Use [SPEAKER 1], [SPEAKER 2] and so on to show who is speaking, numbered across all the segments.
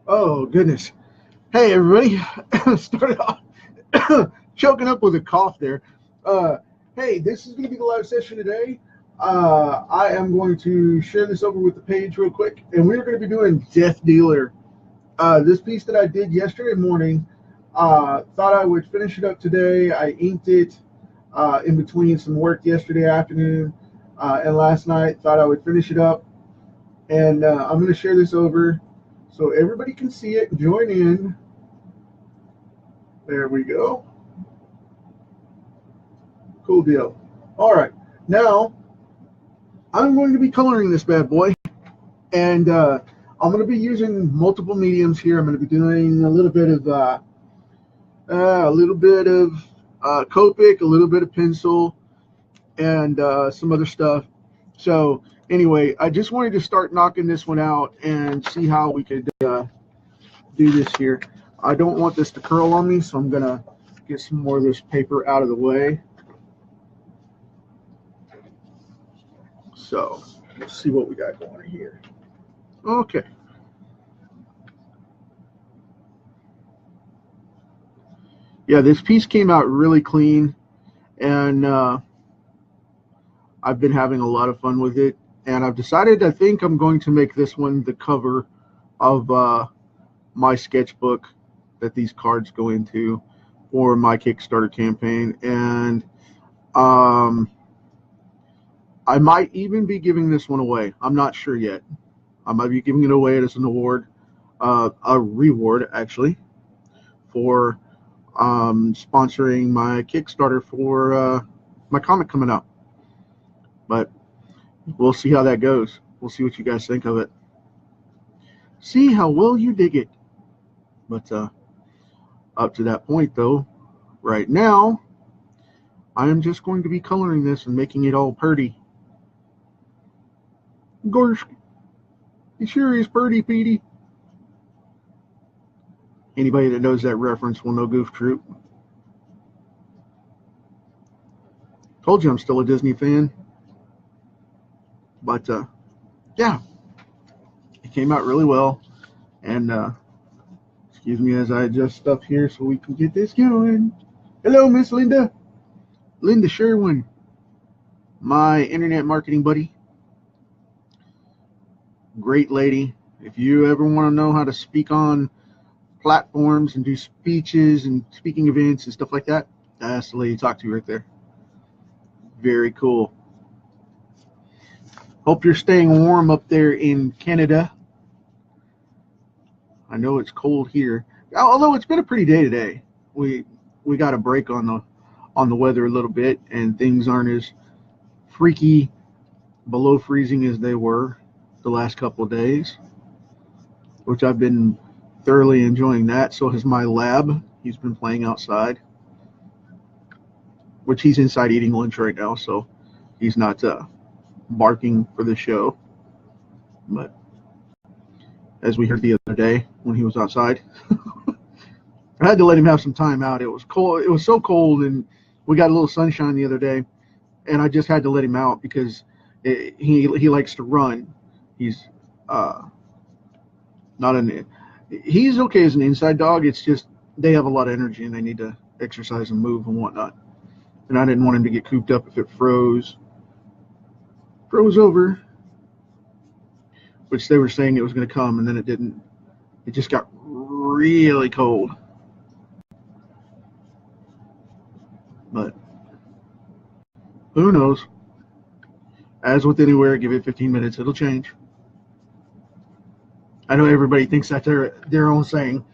[SPEAKER 1] Oh, goodness. Hey, everybody. Started off choking up with a cough there. Uh, hey, this is going to be the live session today. I am going to share this over with the page real quick, and we're going to be doing Death Dealer. This piece that I did yesterday morning, thought I would finish it up today. I inked it in between some work yesterday afternoon and last night. Thought I would finish it up, and I'm going to share this over so everybody can see it and join in. There we go. Cool deal. All right, now I'm going to be coloring this bad boy, and I'm going to be using multiple mediums here. I'm going to be doing a little bit of Copic, a little bit of pencil, and some other stuff. So anyway, I just wanted to start knocking this one out and see how we could do this here. I don't want this to curl on me, so I'm going to get some more of this paper out of the way. So let's see what we got going here. Okay. Yeah, this piece came out really clean, and I've been having a lot of fun with it. And I've decided, I think I'm going to make this one the cover of my sketchbook that these cards go into for my Kickstarter campaign. And I might even be giving this one away. I'm not sure yet. I might be giving it away as an award, a reward actually, for sponsoring my Kickstarter for my comic coming out. But we'll see how that goes. We'll see what you guys think of it. See how well you dig it. But up to that point, though, right now, I am just going to be coloring this and making it all pretty. Gosh, it sure is pretty, Petey. Anybody that knows that reference will know Goof Troop. Told you I'm still a Disney fan. But, yeah, it came out really well. And, excuse me as I adjust stuff here so we can get this going. Hello, Miss Linda. Linda Sherwin, my internet marketing buddy. Great lady. If you ever want to know how to speak on platforms and do speeches and speaking events and stuff like that, that's the lady to talk to right there. Very cool. Hope you're staying warm up there in Canada. I know it's cold here, although it's been a pretty day today. We got a break on the weather a little bit, and things aren't as freaky below freezing as they were the last couple of days, which I've been thoroughly enjoying that. So has my lab. He's been playing outside, which he's inside eating lunch right now, so he's not barking for the show. But as we heard the other day when he was outside, I had to let him have some time out. It was cold. It was so cold, and we got a little sunshine the other day, and I just had to let him out because he likes to run. He's he's okay as an inside dog. It's just they have a lot of energy and they need to exercise and move and whatnot. And I didn't want him to get cooped up if it froze over, which they were saying it was going to come, and then it didn't. It just got really cold. But who knows? As with anywhere, give it 15 minutes, it'll change. I know everybody thinks that's their own saying,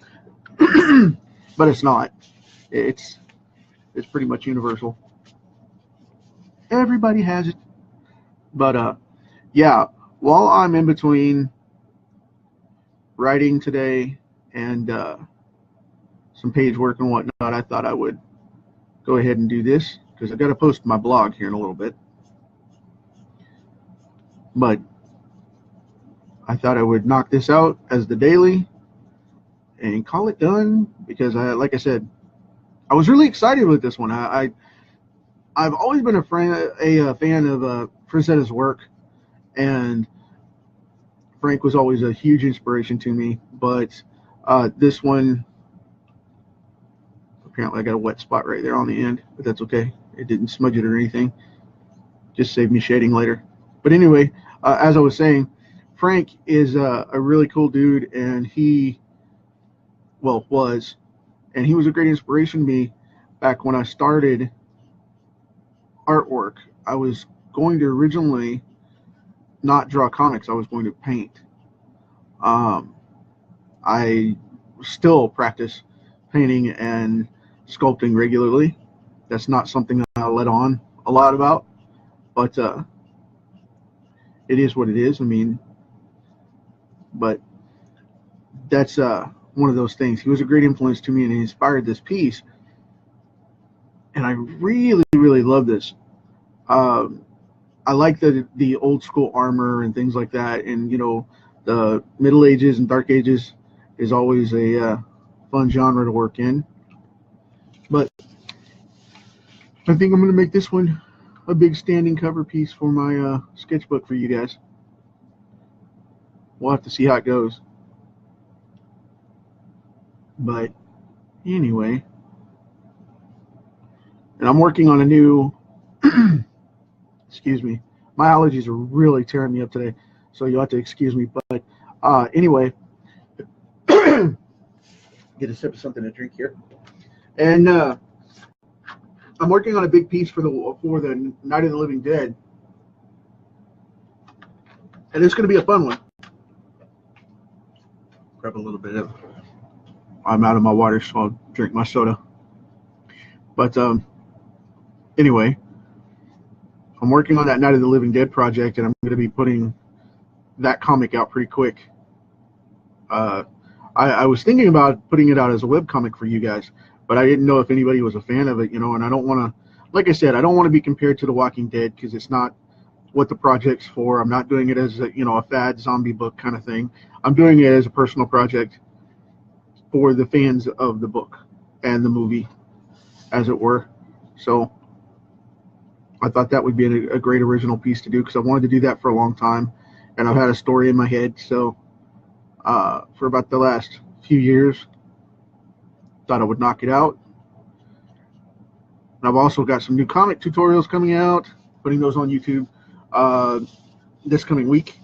[SPEAKER 1] but it's not. It's pretty much universal. Everybody has it. But yeah, while I'm in between writing today and some page work and whatnot, I thought I would go ahead and do this because I've got to post my blog here in a little bit. But I thought I would knock this out as the daily and call it done because, like I said, I was really excited with this one. I've always been a fan of Frazetta's work, and Frank was always a huge inspiration to me, but this one, apparently I got a wet spot right there on the end, but that's okay. It didn't smudge it or anything. Just saved me shading later. But anyway, as I was saying, Frank is a really cool dude, and he was a great inspiration to me back when I started artwork. I was going to originally not draw comics. I was going to paint. I still practice painting and sculpting regularly. That's not something I let on a lot about, but it is what it is. I mean, but that's one of those things. He was a great influence to me, and he inspired this piece, and I really, really love this. I like the old school armor and things like that, and the Middle Ages and Dark Ages is always a fun genre to work in. But I think I'm going to make this one a big standing cover piece for my sketchbook for you guys. We'll have to see how it goes. But anyway, and I'm working on a new excuse me, my allergies are really tearing me up today, so you'll have to excuse me. But anyway, get a sip of something to drink here. And I'm working on a big piece for the Night of the Living Dead, and it's going to be a fun one. Grab a little bit of. I'm out of my water, so I'll drink my soda. But anyway, I'm working on that Night of the Living Dead project, and I'm going to be putting that comic out pretty quick. I was thinking about putting it out as a webcomic for you guys, but I didn't know if anybody was a fan of it, and I don't want to, like I said, I don't want to be compared to The Walking Dead, because it's not what the project's for. I'm not doing it as a fad zombie book kind of thing. I'm doing it as a personal project for the fans of the book and the movie, as it were. So I thought that would be a great original piece to do, because I wanted to do that for a long time, and I've had a story in my head. So for about the last few years, thought I would knock it out. And I've also got some new comic tutorials coming out, putting those on YouTube this coming week.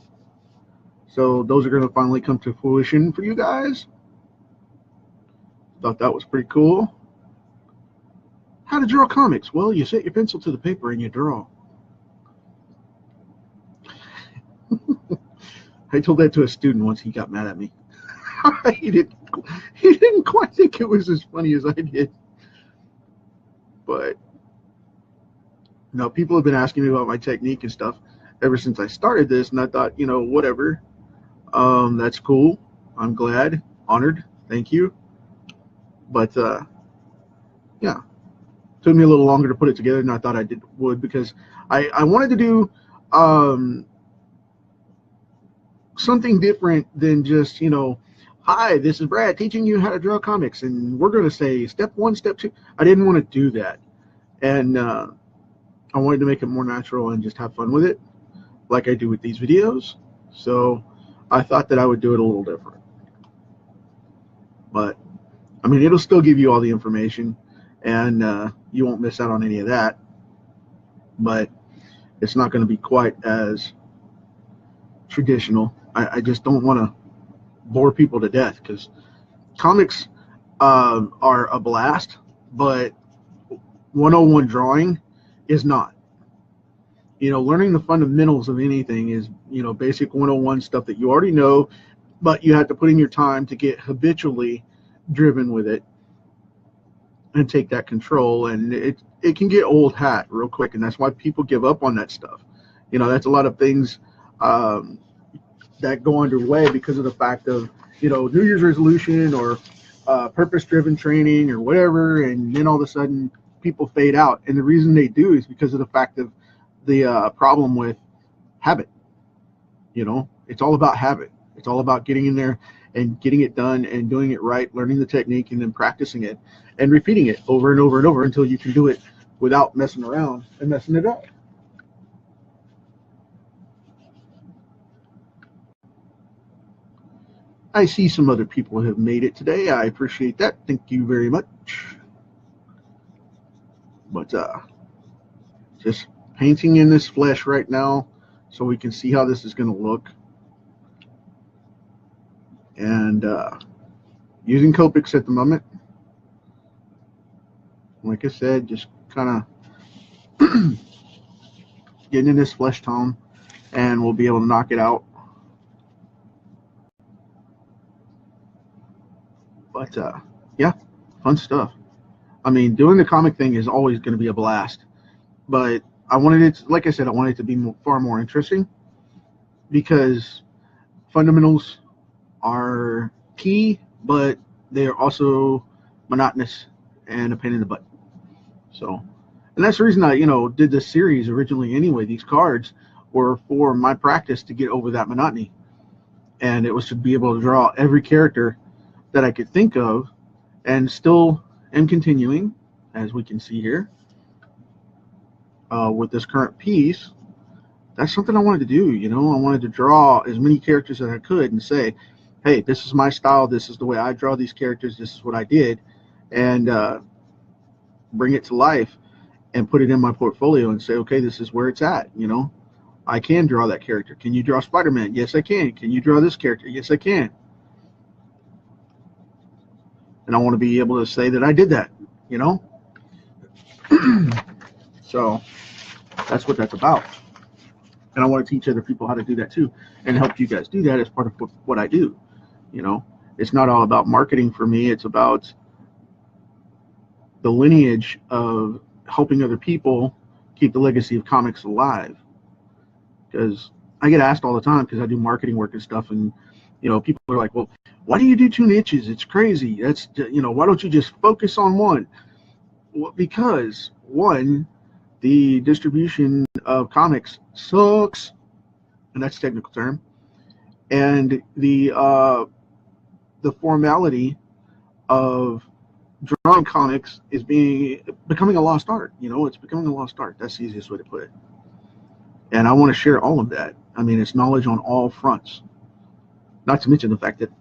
[SPEAKER 1] So those are going to finally come to fruition for you guys. Thought that was pretty cool. How to draw comics? Well, you set your pencil to the paper and you draw. I told that to a student once. He got mad at me. He didn't quite think it was as funny as I did. But no, people have been asking me about my technique and stuff ever since I started this, and I thought, whatever. That's cool. I'm glad, honored. Thank you. But yeah, took me a little longer to put it together than I thought I would, because I wanted to do something different than just, hi, this is Brad teaching you how to draw comics, and we're going to say step 1, step 2. I didn't want to do that, and I wanted to make it more natural and just have fun with it, like I do with these videos. So I thought that I would do it a little different. But I mean, it'll still give you all the information, and you won't miss out on any of that. But it's not going to be quite as traditional. I just don't want to bore people to death, because comics are a blast, but 101 drawing is not. Learning the fundamentals of anything is, basic 101 stuff that you already know, but you have to put in your time to get habitually driven with it and take that control, and it can get old hat real quick, and that's why people give up on that stuff. That's a lot of things that go underway because of the fact of New Year's resolution or purpose-driven training or whatever, and then all of a sudden people fade out, and the reason they do is because of the fact of the problem with habit. It's all about habit. It's all about getting in there and getting it done and doing it right, learning the technique, and then practicing it and repeating it over and over and over until you can do it without messing around and messing it up. I see some other people have made it today. I appreciate that. Thank you very much. But just painting in this flesh right now so we can see how this is going to look. And using Copics at the moment. Like I said, just kind of getting in this flesh tone, and we'll be able to knock it out. But yeah, fun stuff. I mean, doing the comic thing is always going to be a blast, but I wanted it to, like I said, I wanted it to be far more interesting, because fundamentals are key, but they are also monotonous and a pain in the butt. So, and that's the reason I, did this series originally anyway. These cards were for my practice to get over that monotony, and it was to be able to draw every character that I could think of, and still am continuing, as we can see here, with this current piece. That's something I wanted to do. I wanted to draw as many characters as I could and say, hey, this is my style, this is the way I draw these characters, this is what I did, and bring it to life and put it in my portfolio and say, okay, this is where it's at. I can draw that character. Can you draw Spider-Man? Yes, I can. Can you draw this character? Yes, I can. And I want to be able to say that I did that, So that's what that's about. And I want to teach other people how to do that too, and help you guys do that as part of what I do. It's not all about marketing for me. It's about the lineage of helping other people keep the legacy of comics alive. Because I get asked all the time, because I do marketing work and stuff, and people are like, well, why do you do 2 niches? It's crazy. That's, why don't you just focus on one? Well, because one, the distribution of comics sucks, and that's a technical term, and the formality of drawing comics is becoming a lost art. It's becoming a lost art. That's the easiest way to put it. And I want to share all of that. I mean, it's knowledge on all fronts. Not to mention the fact that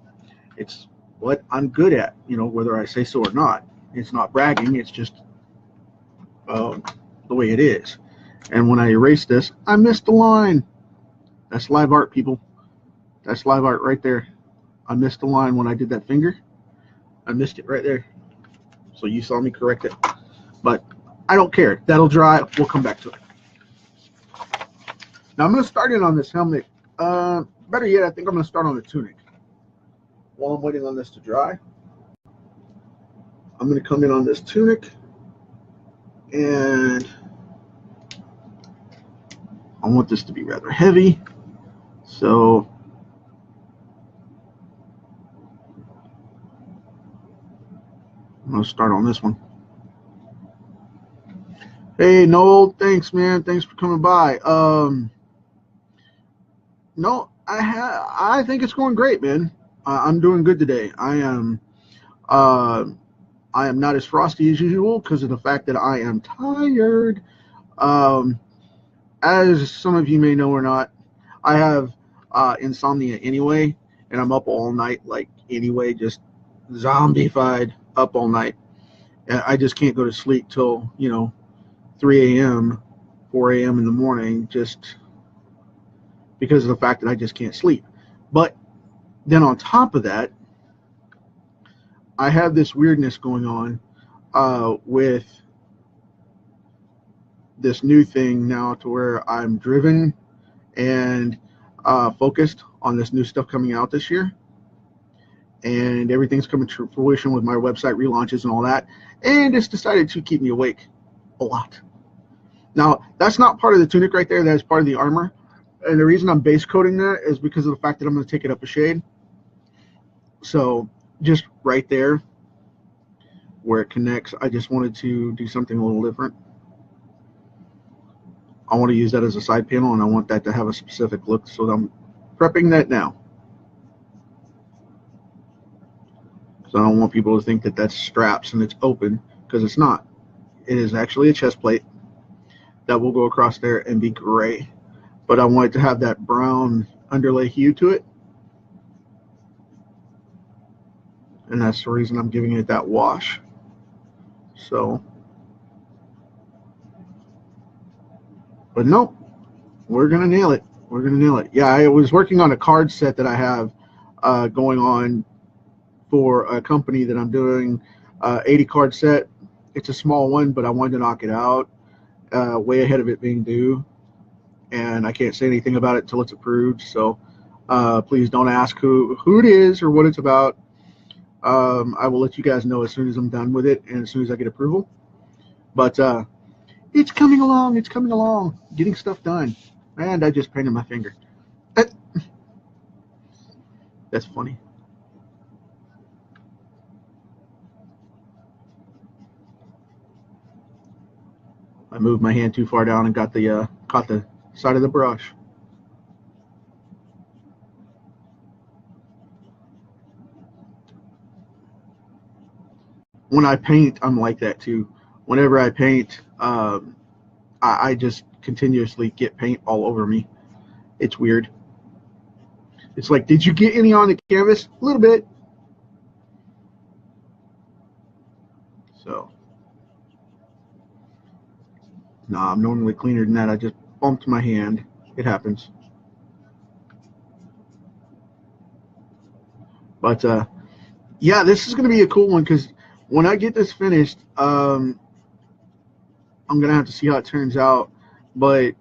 [SPEAKER 1] it's what I'm good at, whether I say so or not. It's not bragging. It's just the way it is. And when I erase this, I missed the line. That's live art, people. That's live art right there. I missed the line when I did that finger. I missed it right there. So you saw me correct it. But I don't care. That'll dry. We'll come back to it. Now I'm going to start in on this helmet. Better yet, I think I'm going to start on the tunic. While I'm waiting on this to dry, I'm going to come in on this tunic, and I want this to be rather heavy. So I'm going to start on this one. Hey, Noel, thanks, man. Thanks for coming by. No, I think it's going great, man. I'm doing good today. I am not as frosty as usual because of the fact that I am tired. As some of you may know or not, I have insomnia anyway, and I'm up all night, like anyway, just zombified up all night. And I just can't go to sleep till 3 a.m., 4 a.m. in the morning, just because of the fact that I just can't sleep. But then on top of that, I have this weirdness going on with this new thing now, to where I'm driven and focused on this new stuff coming out this year, and everything's coming to fruition with my website relaunches and all that, and it's decided to keep me awake a lot. Now, that's not part of the tunic right there. That is part of the armor. And the reason I'm base coating that is because of the fact that I'm going to take it up a shade. So just right there where it connects, I just wanted to do something a little different. I want to use that as a side panel, and I want that to have a specific look. So I'm prepping that now. So I don't want people to think that that's straps and it's open, because it's not. It is actually a chest plate that will go across there and be gray. But I want it to have that brown underlay hue to it. and that's the reason I'm giving it that wash. So, but nope, we're gonna nail it. We're gonna nail it. Yeah, I was working on a card set that I have going on for a company that I'm doing 80 card set. It's a small one, but I wanted to knock it out way ahead of it being due, and I can't say anything about it until it's approved. So please don't ask who it is or what it's about. I will let you guys know as soon as I'm done with it and as soon as I get approval. But it's coming along. It's coming along. Getting stuff done. And I just painted my finger. That's funny. I moved my hand too far down and got the caught the side of the brush. When I paint, I'm like that too. Whenever I paint, I just continuously get paint all over me. It's weird. It's like, did you get any on the canvas? A little bit. So, no, I'm normally cleaner than that. I just bumped my hand. It happens. But yeah, this is going to be a cool one because when I get this finished, I'm going to have to see how it turns out. But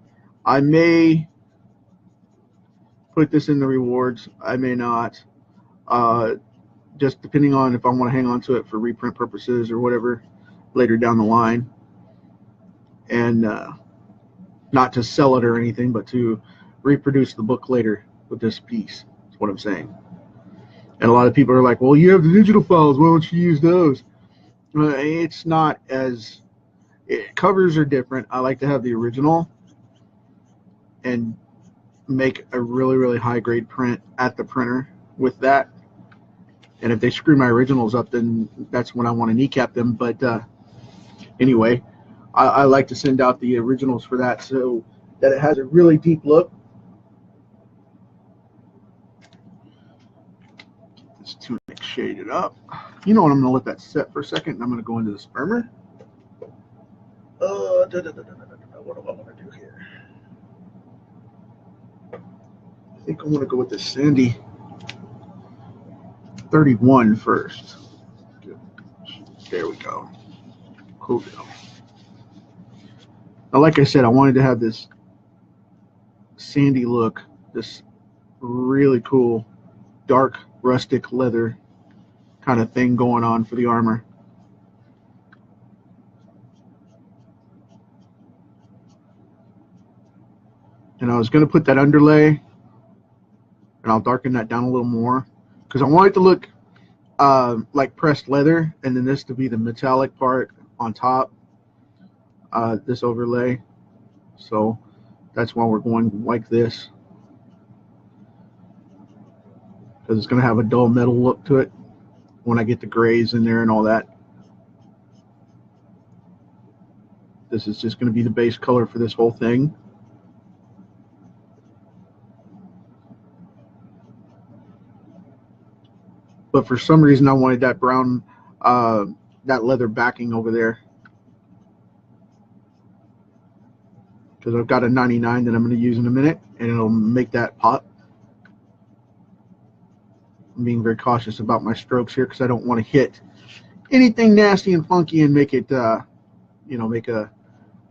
[SPEAKER 1] I may put this in the rewards. I may not. Just depending on if I want to hang on to it for reprint purposes or whatever later down the line. And not to sell it or anything, but to reproduce the book later with this piece. That's what I'm saying. And a lot of people are like, well, you have the digital files. Why don't you use those? It's not as... covers are different. I like to have the original and make a really, really high-grade print at the printer with that. And if they screw my originals up, then that's when I want to kneecap them. But anyway, I like to send out the originals for that so that it has a really deep look. Get this tunic shaded up. You know what? I'm going to let that set for a second, and I'm going to go into the spermer. What do I want to do here? I think I want to go with the Sandy 31 first. Good. There we go. Cool. Now, like I said, I wanted to have this sandy look, this really cool dark rustic leather kind of thing going on for the armor. And I was going to put that underlay, and I'll darken that down a little more because I want it to look like pressed leather, and then this to be the metallic part on top, this overlay. So that's why we're going like this, because it's going to have a dull metal look to it when I get the grays in there and all that. This is just going to be the base color for this whole thing. But for some reason, I wanted that brown, that leather backing over there, because I've got a 99 that I'm going to use in a minute, and it'll make that pop. I'm being very cautious about my strokes here because I don't want to hit anything nasty and funky and make it, you know, make a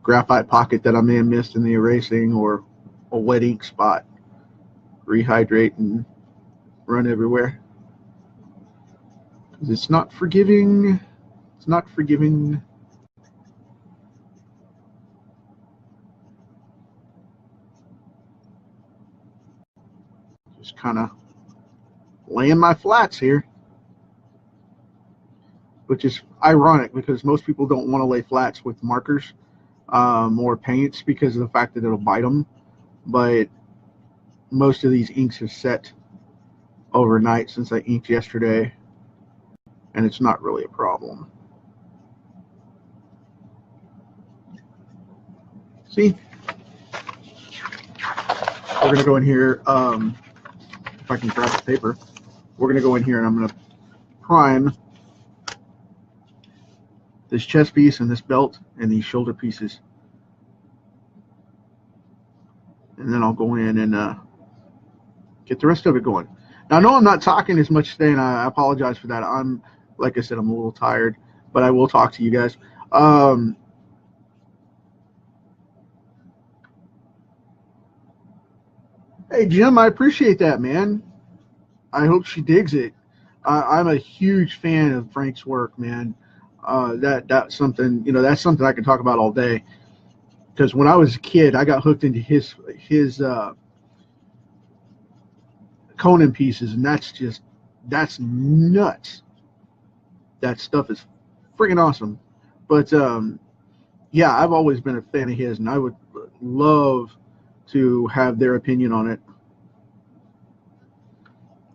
[SPEAKER 1] graphite pocket that I may have missed in the erasing, or a wet ink spot. Rehydrate and run everywhere. It's not forgiving. It's not forgiving. Just kind of laying my flats here, which is ironic because most people don't want to lay flats with markers or paints because of the fact that it'll bite them. But most of these inks are set overnight since I inked yesterday, and it's not really a problem. See? We're going to go in here, if I can grab the paper, we're going to go in here and I'm going to prime this chest piece and this belt and these shoulder pieces, and then I'll go in and get the rest of it going. Now, I know I'm not talking as much today, and I apologize for that. Like I said, I'm a little tired, but I will talk to you guys. Hey, Jim, I appreciate that, man. I hope she digs it. I'm a huge fan of Frank's work, man. That's something, that's something I can talk about all day. Because when I was a kid, I got hooked into his Conan pieces, and that's nuts. That stuff is freaking awesome. But yeah, I've always been a fan of his, and I would love to have their opinion on it.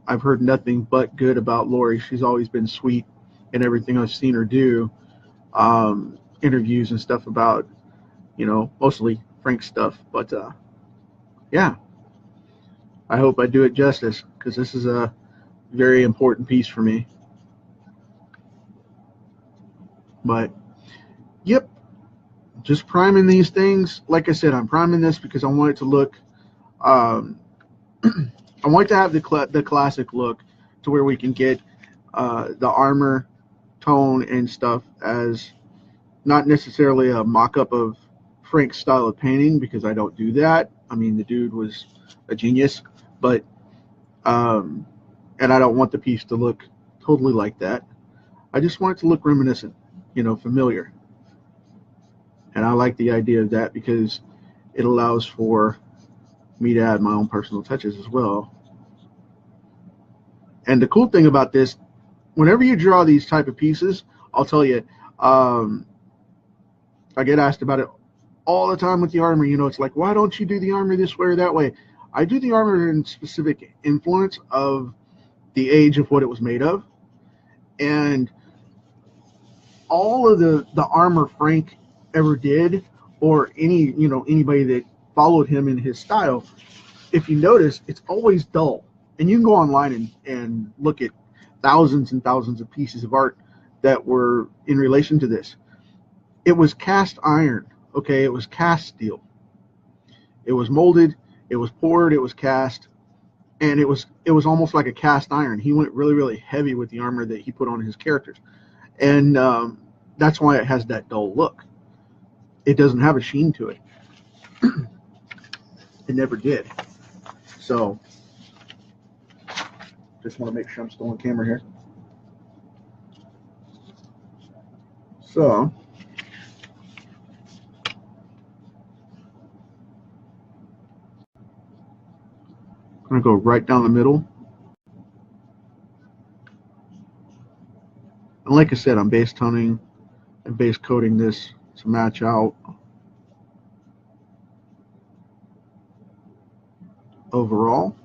[SPEAKER 1] I've heard nothing but good about Lori. She's always been sweet in everything I've seen her do. Interviews and stuff about, mostly Frank stuff. But yeah, I hope I do it justice, because this is a very important piece for me. But yep, just priming these things. Like I said, I'm priming this because I want it to look I want it to have the classic look, to where we can get the armor tone and stuff as not necessarily a mock-up of Frank's style of painting, because I don't do that. I mean, the dude was a genius, but and I don't want the piece to look totally like that. I just want it to look reminiscent, familiar. And I like the idea of that because it allows for me to add my own personal touches as well. And the cool thing about this, whenever you draw these type of pieces, I'll tell you, I get asked about it all the time with the armor. It's like, why don't you do the armor this way or that way? I do the armor in specific influence of the age of what it was made of. And all of the armor Frank ever did, or anybody that followed him in his style, if you notice, it's always dull. And you can go online and look at thousands and thousands of pieces of art that were in relation to this. It was cast iron, okay? It was cast steel. It was molded, it was poured, it was cast, and it was almost like a cast iron. He went really, really heavy with the armor that he put on his characters. And that's why it has that dull look. It doesn't have a sheen to it. It never did. So just want to make sure I'm still on camera here. So I'm going to go right down the middle. And like I said, I'm base toning and base coating this to match out overall.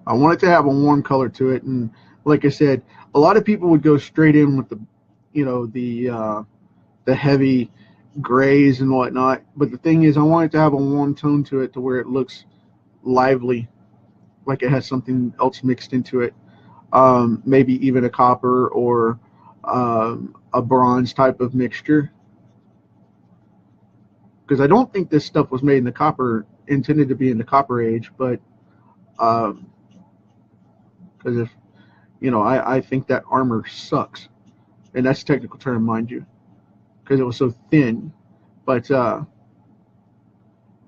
[SPEAKER 1] I want it to have a warm color to it, and like I said, a lot of people would go straight in with the heavy grays and whatnot. But the thing is, I want it to have a warm tone to it, to where it looks lively, like it has something else mixed into it. Maybe even a copper or a bronze type of mixture. Because I don't think this stuff was made in the copper, intended to be in the copper age, but because if I think that armor sucks, and that's a technical term, mind you, because it was so thin. But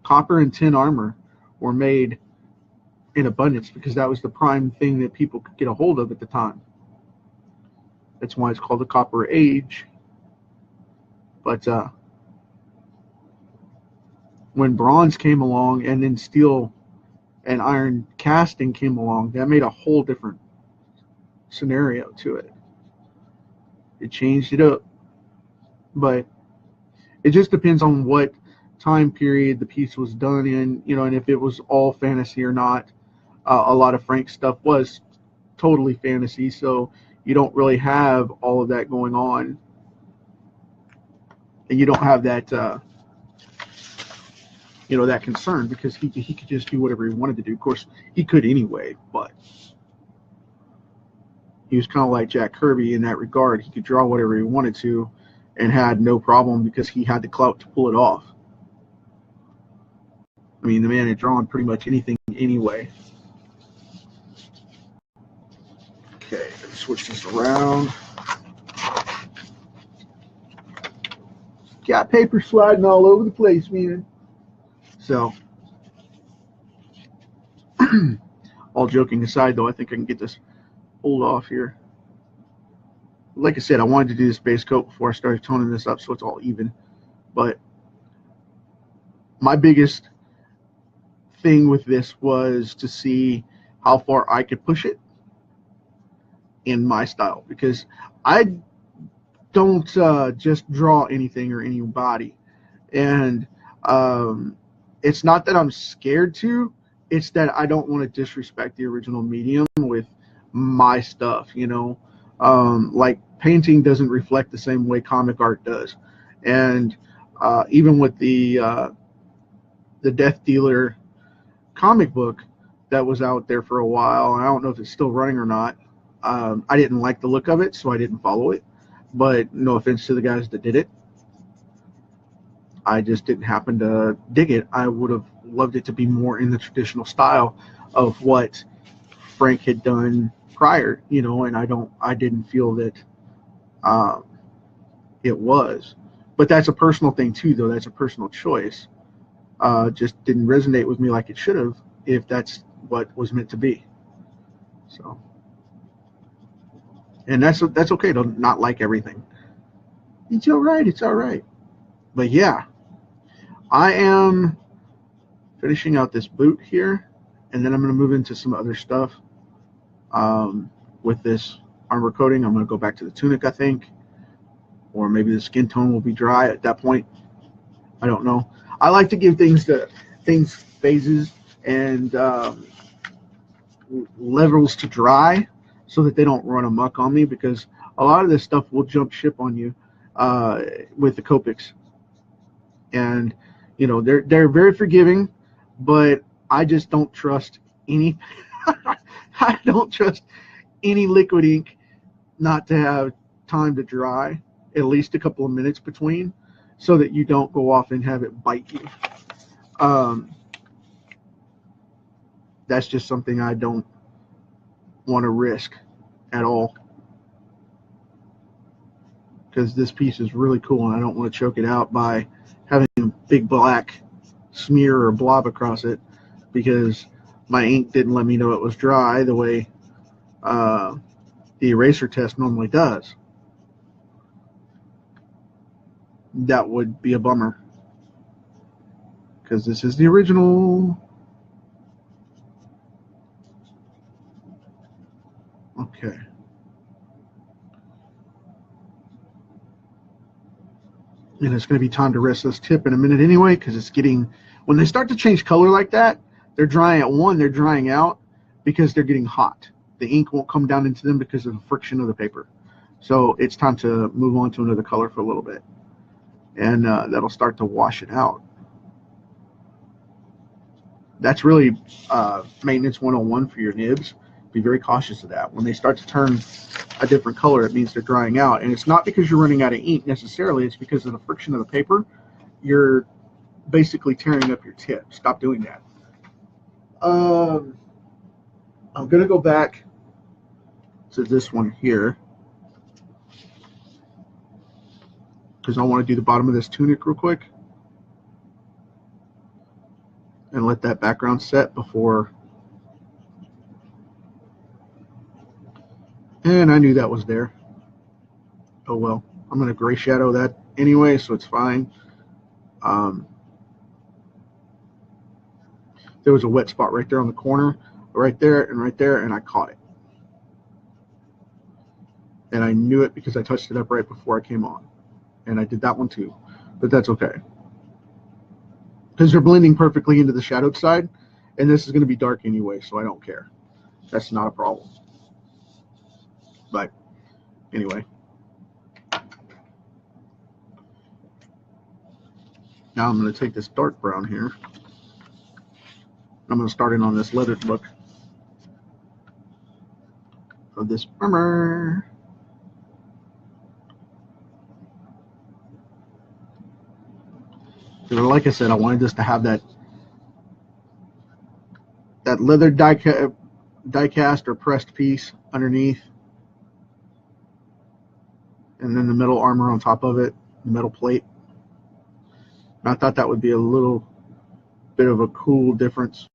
[SPEAKER 1] copper and tin armor were made in abundance, because that was the prime thing that people could get a hold of at the time. That's why it's called the Copper Age. But when bronze came along, and then steel and iron casting came along, that made a whole different scenario to it. It changed it up. But it just depends on what time period the piece was done in, and if it was all fantasy or not. A lot of Frank stuff was totally fantasy, so you don't really have all of that going on, and you don't have that you know, that concerned, because he could just do whatever he wanted to do. Of course, he could anyway, but he was kind of like Jack Kirby in that regard. He could draw whatever he wanted to and had no problem because he had the clout to pull it off. I mean, the man had drawn pretty much anything anyway. Okay, let's switch this around. Got paper sliding all over the place, man. So, all joking aside, though, I think I can get this pulled off here. Like I said, I wanted to do this base coat before I started toning this up so it's all even. But my biggest thing with this was to see how far I could push it in my style, because I don't just draw anything or anybody, and it's not that I'm scared to, it's that I don't want to disrespect the original medium with my stuff, you know. Like painting doesn't reflect the same way comic art does, and even with the DeathDealer comic book that was out there for a while, I don't know if it's still running or not. I didn't like the look of it, so I didn't follow it. But no offense to the guys that did it, I just didn't happen to dig it. I would have loved it to be more in the traditional style of what Frank had done prior, you know, and I didn't feel that it was. But that's a personal thing too, though. That's a personal choice. Just didn't resonate with me like it should have, if that's what was meant to be. So, and that's okay to not like everything. It's all right. It's all right. But yeah, I am finishing out this boot here, and then I'm going to move into some other stuff with this armor coating. I'm going to go back to the tunic, I think, or maybe the skin tone will be dry at that point. I don't know. I like to give things phases and levels to dry so that they don't run amok on me, because a lot of this stuff will jump ship on you with the Copics. And you know, they're very forgiving, but I just don't trust any I don't trust any liquid ink not to have time to dry, at least a couple of minutes between, so that you don't go off and have it bite you. That's just something I don't want to risk at all, because this piece is really cool and I don't want to choke it out by having a big black smear or blob across it, because my ink didn't let me know it was dry the way the eraser test normally does. That would be a bummer, because this is the original. Okay. And it's going to be time to rest this tip in a minute anyway, because it's getting, when they start to change color like that, they're drying at one, they're drying out because they're getting hot. The ink won't come down into them because of the friction of the paper. So it's time to move on to another color for a little bit, and that'll start to wash it out. That's really maintenance 101 for your nibs. Be very cautious of that. When they start to turn a different color, it means they're drying out. And it's not because you're running out of ink necessarily. It's because of the friction of the paper. You're basically tearing up your tip. Stop doing that. I'm going to go back to this one here, because I want to do the bottom of this tunic real quick and let that background set before. And I knew that was there. Oh well, I'm going to gray shadow that anyway, so it's fine. There was a wet spot right there on the corner, right there, and I caught it. And I knew it because I touched it up right before I came on. And I did that one too, but that's okay, because they're blending perfectly into the shadowed side, and this is going to be dark anyway, so I don't care. That's not a problem. But anyway, now I'm going to take this dark brown here I'm going to start in on this leathered look of this armor. Because like I said, I wanted this to have that leather die cast or pressed piece underneath, and then the metal armor on top of it, the metal plate. And I thought that would be a little bit of a cool difference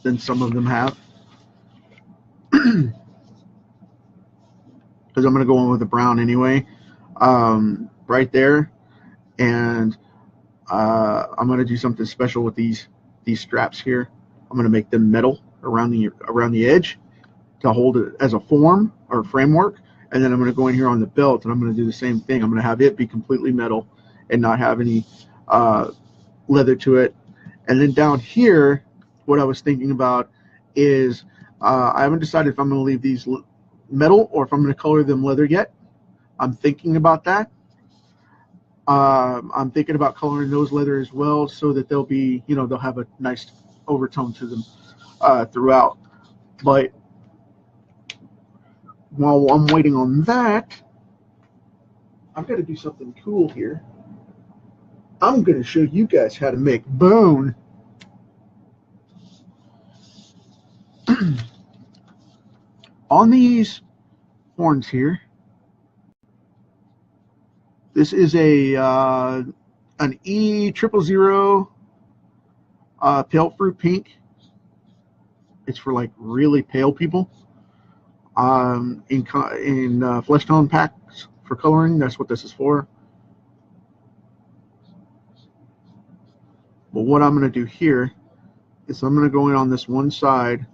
[SPEAKER 1] than some of them have. Because I'm going to go in with the brown anyway, right there. And I'm going to do something special with these straps here. I'm going to make them metal around the edge to hold it as a form or framework. And then I'm going to go in here on the belt, and I'm going to do the same thing. I'm going to have it be completely metal and not have any leather to it. And then down here, what I was thinking about is I haven't decided if I'm going to leave these metal or if I'm going to color them leather yet. I'm thinking about that. I'm thinking about coloring those leather as well, so that they'll be, they'll have a nice overtone to them throughout. But while I'm waiting on that, I've got to do something cool here. I'm going to show you guys how to make bone. On these horns here, this is an E000 pale fruit pink. It's for like really pale people. In flesh tone packs for coloring, that's what this is for. But what I'm going to do here is I'm going to go in on this one side,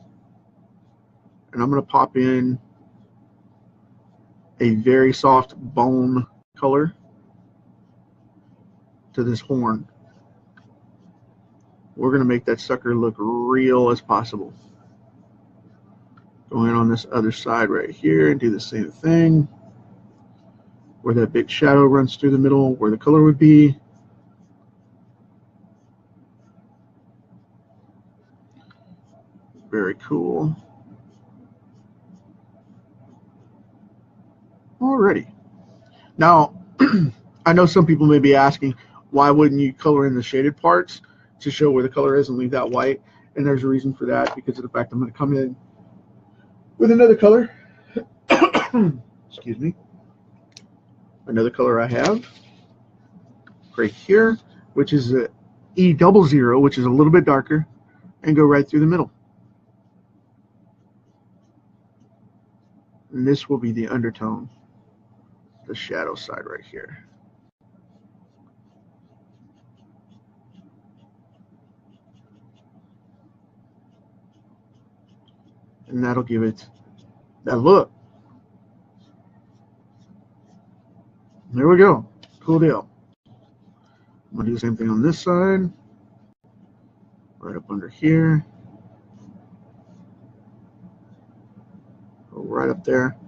[SPEAKER 1] and I'm going to pop in a very soft bone color to this horn. We're going to make that sucker look real as possible. Go in on this other side right here and do the same thing. Where that big shadow runs through the middle, where the color would be. Very cool. Alrighty. Now, I know some people may be asking, why wouldn't you color in the shaded parts to show where the color is and leave that white? And there's a reason for that, because of the fact I'm going to come in with another color. Excuse me. Another color I have right here, which is a E00, which is a little bit darker, and go right through the middle. And this will be the undertone, the shadow side right here. And that'll give it that look. There we go. Cool deal. I'm going to do the same thing on this side. Right up under here. Go right up there.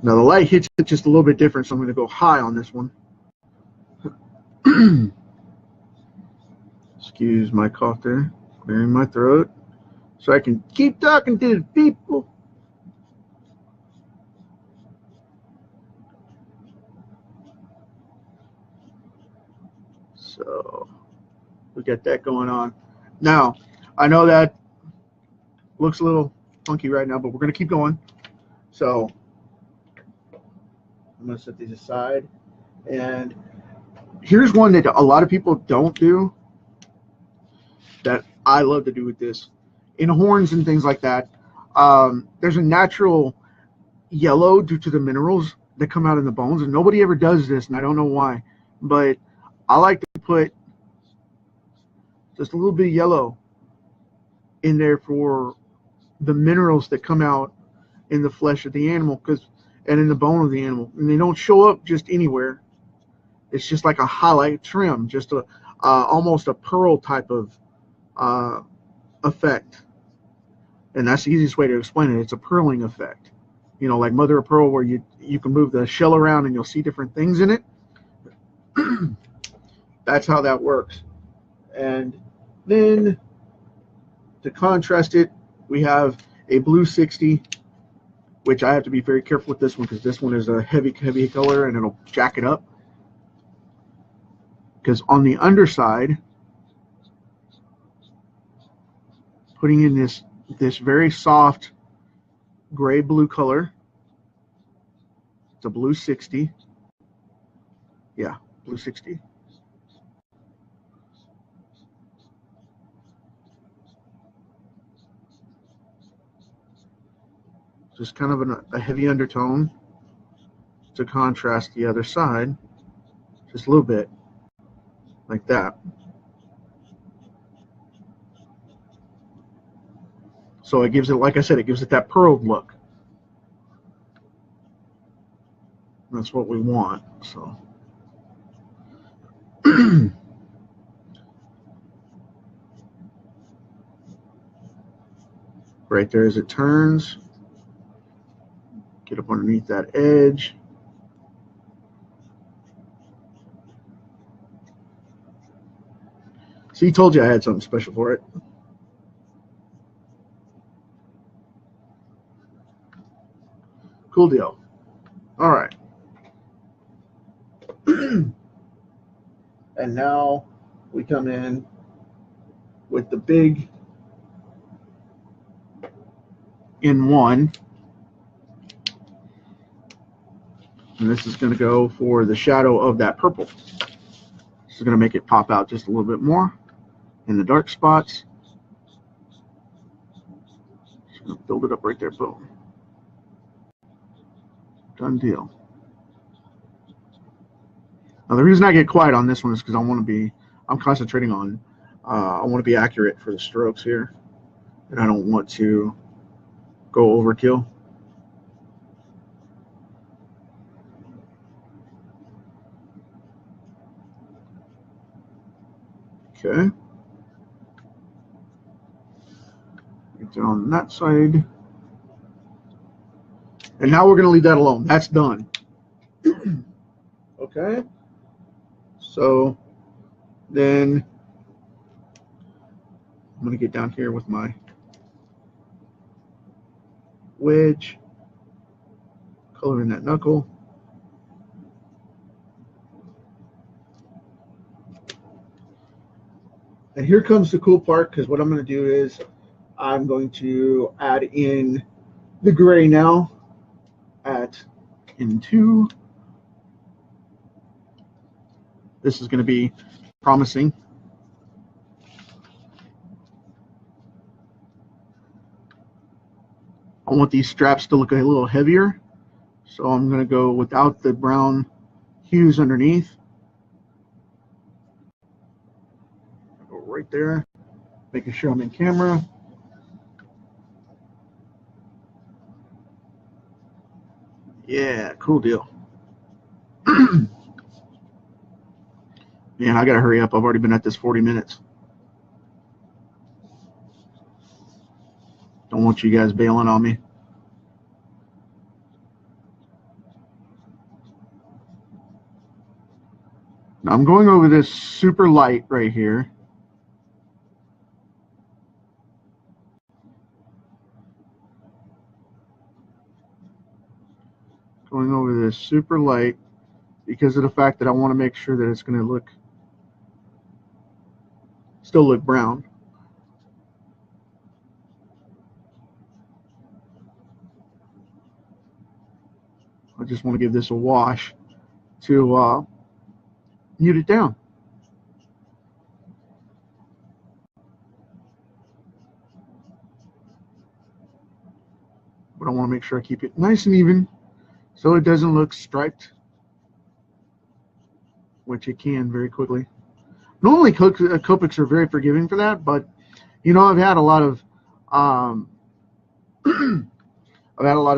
[SPEAKER 1] Now the light hits it just a little bit different, so I'm going to go high on this one. Excuse my cough there. Clearing my throat so I can keep talking to the people. So we got that going on. Now, I know that looks a little funky right now, but we're going to keep going. So I'm going to set these aside. And here's one that a lot of people don't do that I love to do with this. In horns and things like that, there's a natural yellow due to the minerals that come out in the bones, and nobody ever does this, and I don't know why, but I like to put just a little bit of yellow in there for the minerals that come out in the flesh of the animal, and in the bone of the animal, and they don't show up just anywhere. It's just like a highlight trim, just a almost a pearl type of effect. And that's the easiest way to explain it. It's a pearling effect, like mother of pearl, where you can move the shell around and you'll see different things in it. That's how that works. And then to contrast it, we have a blue 60, which I have to be very careful with this one because this one is a heavy color and it'll jack it up. Because on the underside, putting in this very soft gray blue color, it's a blue 60. Yeah, blue 60. Just kind of a heavy undertone to contrast the other side, just a little bit, like that. So it gives it, like I said, it gives it that pearled look. That's what we want. So right there as it turns, get up underneath that edge. See, told you I had something special for it. Cool deal. All right. And now we come in with the big in one. And this is going to go for the shadow of that purple. This is going to make it pop out just a little bit more in the dark spots. Just going to build it up right there. Boom. Done deal. Now the reason I get quiet on this one is because I'm concentrating on, I want to be accurate for the strokes here. And I don't want to go overkill. Okay. Get down on that side. And now we're going to leave that alone. That's done. Okay. So then I'm going to get down here with my wedge, color in that knuckle. And here comes the cool part, because what I'm going to do is I'm going to add in the gray now in 2. This is going to be promising. I want these straps to look a little heavier, so I'm going to go without the brown hues underneath. Go right there, making sure I'm in camera. Yeah, cool deal. Man, I gotta hurry up. I've already been at this 40 minutes. Don't want you guys bailing on me. Now I'm going over this super light right here. Going over this super light because of the fact that I want to make sure that it's going to still look brown. I just want to give this a wash to mute it down. But I want to make sure I keep it nice and even so it doesn't look striped, which it can very quickly. Normally Copics are very forgiving for that, but you know, I've had a lot of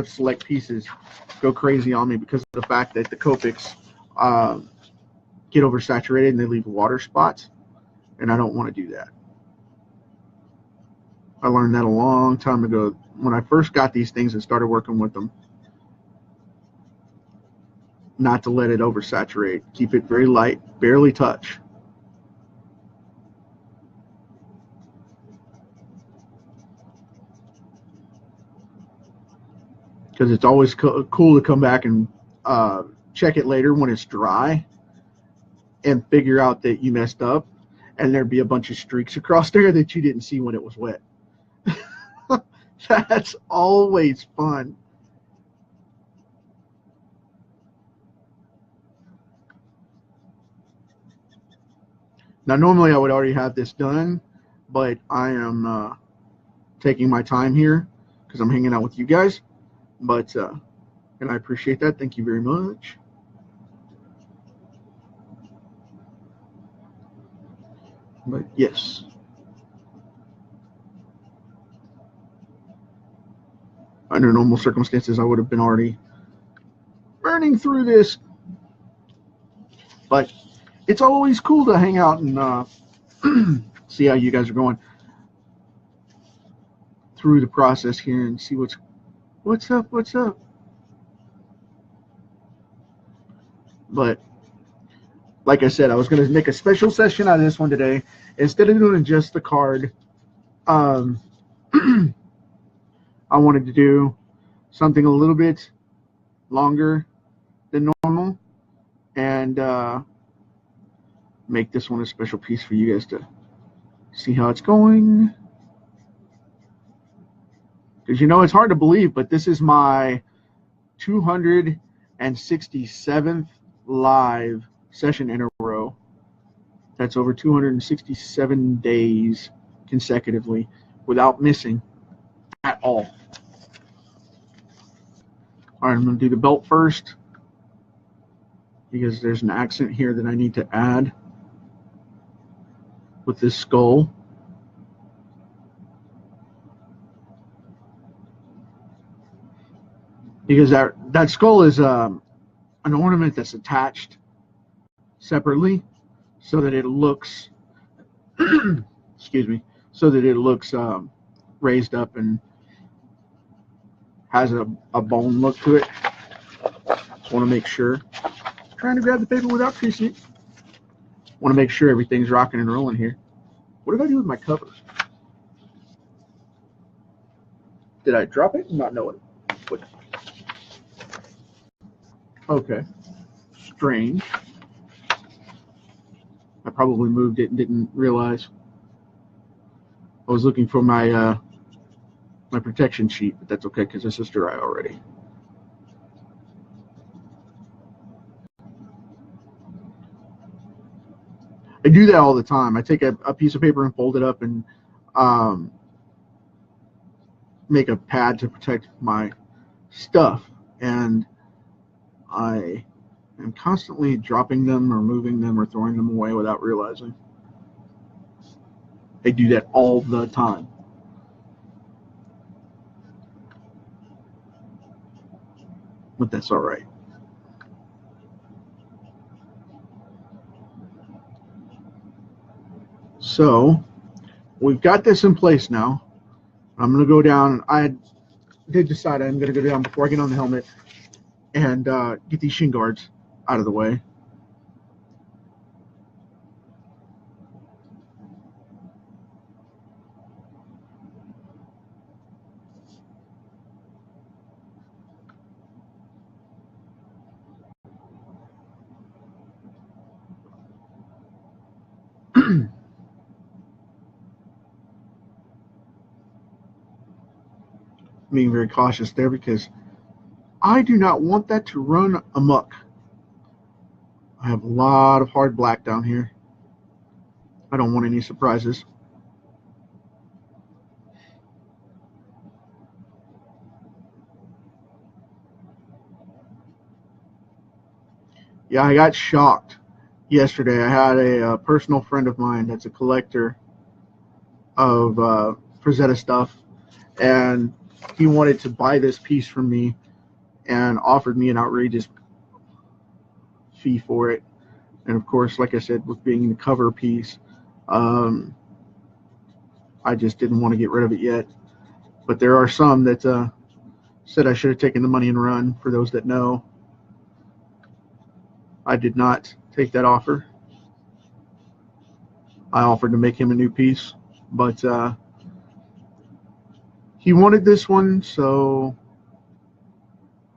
[SPEAKER 1] select pieces go crazy on me because of the fact that the Copics get oversaturated and they leave water spots, and I don't want to do that. I learned that a long time ago when I first got these things and started working with them. Not to let it oversaturate. Keep it very light, barely touch. because it's always cool to come back and check it later when it's dry and figure out that you messed up, and there'd be a bunch of streaks across there that you didn't see when it was wet. That's always fun. Now, normally I would already have this done, but I am taking my time here because I'm hanging out with you guys. But and I appreciate that. Thank you very much. But yes. Under normal circumstances, I would have been already burning through this. But it's always cool to hang out and see how you guys are going through the process here and see what's up. But like I said, I was going to make a special session out of this one today. Instead of doing just the card, I wanted to do something a little bit longer than normal and make this one a special piece for you guys to see how it's going. Because, you know, it's hard to believe, but this is my 267th live session in a row. That's over 267 days consecutively without missing at all. All right, I'm going to do the belt first because there's an accent here that I need to add with this skull. Because that skull is an ornament that's attached separately so that it looks excuse me, so that it looks raised up and has a bone look to it. Just want to make sure. Trying to grab the paper without creasing it. Want to make sure everything's rocking and rolling here. What did I do with my covers? Did I drop it? Not know it. What? Okay. Strange. I probably moved it and didn't realize. I was looking for my my protection sheet, but that's okay because this is dry already. I do that all the time. I take a piece of paper and fold it up and make a pad to protect my stuff, and I am constantly dropping them or moving them or throwing them away without realizing. I do that all the time. But that's all right. So we've got this in place now. I'm going to go down. I did decide I'm going to go down before I get on the helmet and get these shin guards out of the way. Being very cautious there because I do not want that to run amok. I have a lot of hard black down here. I don't want any surprises. Yeah, I got shocked yesterday. I had a personal friend of mine that's a collector of Frazetta stuff, and he wanted to buy this piece from me and offered me an outrageous fee for it. And of course, like I said, with being the cover piece, I just didn't want to get rid of it yet. But there are some that said I should have taken the money and run. For those that know, I did not take that offer. I offered to make him a new piece, but he wanted this one, so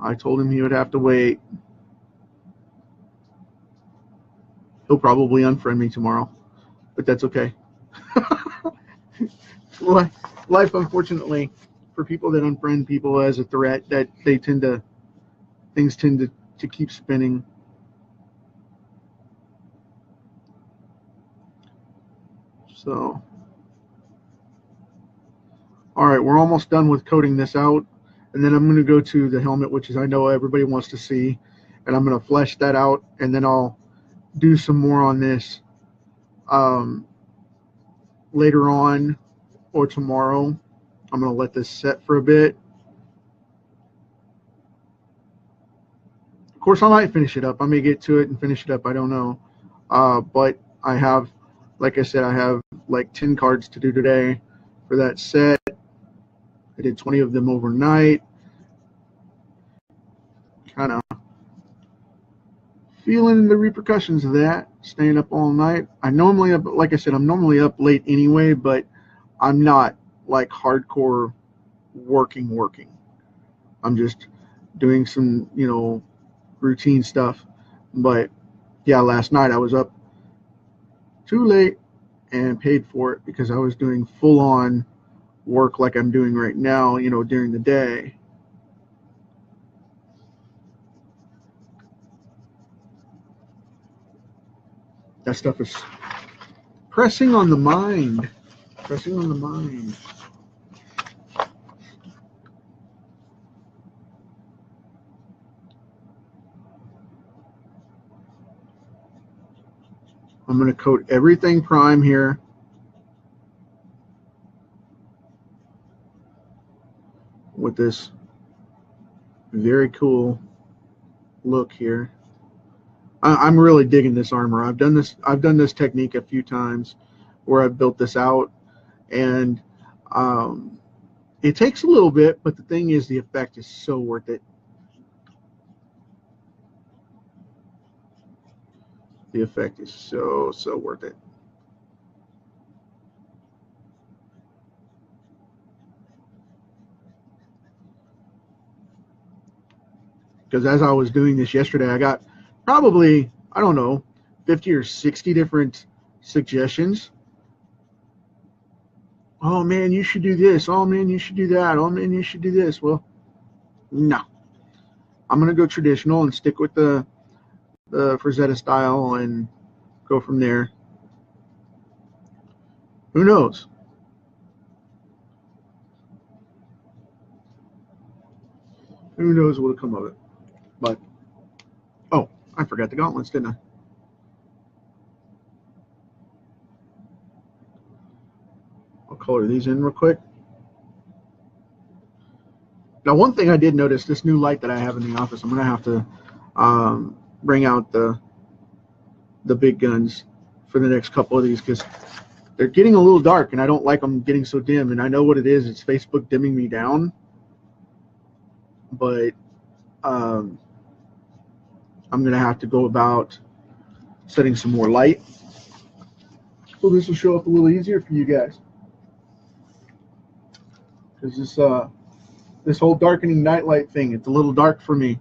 [SPEAKER 1] I told him he would have to wait. He'll probably unfriend me tomorrow, but that's okay. Life, unfortunately, for people that unfriend people as a threat, that things tend to keep spinning. So, all right, we're almost done with coating this out, and then I'm going to go to the helmet, which is I know everybody wants to see, and I'm going to flesh that out, and then I'll do some more on this later on or tomorrow. I'm going to let this set for a bit. Of course, I might finish it up. I may get to it and finish it up. I don't know. But I have, like I said, I have like 10 cards to do today for that set. I did 20 of them overnight. Kind of feeling the repercussions of that, staying up all night. Like I said, I'm normally up late anyway, but I'm not like hardcore working. I'm just doing some, routine stuff. But yeah, last night I was up too late and paid for it because I was doing full on work like I'm doing right now, during the day. That stuff is pressing on the mind. Pressing on the mind. I'm going to coat everything prime here. With this very cool look here. I'm really digging this armor. I've done this technique a few times where I've built this out, and it takes a little bit, but the thing is, the effect is so worth it. The effect is so worth it. Because as I was doing this yesterday, I got probably, I don't know, 50 or 60 different suggestions. Oh man, you should do this. Oh man, you should do that. Oh man, you should do this. Well, no. I'm going to go traditional and stick with the Frazetta style and go from there. Who knows? Who knows what'll come of it? But, oh, I forgot the gauntlets, didn't I? I'll color these in real quick. Now, one thing I did notice, this new light that I have in the office, I'm going to have to bring out the big guns for the next couple of these because they're getting a little dark, and I don't like them getting so dim. And I know what it is. It's Facebook dimming me down. But I'm going to have to go about setting some more light. So this will show up a little easier for you guys. Because this whole darkening nightlight thing, it's a little dark for me.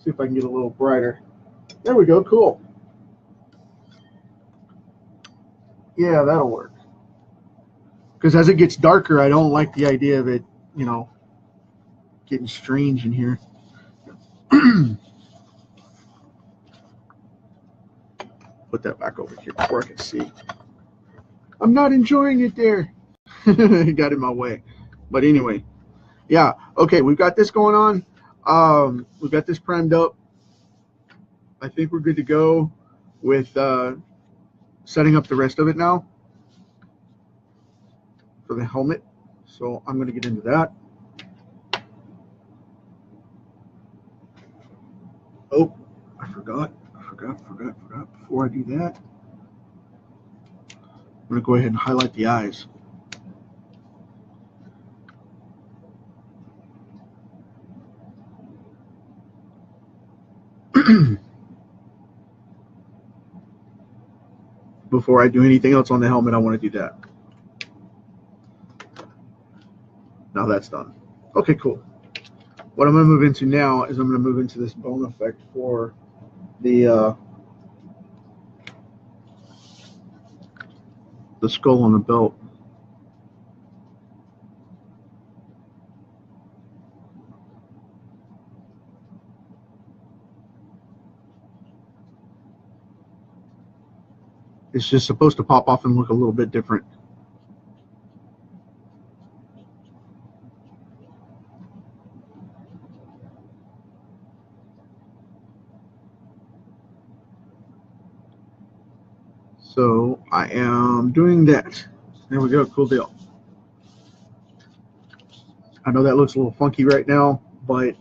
[SPEAKER 1] See if I can get a little brighter. There we go, cool. Yeah, that'll work. Because as it gets darker, I don't like the idea of it, getting strange in here. Put that back over here before I can see. I'm not enjoying it there. It got in my way. But anyway, yeah, okay, we've got this going on. We've got this primed up. I think we're good to go with setting up the rest of it now for the helmet. So I'm going to get into that. Oh, I forgot. Before I do that, I'm going to go ahead and highlight the eyes. Before I do anything else on the helmet, I want to do that. Now that's done. Okay, cool. What I'm going to move into now is I'm going to move into this bone effect for the skull on the belt. It's just supposed to pop off and look a little bit different. So I am doing that. There we go, cool deal. I know that looks a little funky right now, but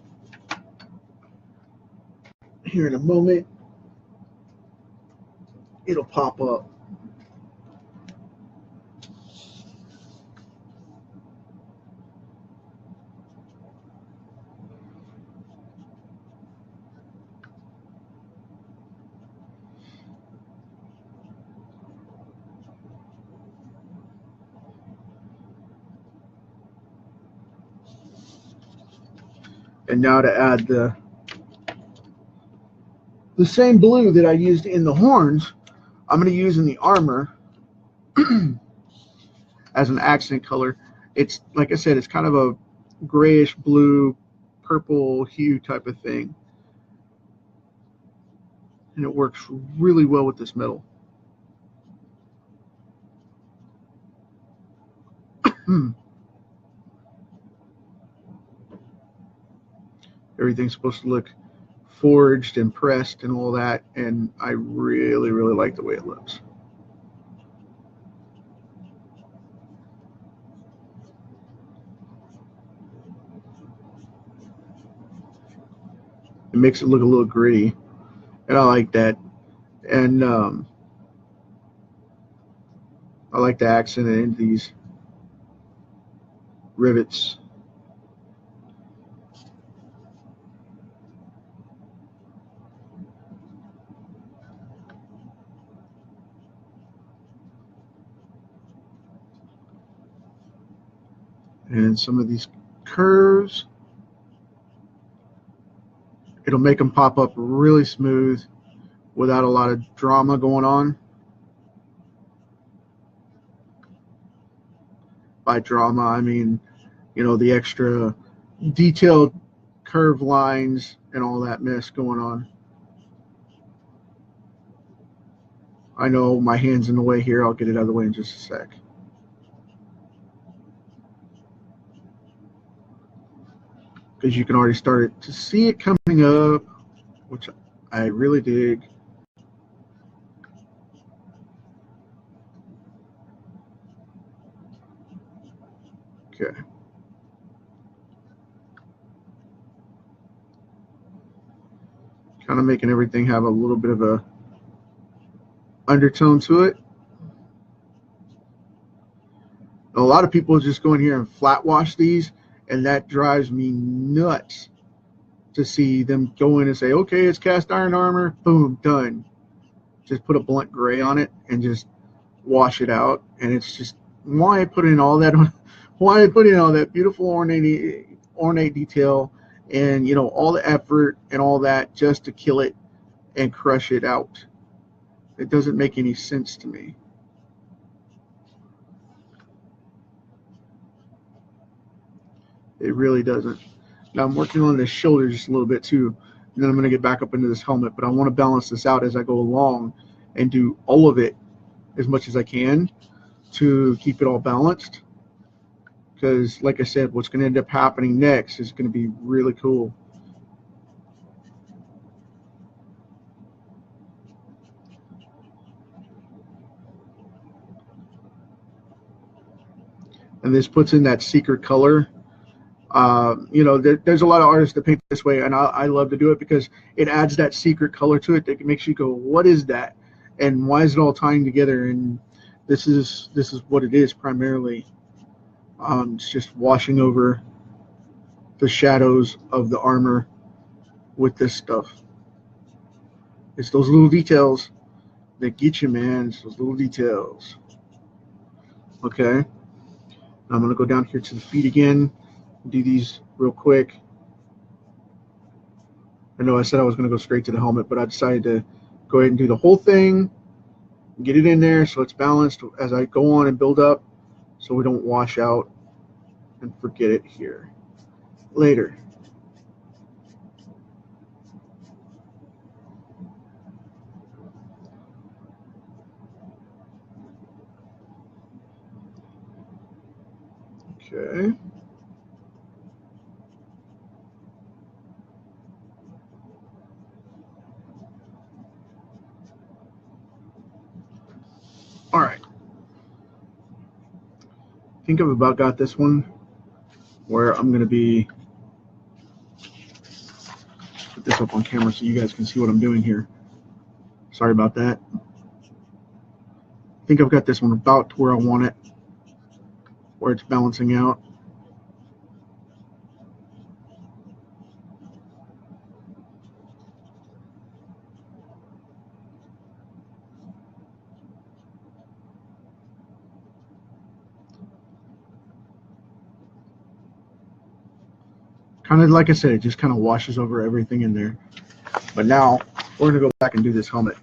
[SPEAKER 1] here in a moment, it'll pop up. And now to add the same blue that I used in the horns, I'm going to use in the armor as an accent color. It's, like I said, it's kind of a grayish blue, purple hue type of thing. And it works really well with this metal. Everything's supposed to look forged and pressed and all that, and I really, really like the way it looks. It makes it look a little gritty, and I like that. And I like the accent in these rivets. And some of these curves, it'll make them pop up really smooth without a lot of drama going on. By drama, I mean, you know, the extra detailed curve lines and all that mess going on. I know my hand's in the way here. I'll get it out of the way in just a sec. Because you can already start to see it coming up, which I really dig. Okay. Kind of making everything have a little bit of a undertone to it. A lot of people just go in here and flat wash these, and that drives me nuts to see them go in and say, okay, it's cast iron armor, boom, done. Just put a blunt gray on it and just wash it out. And it's just, why put in all that, why put in all that beautiful ornate detail and, you know, all the effort and all that just to kill it and crush it out? It doesn't make any sense to me. It really doesn't. Now I'm working on this shoulder just a little bit too, and then I'm going to get back up into this helmet, but I want to balance this out as I go along and do all of it as much as I can to keep it all balanced, because like I said, what's going to end up happening next is going to be really cool. And this puts in that secret color. You know, there's a lot of artists that paint this way, and I love to do it because it adds that secret color to it that makes you go, what is that? And why is it all tying together? And this is what it is primarily. It's just washing over the shadows of the armor with this stuff. It's those little details that get you, man. It's those little details. Okay. I'm going to go down here to the feet again. Do these real quick. I know I said I was going to go straight to the helmet, but I decided to go ahead and do the whole thing, get it in there so it's balanced as I go on and build up, so we don't wash out and forget it here later. Okay. All right. I think I've about got this one where I'm going to be, put this up on camera so you guys can see what I'm doing here. Sorry about that. I think I've got this one about to where I want it, where it's balancing out. Kind of like I said, it just kind of washes over everything in there. But now we're going to go back and do this helmet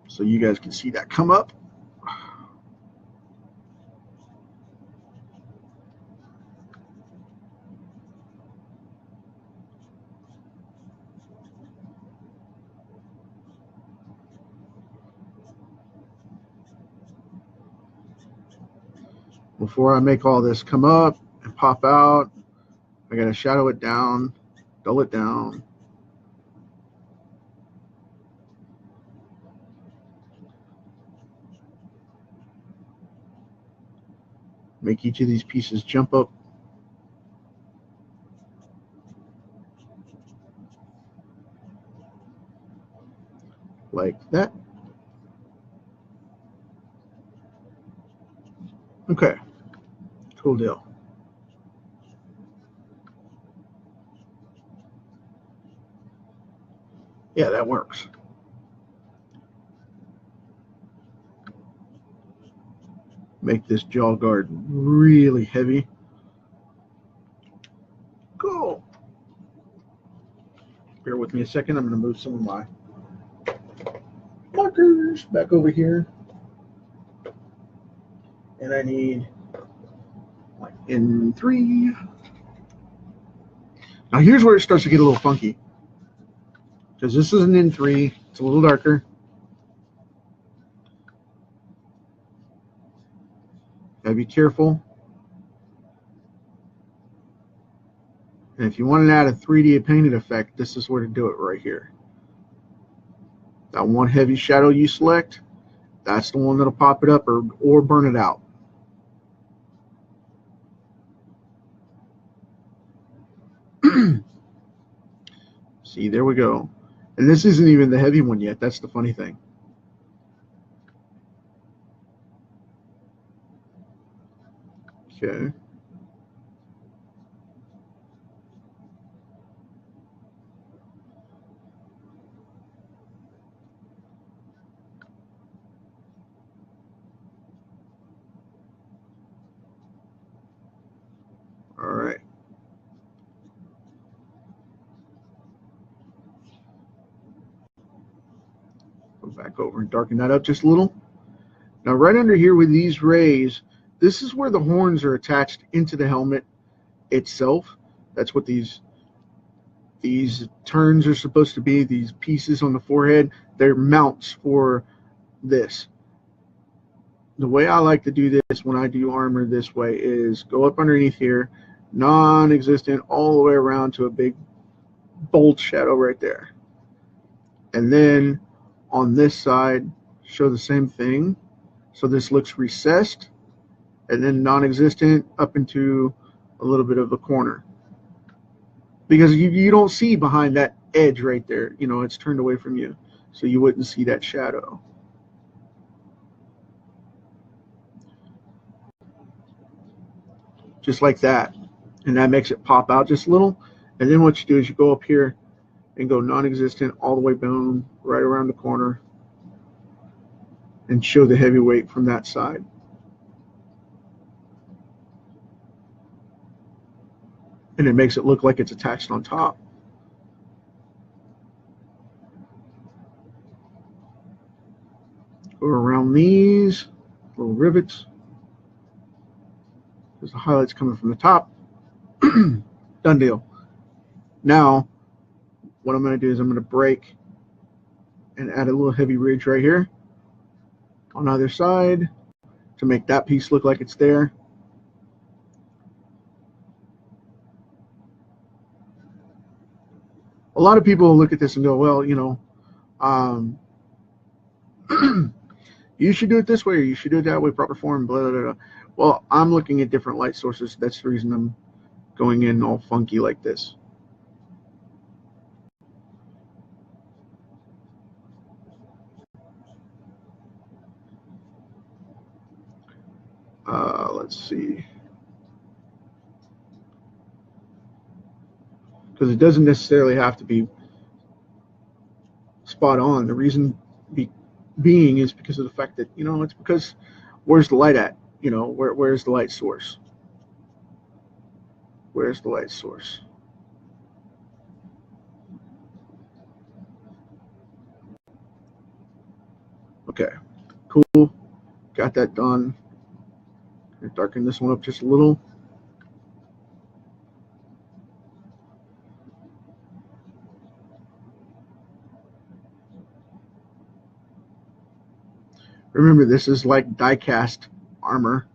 [SPEAKER 1] so you guys can see that come up. Before I make all this come up and pop out, I got to shadow it down, dull it down. Make each of these pieces jump up like that. Okay, cool deal. Yeah, that works. Make this jaw guard really heavy. Cool. Bear with me a second. I'm going to move some of my markers back over here. And I need like N3. Now here's where it starts to get a little funky, because this is an N3. It's a little darker. Gotta be careful. And if you want to add a 3D painted effect, this is where to do it right here. That one heavy shadow you select, that's the one that'll pop it up or burn it out. See, there we go. And this isn't even the heavy one yet. That's the funny thing. Okay. All right. Go back over and darken that up just a little. Now, right under here with these rays, this is where the horns are attached into the helmet itself. That's what these turns are supposed to be, these pieces on the forehead. They're mounts for this. The way I like to do this when I do armor this way is go up underneath here, non-existent, all the way around to a big bold shadow right there. And then on this side, show the same thing. So this looks recessed, and then non-existent up into a little bit of a corner. Because you don't see behind that edge right there. You know, it's turned away from you, so you wouldn't see that shadow. Just like that. And that makes it pop out just a little. And then what you do is you go up here and go non-existent all the way down right around the corner and show the heavyweight from that side. and it makes it look like it's attached on top. Go around these little rivets. There's the highlights coming from the top. Done deal. Now, what I'm going to do is I'm going to break and add a little heavy ridge right here on either side to make that piece look like it's there. A lot of people look at this and go, well, you know, you should do it this way, or you should do it that way, proper form, blah, blah, blah. Well, I'm looking at different light sources. That's the reason I'm going in all funky like this. Let's see. Because it doesn't necessarily have to be spot on. The reason being is because of the fact that, you know, it's because where's the light at? You know, where's the light source? Where's the light source? Okay, cool. Got that done. Darken this one up just a little. Remember, this is like die-cast armor,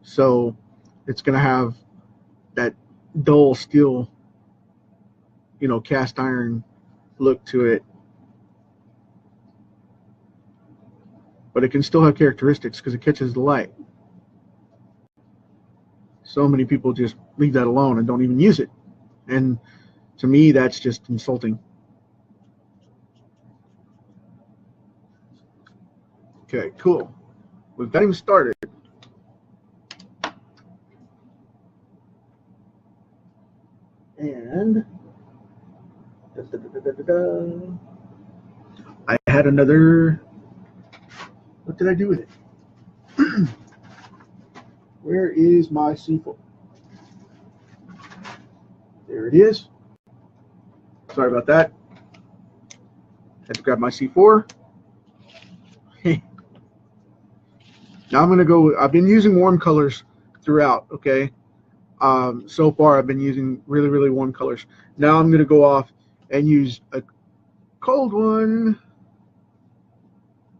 [SPEAKER 1] so it's going to have that dull steel, you know, cast iron look to it. But it can still have characteristics because it catches the light. So many people just leave that alone and don't even use it. And to me, that's just insulting. Okay, cool. We've got him started. And I had another. What did I do with it? Where is my C4? There it is. Sorry about that. Had to grab my C4. Now I'm going to go. I've been using warm colors throughout, okay? So far, I've been using really, really warm colors. Now I'm going to go off and use a cold one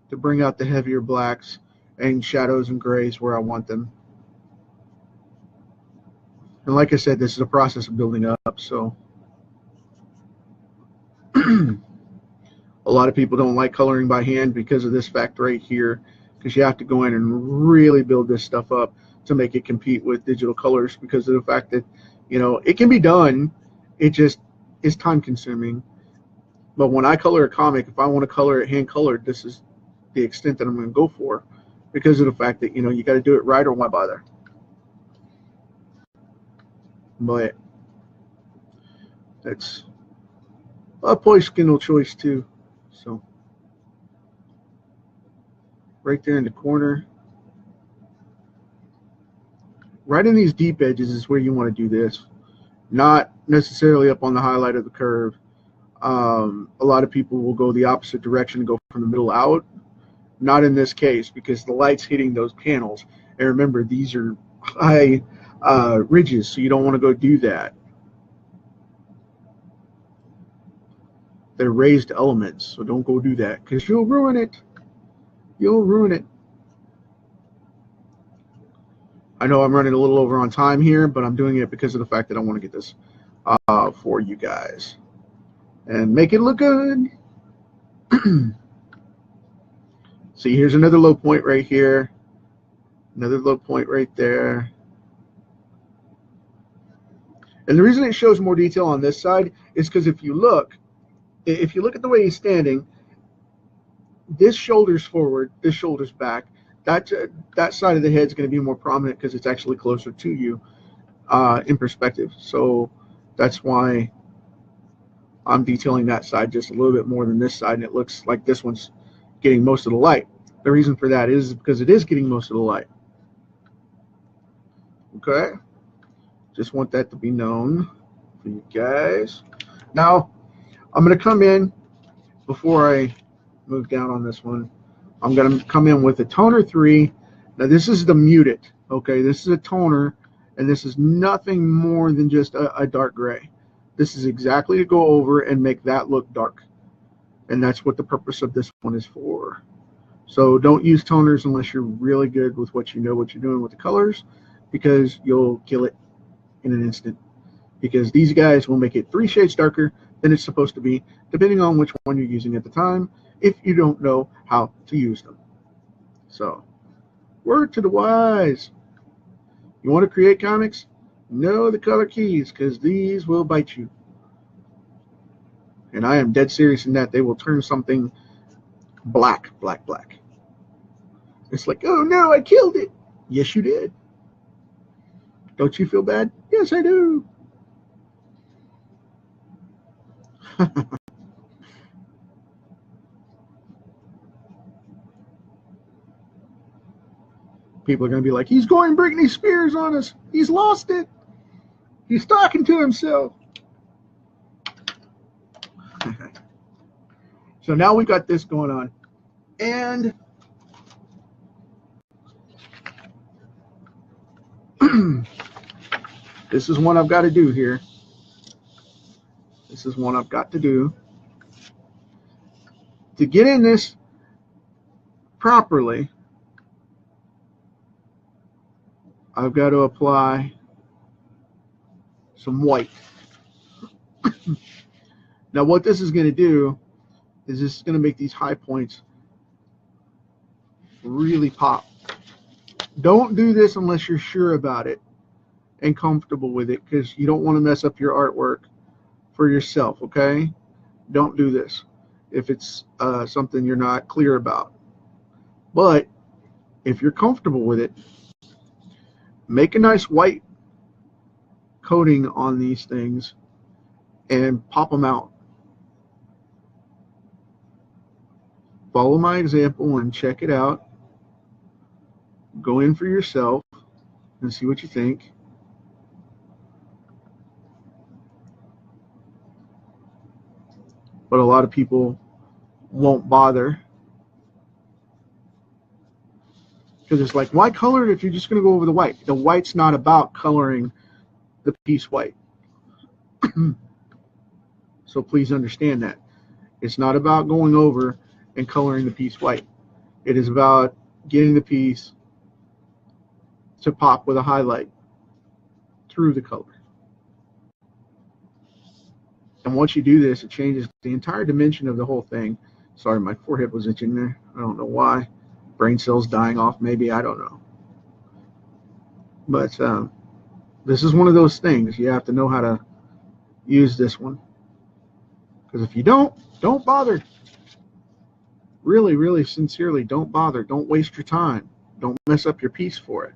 [SPEAKER 1] to bring out the heavier blacks and shadows and grays where I want them. And like I said, this is a process of building up, so a lot of people don't like coloring by hand because of this fact right here, because you have to go in and really build this stuff up to make it compete with digital colors, because of the fact that, you know, it can be done, it just is time consuming. But when I color a comic, if I want to color it hand colored, this is the extent that I'm going to go for, because of the fact that, you know, you got to do it right, or why bother? But that's a poiskinal choice too. So right there in the corner, right in these deep edges is where you want to do this, not necessarily up on the highlight of the curve. A lot of people will go the opposite direction and go from the middle out. Not in this case, because the light's hitting those panels, and remember, these are high ridges, so you don't want to go do that. They're raised elements, so don't go do that, because you'll ruin it. You'll ruin it. I know I'm running a little over on time here, but I'm doing it because of the fact that I want to get this for you guys and make it look good. See, here's another low point right here, another low point right there. And the reason it shows more detail on this side is because if you look at the way he's standing, this shoulder's forward, this shoulder's back. That side of the head is going to be more prominent because it's actually closer to you in perspective. So that's why I'm detailing that side just a little bit more than this side, and it looks like this one's getting most of the light. The reason for that is because it is getting most of the light. Okay? Just want that to be known. for you guys. Now, I'm going to come in, before I move down on this one, I'm going to come in with a toner 3. Now, this is the muted, okay? This is a toner, and this is nothing more than just a dark gray. This is exactly to go over and make that look dark. And that's what the purpose of this one is for. So don't use toners unless you're really good with what you're doing with the colors, because you'll kill it in an instant. Because these guys will make it 3 shades darker than it's supposed to be, depending on which one you're using at the time, if you don't know how to use them. So, word to the wise. You want to create comics? Know the color keys, because these will bite you. And I am dead serious in that they will turn something black. It's like, oh no, I killed it. Yes, you did. Don't you feel bad? Yes, I do. People are going to be like, he's going Britney Spears on us. He's lost it. He's talking to himself. So now we got this going on. And this is one I've got to do here. This is one I've got to do. To get in this properly, I've got to apply some white. Now what this is going to do is this is going to make these high points really pop. Don't do this unless you're sure about it and comfortable with it, because you don't want to mess up your artwork for yourself, okay? Don't do this if it's something you're not clear about. But if you're comfortable with it, make a nice white coating on these things and pop them out. Follow my example and check it out. Go in for yourself and see what you think. But a lot of people won't bother, because it's like, why color it if you're just going to go over the white? The white's not about coloring the piece white. So please understand that. It's not about going over and coloring the piece white. It is about getting the piece to pop with a highlight through the color. And once you do this, it changes the entire dimension of the whole thing. Sorry, my forehead was itching there. I don't know why. Brain cells dying off, maybe. I don't know. But this is one of those things. You have to know how to use this one. Because if you don't bother. Really, really sincerely, don't bother. Don't waste your time. Don't mess up your piece for it.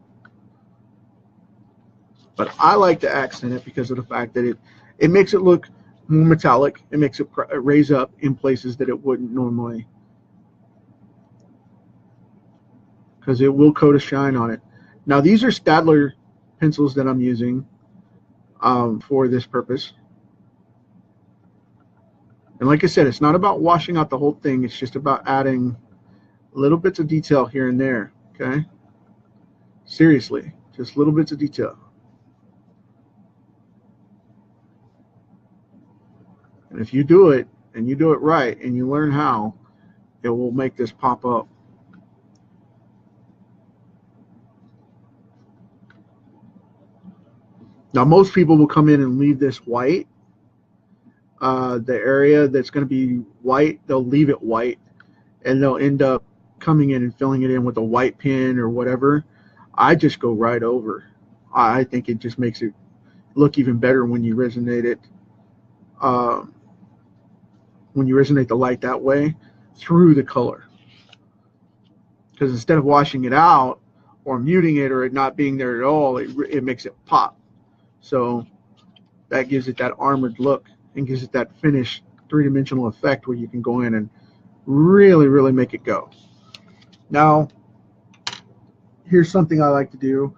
[SPEAKER 1] But I like to accent it because of the fact that it makes it look more metallic. It makes it raise up in places that it wouldn't normally, because it will coat a shine on it. Now these are Stadler pencils that I'm using for this purpose. And like I said, it's not about washing out the whole thing. It's just about adding little bits of detail here and there, okay? Seriously, just little bits of detail. And if you do it, and you do it right, and you learn how, it will make this pop up. Now, most people will come in and leave this white. The area that's going to be white, they'll leave it white, and they'll end up coming in and filling it in with a white pen or whatever. I just go right over. I think it just makes it look even better when you resonate it. When you resonate the light that way through the color. Because instead of washing it out or muting it or it not being there at all, it makes it pop. So that gives it that armored look and gives it that finished three-dimensional effect where you can go in and really, really make it go. Now, here's something I like to do.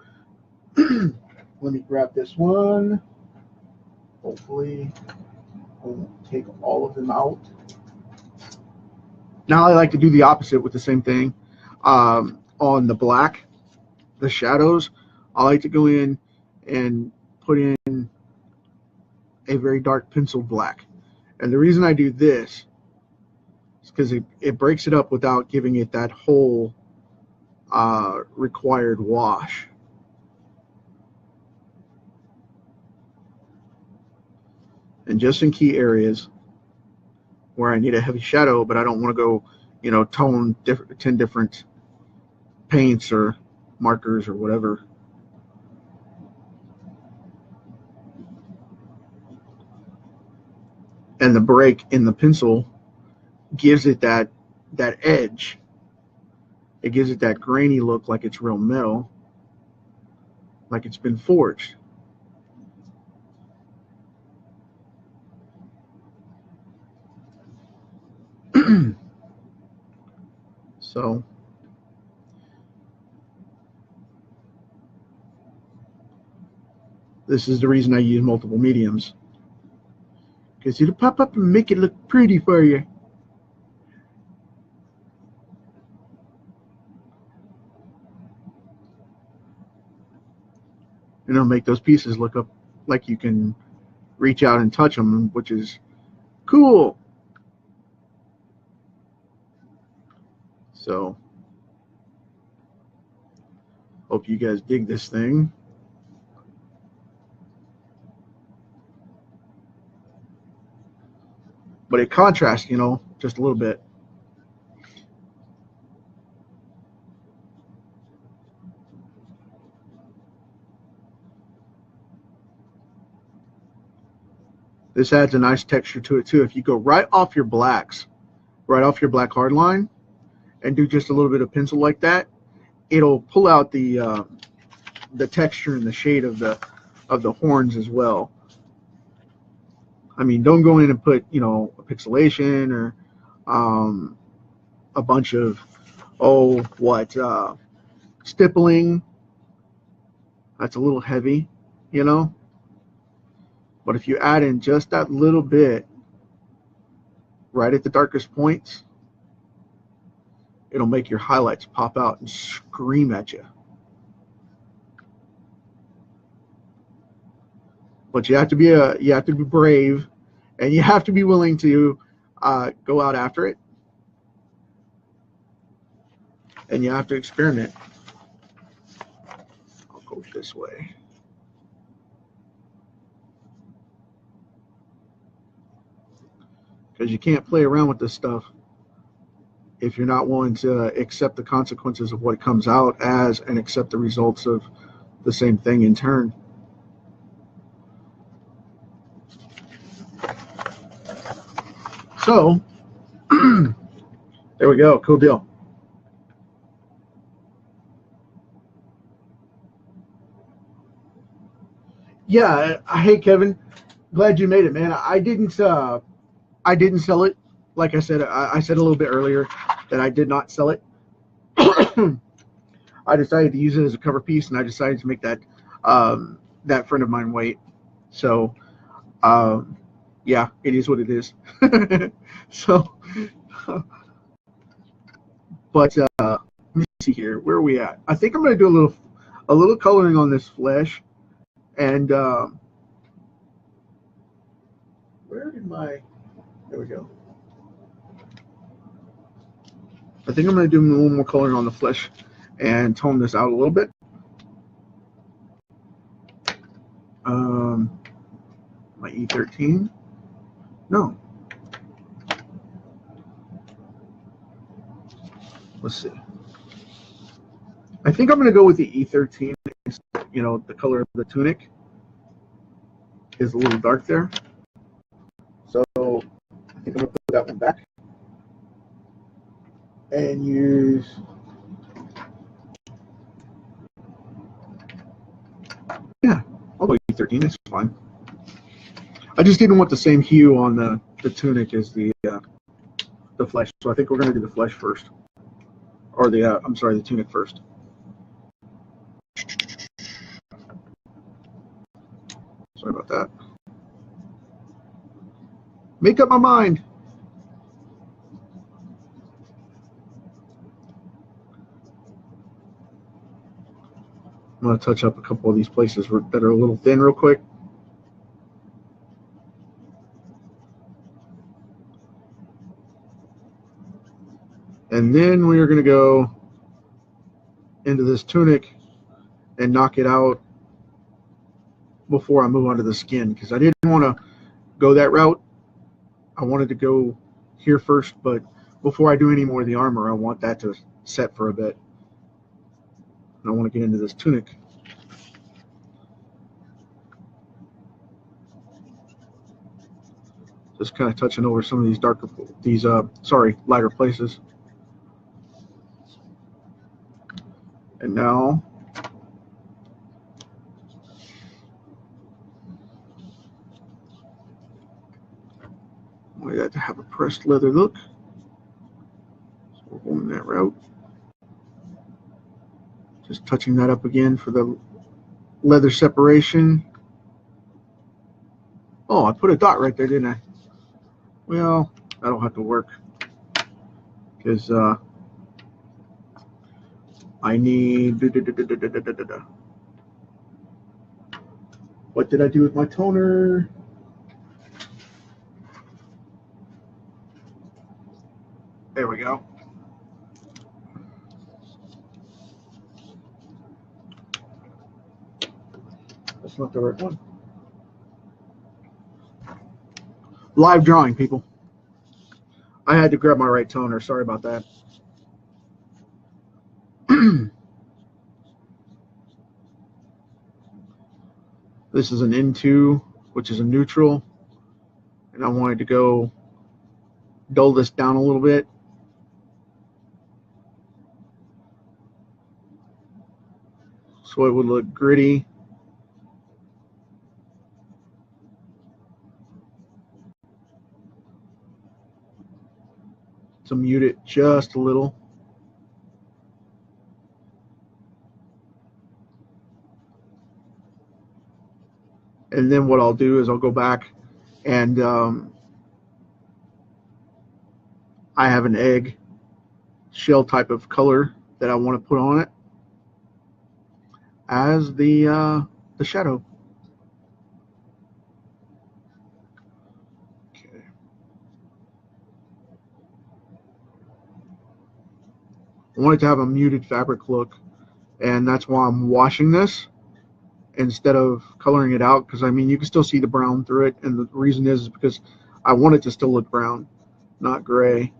[SPEAKER 1] Let me grab this one. Hopefully I won't take all of them out. Now I like to do the opposite with the same thing. On the black, the shadows, I like to go in and put in a very dark pencil black. And the reason I do this is because it breaks it up without giving it that whole required wash. And just in key areas where I need a heavy shadow, but I don't want to go, you know, tone 10 different paints or markers or whatever. And the break in the pencil gives it that edge. It gives it that grainy look, like it's real metal, like it's been forged. So this is the reason I use multiple mediums, because it'll pop up and make it look pretty for you. And it'll make those pieces look up like you can reach out and touch them, which is cool. So hope you guys dig this thing. But it contrasts, you know, just a little bit. This adds a nice texture to it too. If you go right off your blacks, right off your black hard line, and do just a little bit of pencil like that, it'll pull out the texture and the shade of the horns as well. I mean, don't go in and put, you know, a pixelation or a bunch of stippling. That's a little heavy, you know. But if you add in just that little bit right at the darkest points, it'll make your highlights pop out and scream at you. But you have to be brave, and you have to be willing to go out after it, and you have to experiment. I'll go this way. Because you can't play around with this stuff if you're not willing to accept the consequences of what it comes out as and accept the results of the same thing in turn. So there we go. Cool deal. Yeah. Hey, Kevin. Glad you made it, man. I didn't sell it. Like I said, I said a little bit earlier that I did not sell it. I decided to use it as a cover piece, and I decided to make that that friend of mine wait. So, yeah, it is what it is. So, but let me see here. Where are we at? I think I'm going to do a little coloring on this flesh, and where did my? There we go. I think I'm going to do a little more coloring on the flesh and tone this out a little bit. My E13? No. Let's see. I think I'm going to go with the E13. You know, the color of the tunic is a little dark there. So I think I'm going to put that one back and use I'll go E13. It's fine. I just didn't want the same hue on the tunic as the flesh, so I think we're going to do the flesh first, or I'm sorry, the tunic first. Sorry about that. Make up my mind. I'm going to touch up a couple of these places that are a little thin real quick. And then we are going to go into this tunic and knock it out before I move on to the skin, because I didn't want to go that route. I wanted to go here first, but before I do any more of the armor, I want that to set for a bit. And I want to get into this tunic. Just kind of touching over some of these lighter places. And now I want that to have a pressed leather look. So we're going that route. Just touching that up again for the leather separation. Oh, I put a dot right there, didn't I? Well, that'll have to work, because I need... What did I do with my toner? There we go. That's not the right one. Live drawing, people. I had to grab my right toner. Sorry about that. This is an N2, which is a neutral. And I wanted to go dull this down a little bit. So it would look gritty. To mute it just a little. And then what I'll do is I'll go back and I have an egg shell type of color that I want to put on it as the shadow. Okay. I want it to have a muted fabric look, and that's why I'm washing this instead of coloring it out, because I mean you can still see the brown through it, and the reason is because I want it to still look brown, not gray,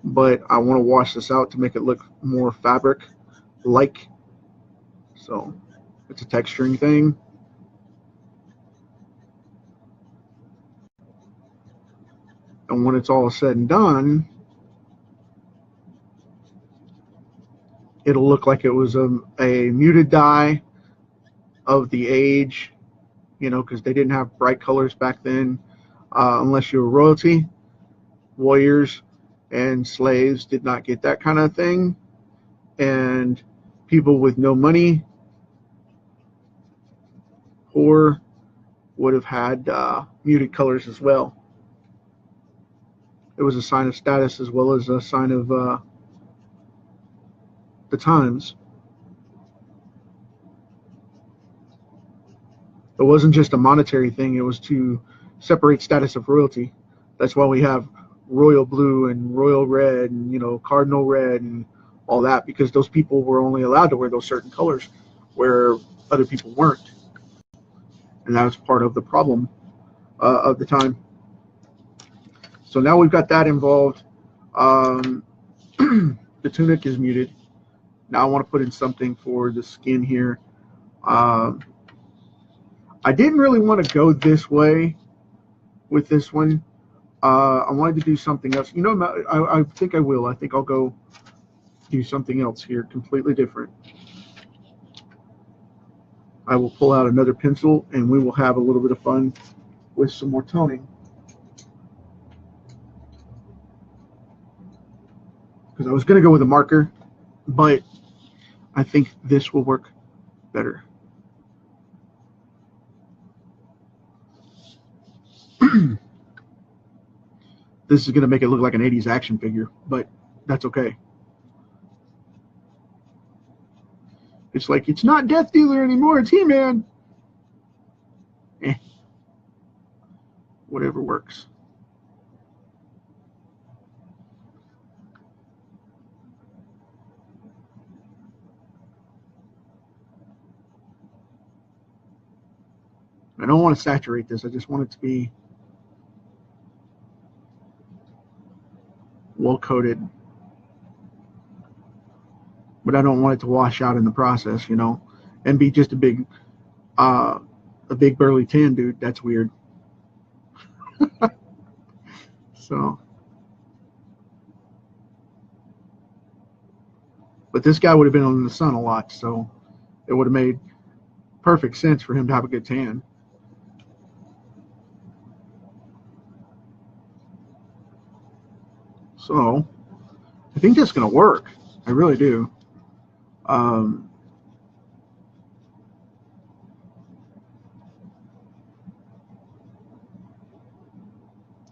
[SPEAKER 1] but I want to wash this out to make it look more fabric like. So it's a texturing thing. And when it's all said and done, it'll look like it was a muted dye of the age, you know, because they didn't have bright colors back then, unless you were royalty. Warriors and slaves did not get that kind of thing, and people with no money, poor, would have had muted colors as well. It was a sign of status as well as a sign of the times. It wasn't just a monetary thing, it was to separate status of royalty. That's why we have royal blue and royal red and, you know, cardinal red and all that, because those people were only allowed to wear those certain colors where other people weren't. And that was part of the problem of the time. So now we've got that involved. The tunic is muted. Now I want to put in something for the skin here. I didn't really want to go this way with this one. I wanted to do something else. You know, I think I will. I think I'll go do something else here, completely different. I will pull out another pencil and we will have a little bit of fun with some more toning. Because I was going to go with a marker, but I think this will work better. This is going to make it look like an 80s action figure, but that's okay. It's like, it's not DeathDealer anymore, it's He-Man. Whatever works. I don't want to saturate this. I just want it to be well coated, but I don't want it to wash out in the process, you know, and be just a big burly tan dude. That's weird. So, but this guy would have been in the sun a lot, so it would have made perfect sense for him to have a good tan. So I think that's going to work. I really do.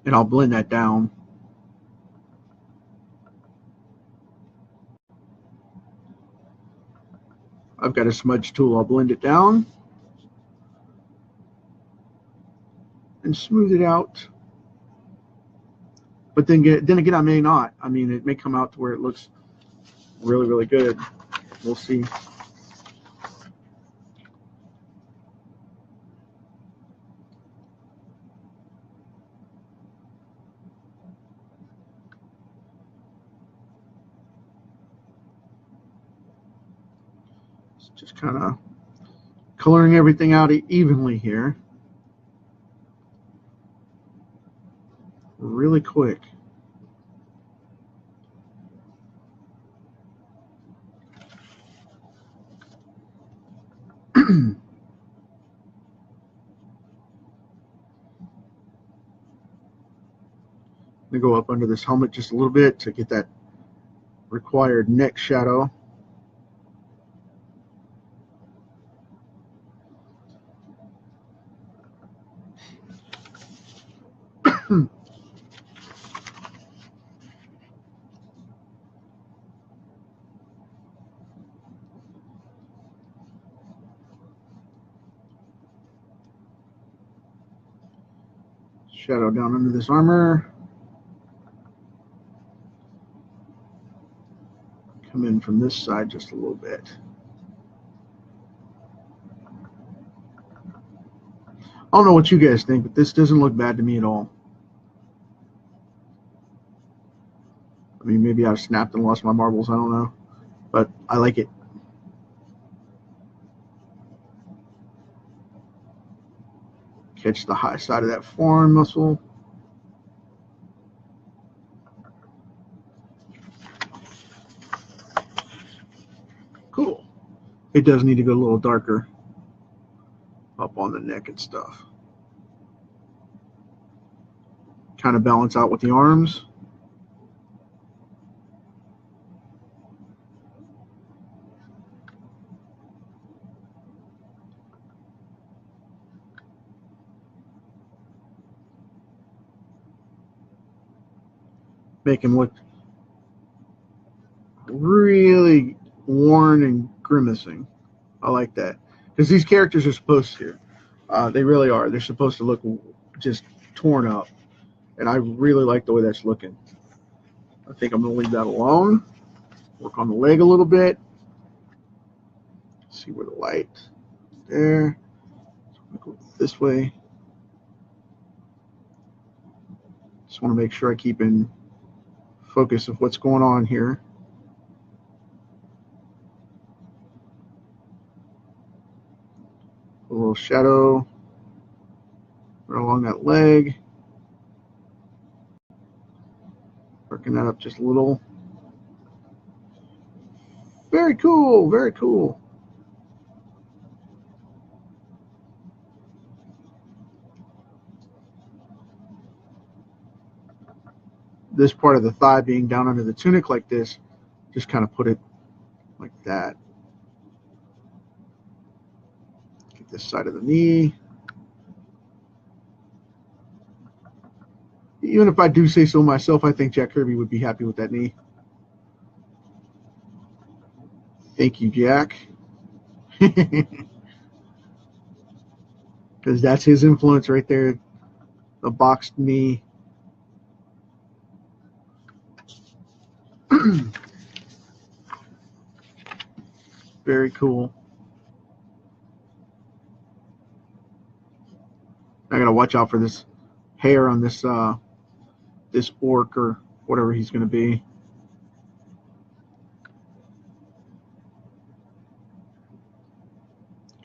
[SPEAKER 1] And I'll blend that down. I've got a smudge tool. I'll blend it down and smooth it out. But then again, I may not. I mean, it may come out to where it looks really, really good. We'll see. Just kind of coloring everything out evenly here. Really quick. I'm going to go up under this helmet just a little bit to get that required neck shadow. Shadow down under this armor. Come in from this side just a little bit. I don't know what you guys think, but this doesn't look bad to me at all. I mean, maybe I've snapped and lost my marbles. I don't know. But I like it. Catch the high side of that forearm muscle. Cool. It does need to go a little darker up on the neck and stuff. Kind of balance out with the arms. Make him look really worn and grimacing. I like that. Because these characters are supposed to. They really are. They're supposed to look just torn up. And I really like the way that's looking. I think I'm going to leave that alone. Work on the leg a little bit. See where the light there. Go this way. Just want to make sure I keep in focus of what's going on here. A little shadow right along that leg. Working that up just a little. Very cool, very cool. This part of the thigh being down under the tunic like this, just kind of put it like that. Get this side of the knee. Even if I do say so myself, I think Jack Kirby would be happy with that knee. Thank you, Jack. Because that's his influence right there. The boxed knee. Very cool. I gotta watch out for this hair on this this orc or whatever he's gonna be.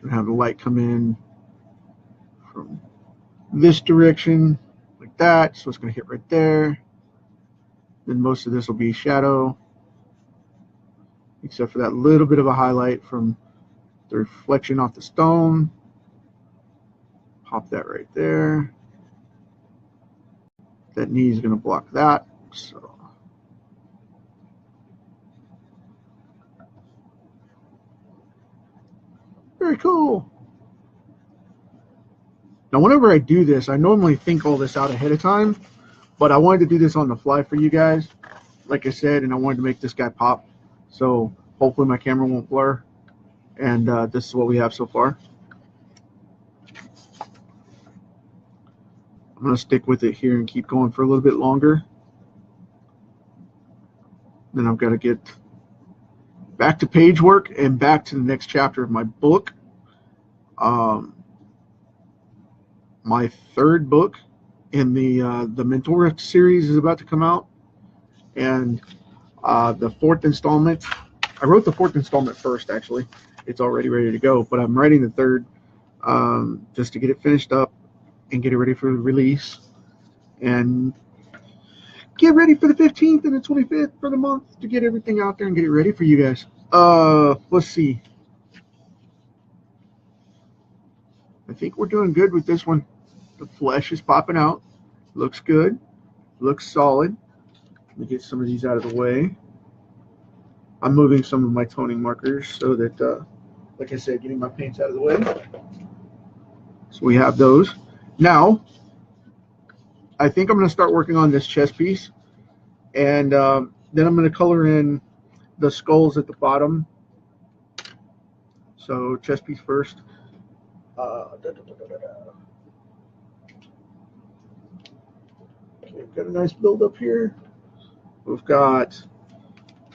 [SPEAKER 1] Gonna have the light come in from this direction like that, so it's gonna hit right there. Then most of this will be shadow, except for that little bit of a highlight from the reflection off the stone. Pop that right there. That knee is going to block that. So very cool. Now, whenever I do this, I normally think all this out ahead of time, but I wanted to do this on the fly for you guys, like I said, and I wanted to make this guy pop. So hopefully my camera won't blur. And this is what we have so far. I'm going to stick with it here and keep going for a little bit longer. Then I've got to get back to page work and back to the next chapter of my book. My third book in the Mentor series is about to come out. And the fourth installment, I wrote the fourth installment first, actually. It's already ready to go, but I'm writing the third just to get it finished up and get it ready for release and get ready for the 15th and the 25th for the month to get everything out there and get it ready for you guys. Let's see. I think we're doing good with this one. The flesh is popping out. Looks good. Looks solid. Let me get some of these out of the way. I'm moving some of my toning markers so that, like I said, getting my paints out of the way. So we have those. Now, I think I'm going to start working on this chest piece. And then I'm going to color in the skulls at the bottom. So chest piece first. Okay, we've got a nice build up here. We've got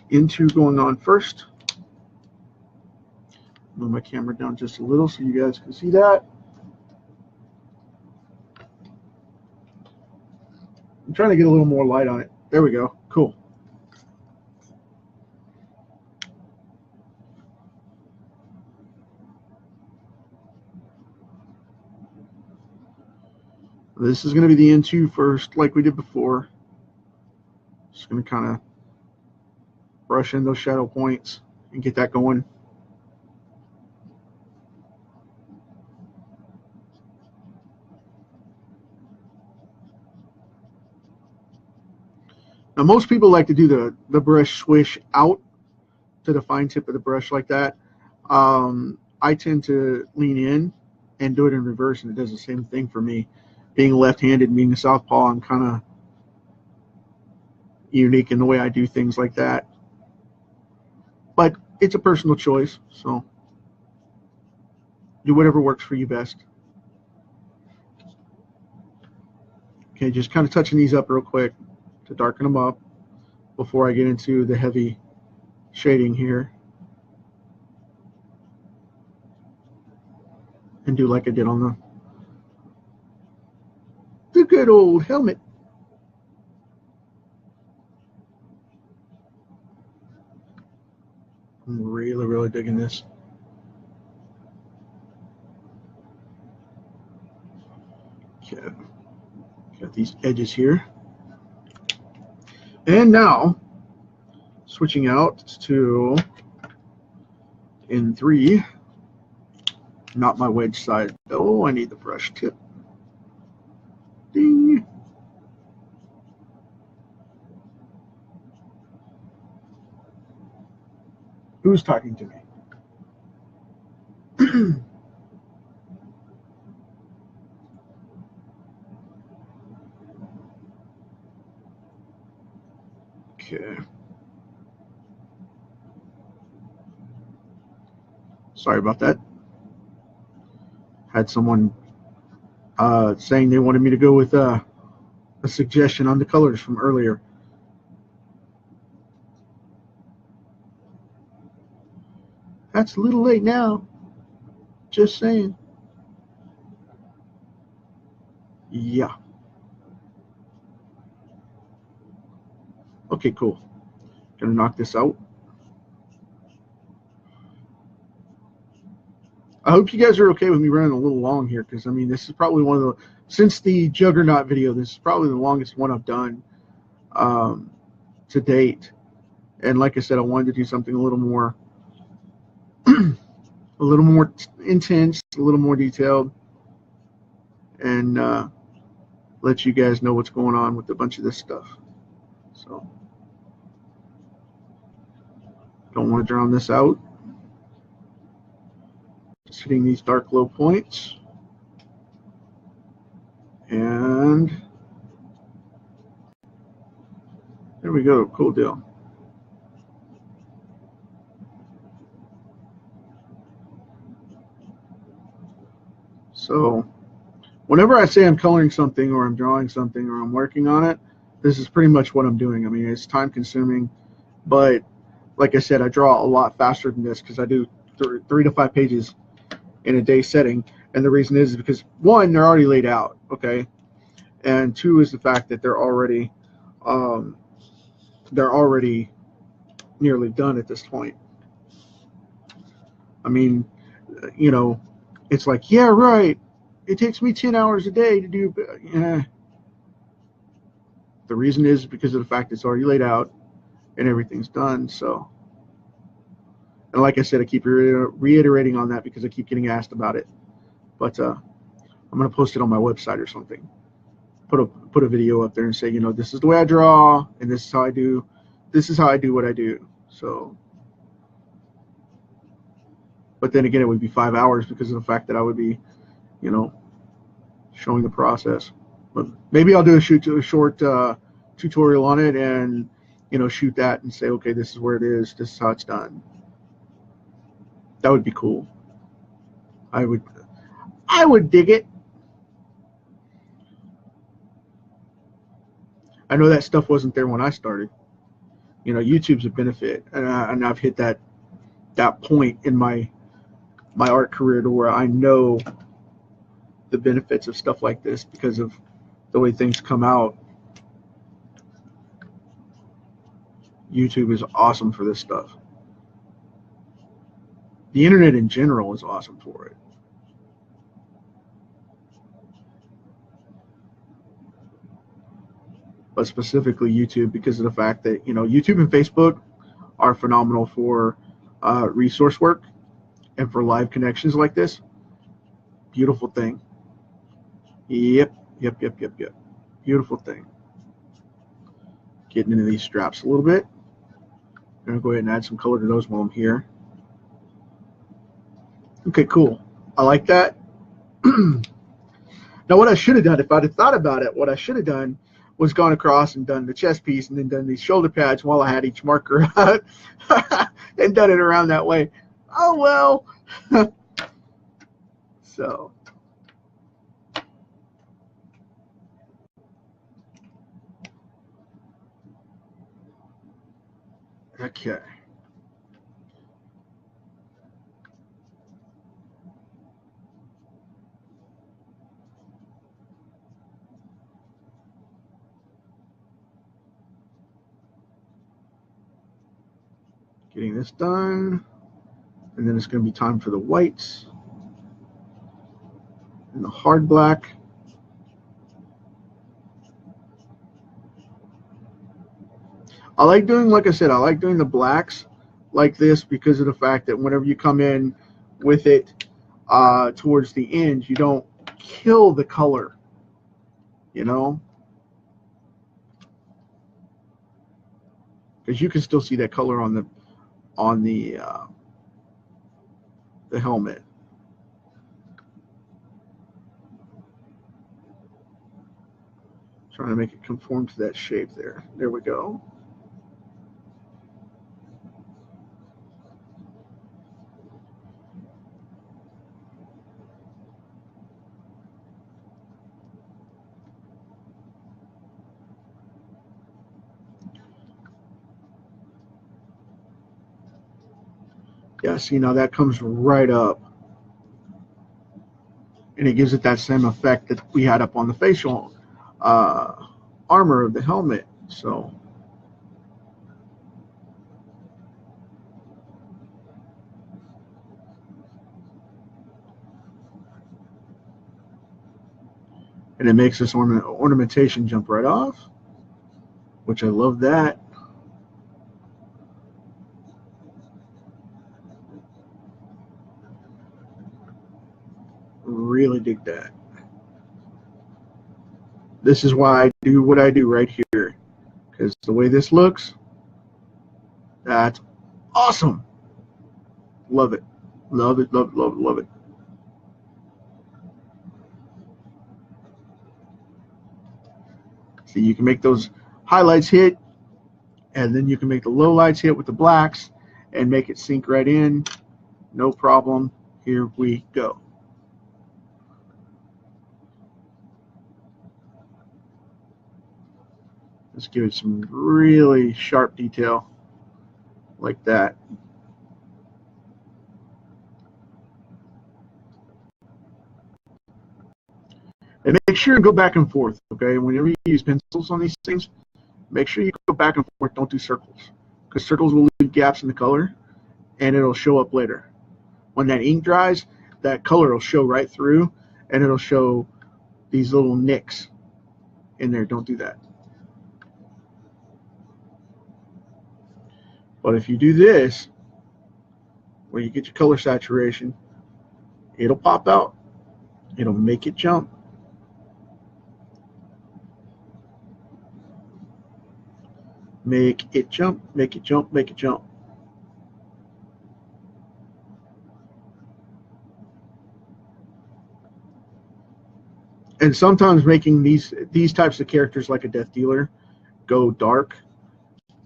[SPEAKER 1] into going on first. Move my camera down just a little so you guys can see that. I'm trying to get a little more light on it. There we go. Cool. This is going to be the into first, like we did before. Just going to kind of brush in those shadow points and get that going. Now, most people like to do the brush swish out to the fine tip of the brush like that. I tend to lean in and do it in reverse, and it does the same thing for me. Being left-handed, being a southpaw, I'm kind of unique in the way I do things like that. But it's a personal choice, so do whatever works for you best. Okay, just kind of touching these up real quick to darken them up before I get into the heavy shading here. And do like I did on the good old helmet. I'm really, really digging this. Okay. Got these edges here. And now, switching out to in 3, not my wedge side. Oh, I need the brush tip. Ding. Who's talking to me? Okay. Sorry about that. Had someone saying they wanted me to go with a suggestion on the colors from earlier. That's a little late now. Just saying. Yeah. Okay, cool. Gonna knock this out. I hope you guys are okay with me running a little long here, because I mean, this is probably one of the, since the Juggernaut video, this is probably the longest one I've done to date. And like I said, I wanted to do something a little more intense, a little more detailed, and let you guys know what's going on with a bunch of this stuff. So don't want to drown this out. Just hitting these dark low points. And there we go. Cool deal. So whenever I say I'm coloring something or I'm drawing something or I'm working on it, this is pretty much what I'm doing. I mean, it's time consuming, but like I said, I draw a lot faster than this because I do 3 to 5 pages in a day setting. And the reason is because, one, they're already laid out, okay? And two is the fact that they're already nearly done at this point. I mean, you know, it's like, yeah, right, it takes me 10 hours a day to do. The reason is because of the fact it's already laid out and everything's done. So, and like I said, I keep reiterating on that because I keep getting asked about it. But I'm going to post it on my website or something. Put a video up there and say, you know, this is the way I draw, and this is how I do. This is how I do what I do. So, but then again, it would be 5 hours because of the fact that I would be, you know, showing the process. But maybe I'll do a short tutorial on it, and you know, shoot that and say, okay, this is where it is. This is how it's done. That would be cool. I would dig it. I know that stuff wasn't there when I started. You know, YouTube's a benefit, and I've hit that point in my art career to where I know the benefits of stuff like this because of the way things come out. YouTube is awesome for this stuff. The internet in general is awesome for it. But specifically YouTube, because of the fact that, you know, YouTube and Facebook are phenomenal for resource work and for live connections like this. Beautiful thing. Yep. Beautiful thing. Getting into these straps a little bit. I'm going to go ahead and add some color to those while I'm here. Okay, cool. I like that. Now, what I should have done, if I'd have thought about it, what I should have done was gone across and done the chest piece and then done these shoulder pads while I had each marker out and done it around that way. Oh, well. So. Okay. Getting this done. And then it's going to be time for the whites and the hard black. I like doing, like I said, I like doing the blacks like this because of the fact that whenever you come in with it towards the end, you don't kill the color, you know, because you can still see that color on the helmet. Trying to make it conform to that shape there. There we go. Yeah, see, now that comes right up. And it gives it that same effect that we had up on the facial armor of the helmet. So and it makes this ornamentation jump right off, which I love that. Really dig that. This is why I do what I do right here, because the way this looks, that's awesome. Love it. Love it, love it, love it, love it. See, you can make those highlights hit, and then you can make the lowlights hit with the blacks and make it sink right in. No problem. Here we go. Let's give it some really sharp detail like that. And make sure you go back and forth, okay? Whenever you use pencils on these things, make sure you go back and forth. Don't do circles, because circles will leave gaps in the color, and it'll show up later. When that ink dries, that color will show right through, and it'll show these little nicks in there. Don't do that. But if you do this, when you get your color saturation, it'll pop out. It'll make it jump. Make it jump, make it jump, make it jump. And sometimes making these types of characters like a DeathDealer go dark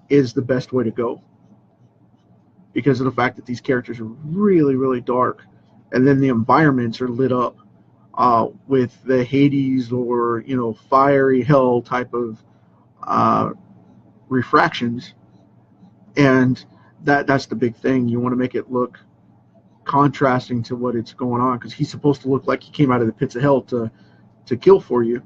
[SPEAKER 1] is the best way to go, because of the fact that these characters are really, really dark, and then the environments are lit up with the Hades or, you know, fiery hell type of refractions, and that's the big thing. You want to make it look contrasting to what it's going on, because he's supposed to look like he came out of the pits of hell to kill for you.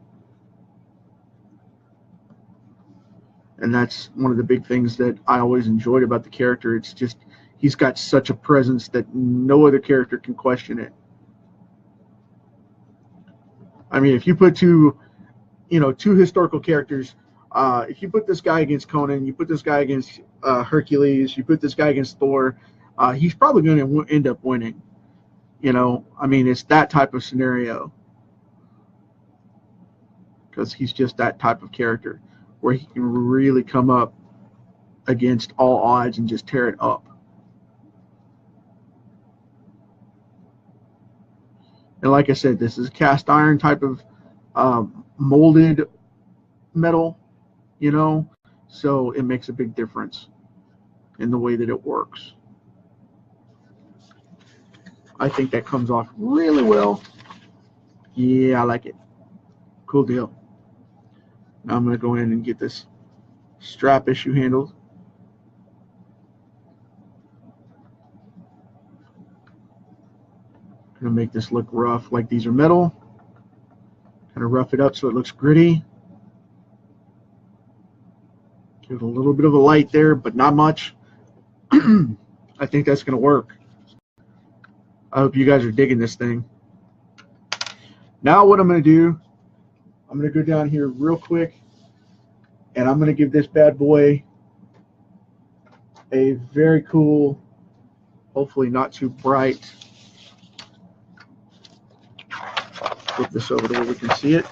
[SPEAKER 1] And that's one of the big things that I always enjoyed about the character. It's just he's got such a presence that no other character can question it. I mean, if you put two historical characters, if you put this guy against Conan, you put this guy against Hercules, you put this guy against Thor, he's probably going to end up winning. You know, I mean, it's that type of scenario, because he's just that type of character where he can really come up against all odds and just tear it up. And like I said, this is a cast iron type of molded metal, you know, so it makes a big difference in the way that it works. I think that comes off really well. Yeah, I like it. Cool deal. Now I'm going to go in and get this strap issue handled. Going to make this look rough, like these are metal. Kind of rough it up so it looks gritty. Give it a little bit of a light there, but not much. I think that's going to work. I hope you guys are digging this thing. Now what I'm going to do, I'm going to go down here real quick, and I'm going to give this bad boy a very cool, hopefully not too bright. Flip this over to where we can see it.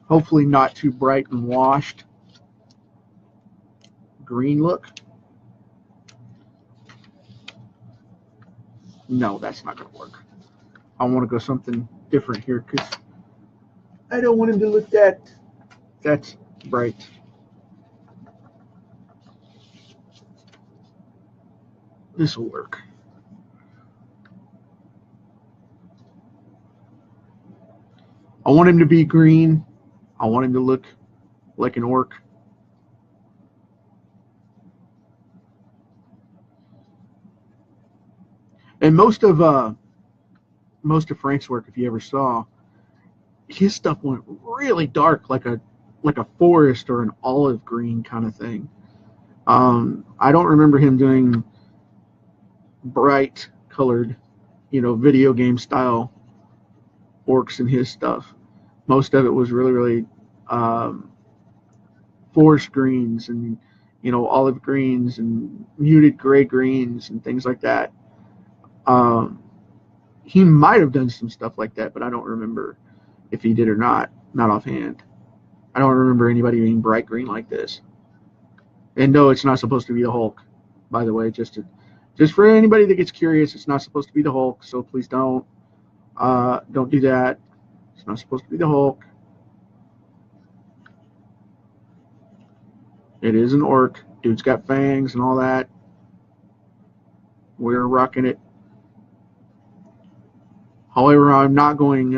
[SPEAKER 1] Hopefully not too bright and washed green look. No, that's not going to work. I want to go something different here, because I don't want him to look that bright. This will work. I want him to be green. I want him to look like an orc. And most of Frank's work, if you ever saw, his stuff went really dark, like a forest or an olive green kind of thing. I don't remember him doing bright colored, video game style orcs in his stuff. Most of it was really forest greens and olive greens and muted gray greens and things like that. He might have done some stuff like that, but I don't remember if he did or not offhand. I don't remember anybody being bright green like this. And no, it's not supposed to be the Hulk, by the way. Just for anybody that gets curious, it's not supposed to be the Hulk. So please don't do that. It's not supposed to be the Hulk. It is an orc. Dude's got fangs and all that. We're rocking it. However, I'm not going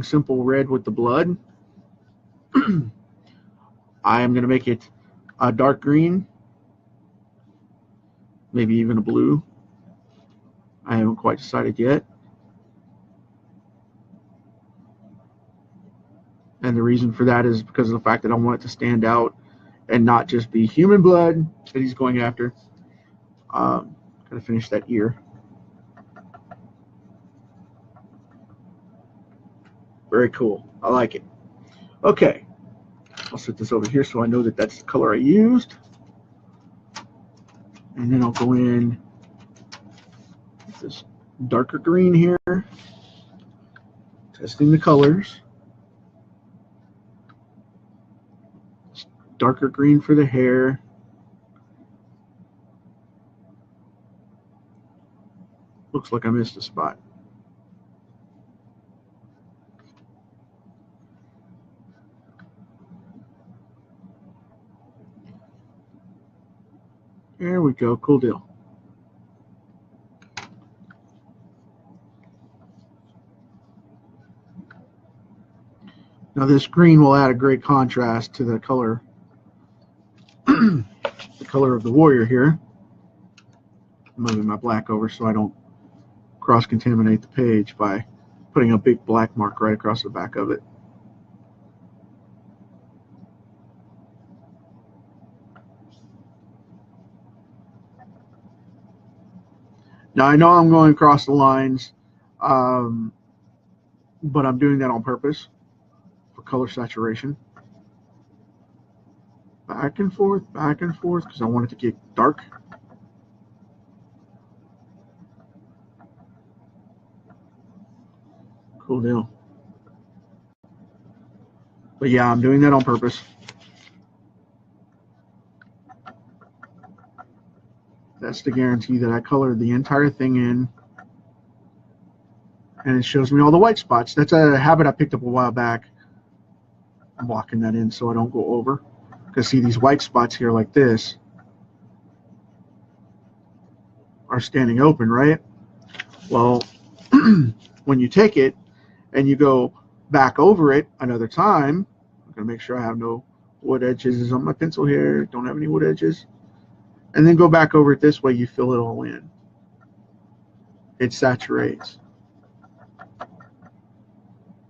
[SPEAKER 1] simple red with the blood. I am going to make it a dark green, maybe even a blue. I haven't quite decided yet. And the reason for that is because of the fact that I want it to stand out and not just be human blood that he's going after. Gotta finish that ear. Very cool. I like it. Okay. I'll set this over here so I know that that's the color I used. And then I'll go in with this darker green here. Testing the colors. Darker green for the hair. Looks like I missed a spot. There we go. Cool deal. Now this green will add a great contrast to the color, the color of the warrior here. I'm moving my black over so I don't cross-contaminate the page by putting a big black mark right across the back of it. Now I know I'm going across the lines, but I'm doing that on purpose for color saturation. Back and forth, because I want it to get dark. Cool deal. But yeah, I'm doing that on purpose. That's to guarantee that I colored the entire thing in. And it shows me all the white spots. That's a habit I picked up a while back. I'm locking that in so I don't go over. Because see, these white spots here like this are standing open, right? Well, when you take it and you go back over it another time, I'm going to make sure I have no wood edges on my pencil here. Don't have any wood edges. And then go back over it this way, you fill it all in. It saturates.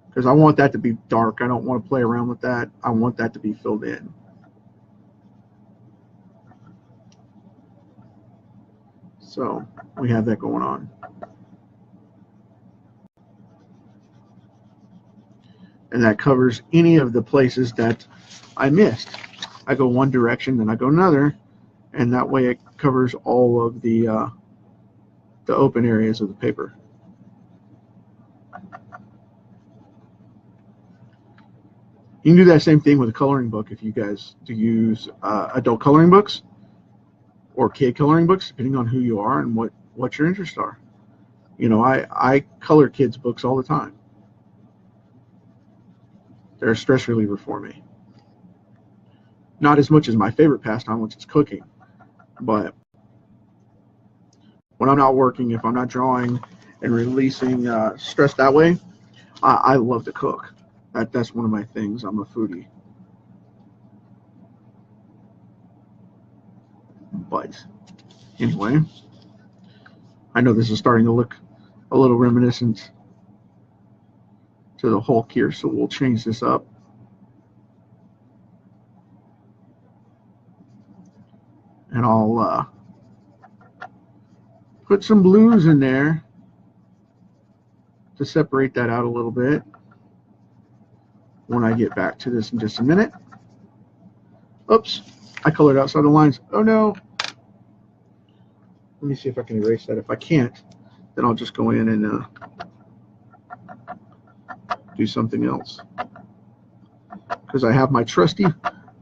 [SPEAKER 1] Because I want that to be dark. I don't want to play around with that. I want that to be filled in. So we have that going on. And that covers any of the places that I missed. I go one direction, then I go another, and that way it covers all of the open areas of the paper. You can do that same thing with a coloring book if you guys do use adult coloring books or kid coloring books, depending on who you are and what your interests are. You know, I color kids' books all the time. They're a stress reliever for me. Not as much as my favorite pastime, which is cooking. But when I'm not working, if I'm not drawing and releasing stress that way, I love to cook. That's one of my things. I'm a foodie. But Anyway, I know this is starting to look a little reminiscent to the Hulk here, so we'll change this up. And I'll put some blues in there to separate that out a little bit when I get back to this in just a minute. Oops, I colored outside the lines. Oh no. Let me see if I can erase that. If I can't, then I'll just go in and do something else. Because I have my trusty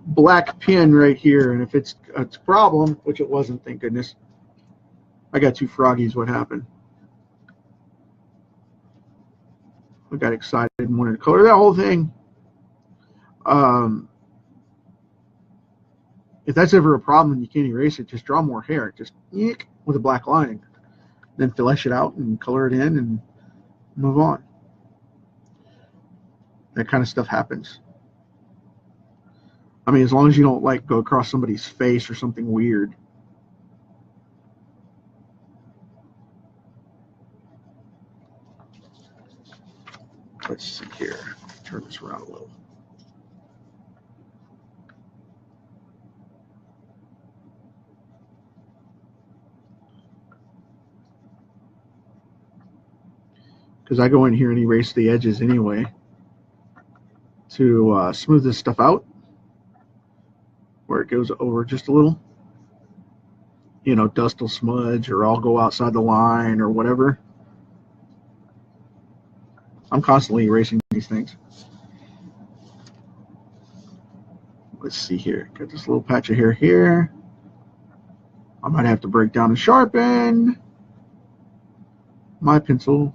[SPEAKER 1] black pen right here, and if it's a problem, which it wasn't, thank goodness, I got 2 froggies. What happened? I got excited and wanted to color that whole thing. If that's ever a problem and you can't erase it, just draw more hair. Just eek with a black line. Then flesh it out and color it in and move on. That kind of stuff happens. I mean, as long as you don't like go across somebody's face or something weird. Let's see here. Turn this around a little. Because I go in here and erase the edges anyway to smooth this stuff out where it goes over just a little. You know, dust will smudge or I'll go outside the line or whatever. I'm constantly erasing these things. Let's see here. Got this little patch of hair here. I might have to break down and sharpen my pencil.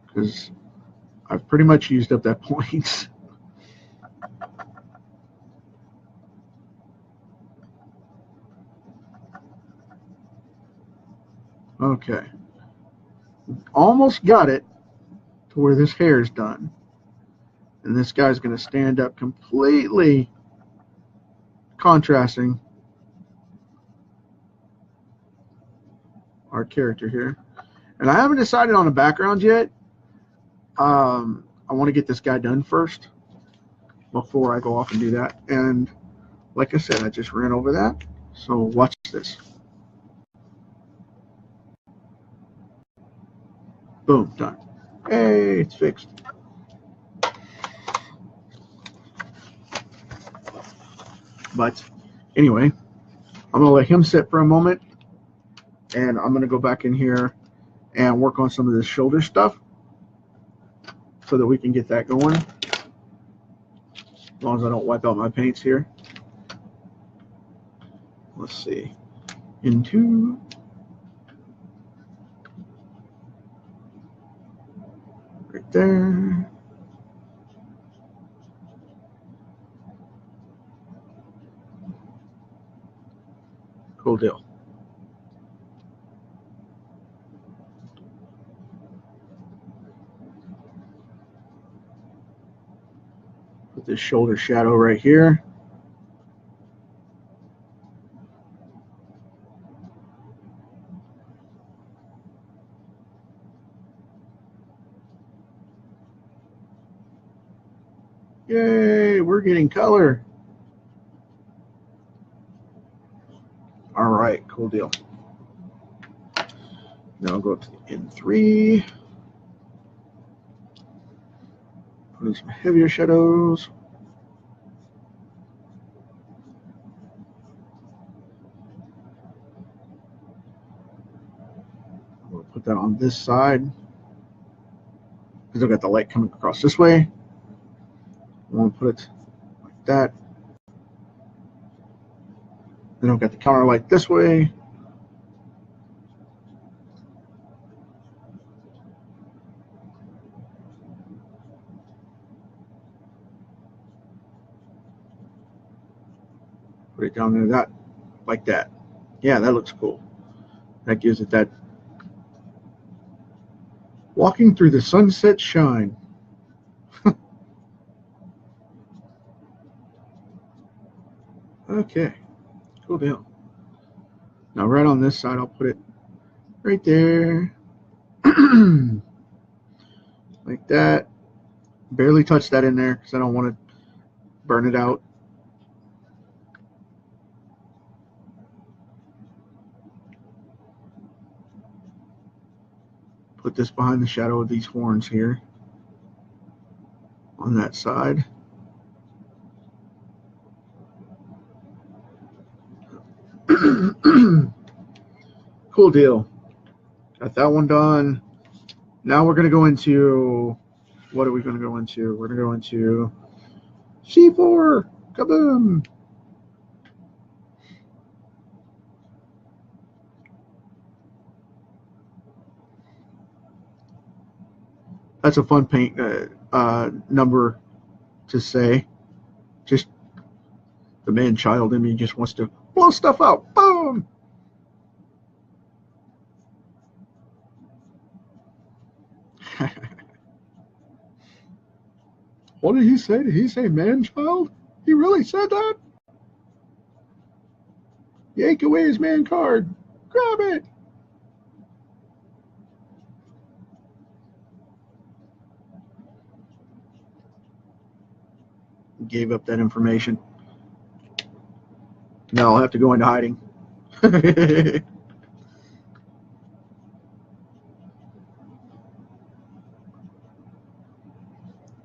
[SPEAKER 1] Because I've pretty much used up that point. Okay. Almost got it to where this hair is done. And this guy's going to stand up completely contrasting our character here. And I haven't decided on a background yet. I want to get this guy done first before I go off and do that. And like I said, I just ran over that. So watch this. Boom, done. Hey, it's fixed. But anyway, I'm going to let him sit for a moment. And I'm going to go back in here and work on some of this shoulder stuff so that we can get that going. As long as I don't wipe out my paints here. Let's see. Into. Right there. Cool deal. Put this shoulder shadow right here. Yay, we're getting color. All right, cool deal. Now I'll go to the N3. Put in some heavier shadows. We'll put that on this side because I've got the light coming across this way. I want to put it like that. Then I've got the counter light this way. Put it down there that, like that. Yeah, that looks cool. That gives it that walking through the sunset shine. Okay, cool deal. Now right on this side, I'll put it right there. Like that. Barely touch that in there because I don't want to burn it out. Put this behind the shadow of these horns here on that side. Cool deal. Got that one done. Now we're going to go into, what are we going to go into? We're going to go into C4. Kaboom. That's a fun paint number to say. Just the man-child in me just wants to blow stuff out. Boom. What did he say? Did he say man-child? He really said that? Yank away his man card. Grab it. Gave up that information. Now I'll have to go into hiding.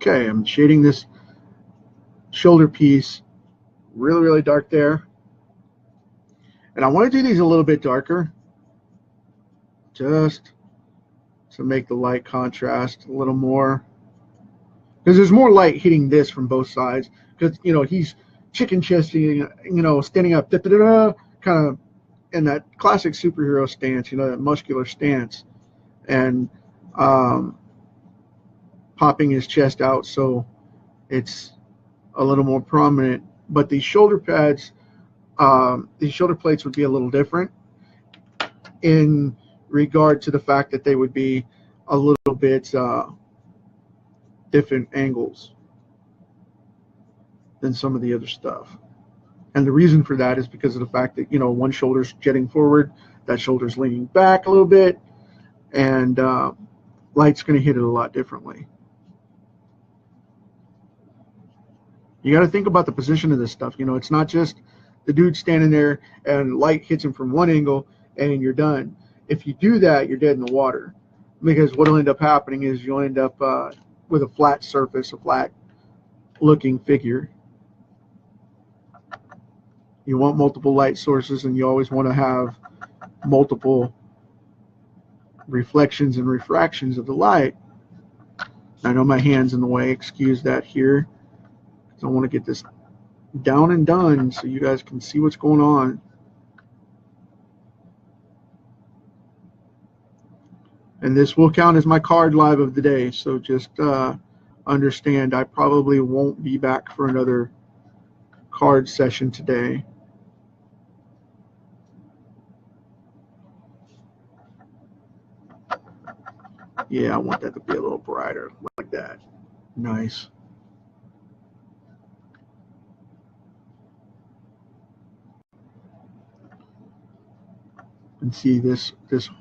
[SPEAKER 1] Okay, I'm shading this shoulder piece really, really dark there. And I want to do these a little bit darker just to make the light contrast a little more. Because there's more light hitting this from both sides. Because, you know, he's chicken chesting, you know, standing up, kind of in that classic superhero stance, you know, that muscular stance. And popping his chest out so it's a little more prominent. But these shoulder pads, these shoulder plates would be a little different in regard to the fact that they would be a little bit different angles than some of the other stuff. And the reason for that is because of the fact that, you know, one shoulder's jetting forward, that shoulder's leaning back a little bit, and light's going to hit it a lot differently. You got to think about the position of this stuff. You know, it's not just the dude standing there and light hits him from one angle and you're done. If you do that, you're dead in the water, because what will end up happening is you'll end up with a flat surface, a flat looking figure. You want multiple light sources, and you always want to have multiple reflections and refractions of the light. I know my hand's in the way, excuse that here. I want to get this down and done so you guys can see what's going on. And this will count as my card live of the day, so just understand I probably won't be back for another card session today. Yeah, I want that to be a little brighter like that. Nice. And see this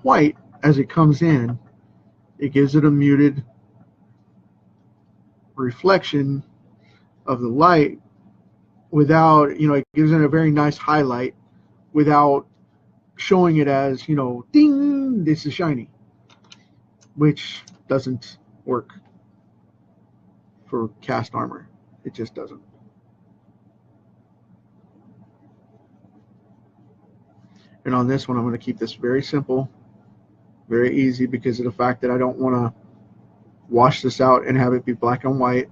[SPEAKER 1] white, as it comes in, it gives it a muted reflection of the light without, you know, it gives it a very nice highlight without showing it as, you know, ding, this is shiny, which doesn't work for cast armor. It just doesn't. And on this one, I'm going to keep this very simple, very easy, because of the fact that I don't want to wash this out and have it be black and white,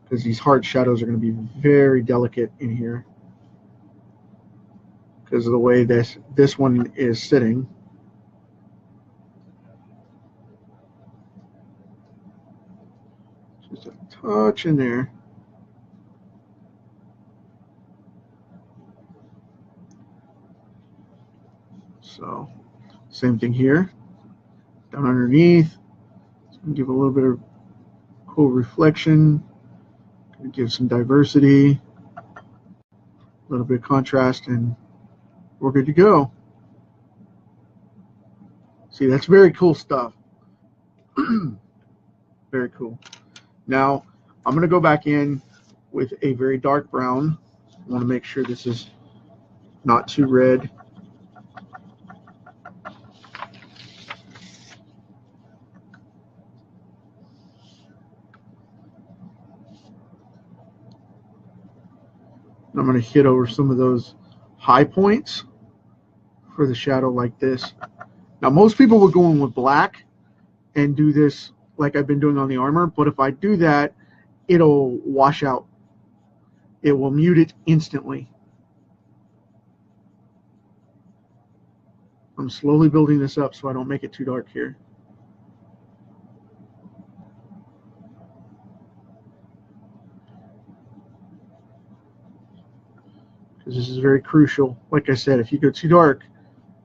[SPEAKER 1] because these hard shadows are going to be very delicate in here because of the way this one is sitting. Just a touch in there. So same thing here, down underneath. It's going to give a little bit of cool reflection, going to give some diversity. A little bit of contrast, and we're good to go. See, that's very cool stuff. Very cool. Now, I'm going to go back in with a very dark brown. I want to make sure this is not too red. I'm going to hit over some of those high points for the shadow like this. Now, most people would go in with black and do this like I've been doing on the armor, but if I do that, it'll wash out. It will mute it instantly. I'm slowly building this up so I don't make it too dark here. Because this is very crucial. Like I said, if you go too dark,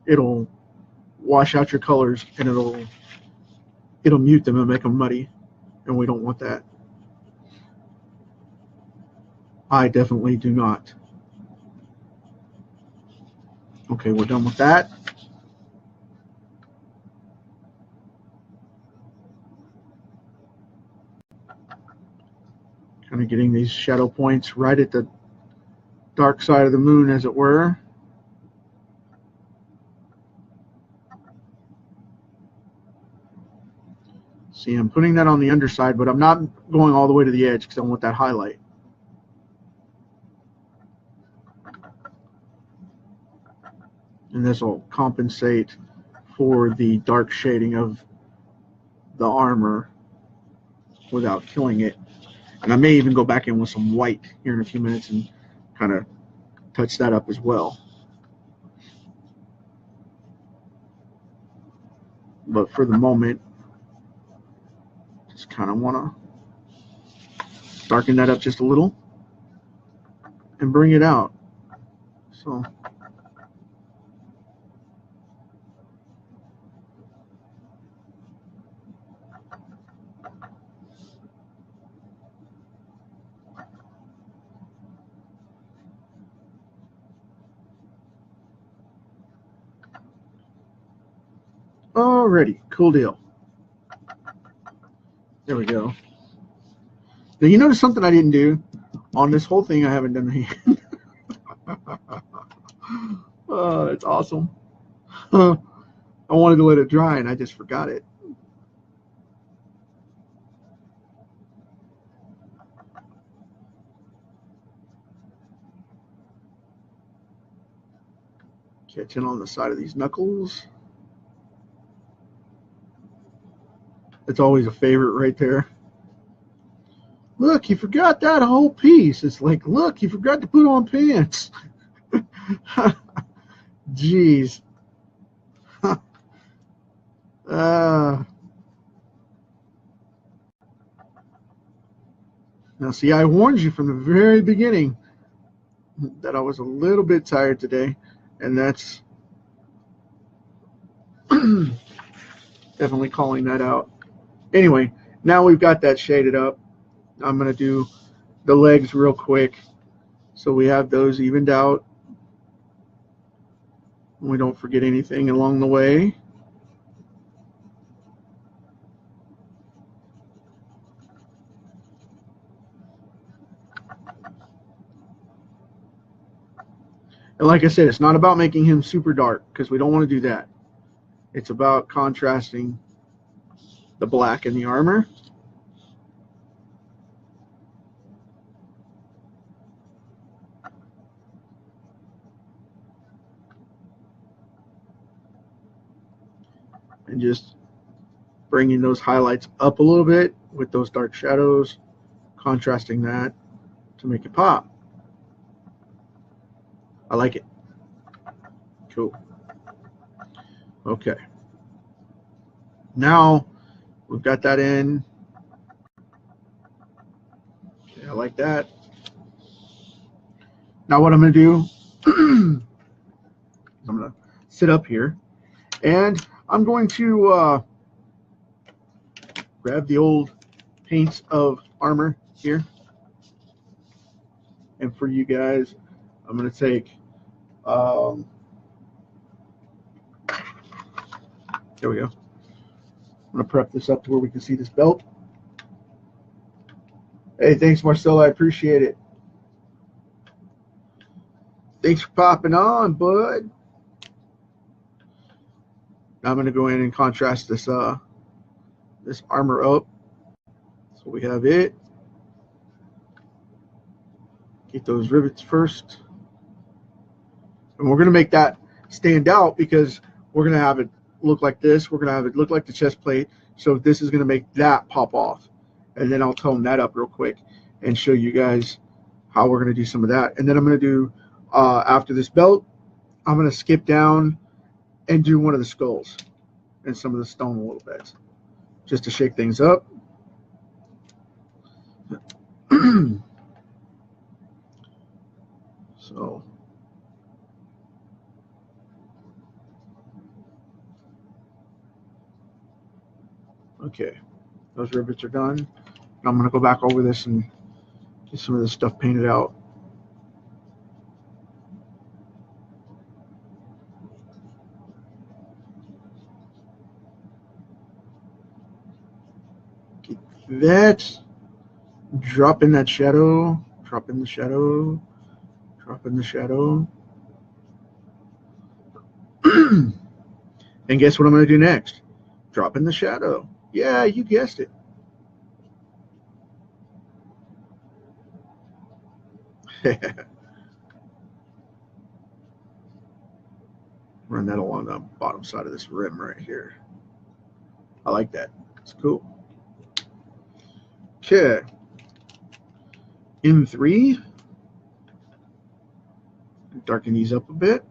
[SPEAKER 1] it'll wash out your colors and it'll mute them and make them muddy, and we don't want that. I definitely do not. Okay, we're done with that. Kind of getting these shadow points right at the dark side of the moon, as it were. See, I'm putting that on the underside, but I'm not going all the way to the edge because I want that highlight. And this will compensate for the dark shading of the armor without killing it. And I may even go back in with some white here in a few minutes and kind of touch that up as well. But for the moment, just kind of want to darken that up just a little and bring it out. So alrighty, cool deal. There we go. Now you notice something I didn't do on this whole thing. I haven't done the hand. Oh, that's awesome. I wanted to let it dry and I just forgot it. Catching on the side of these knuckles. It's always a favorite right there. Look, you forgot that whole piece. It's like, look, you forgot to put on pants. Jeez. Now, see, I warned you from the very beginning that I was a little bit tired today, and that's definitely calling that out. Anyway, now we've got that shaded up. I'm going to do the legs real quick so we have those evened out. We don't forget anything along the way. And like I said, it's not about making him super dark because we don't want to do that. It's about contrasting the black in the armor. And just bringing those highlights up a little bit with those dark shadows, contrasting that to make it pop. I like it. Cool. Okay. Now we've got that in. Okay, I like that. Now what I'm going to do is I'm going to sit up here and I'm going to grab the old paints of armor here. And for you guys, I'm going to take, there we go. I'm going to prep this up to where we can see this belt. Hey, thanks, Marcelo. I appreciate it. Thanks for popping on, bud. Now I'm going to go in and contrast this this armor up. So we have it. Get those rivets first. And we're going to make that stand out because we're going to have it look like this. We're going to have it look like the chest plate. So this is going to make that pop off. And then I'll tone that up real quick and show you guys how we're going to do some of that. And then I'm going to do, after this belt, I'm going to skip down and do one of the skulls and some of the stone a little bit, just to shake things up. So, okay, those rivets are done. I'm going to go back over this and get some of this stuff painted out. Get that. Drop in that shadow. Drop in the shadow. Drop in the shadow. And guess what I'm going to do next? Drop in the shadow. Yeah, you guessed it. Run that along the bottom side of this rim right here. I like that. It's cool. Okay. M3. Darken these up a bit.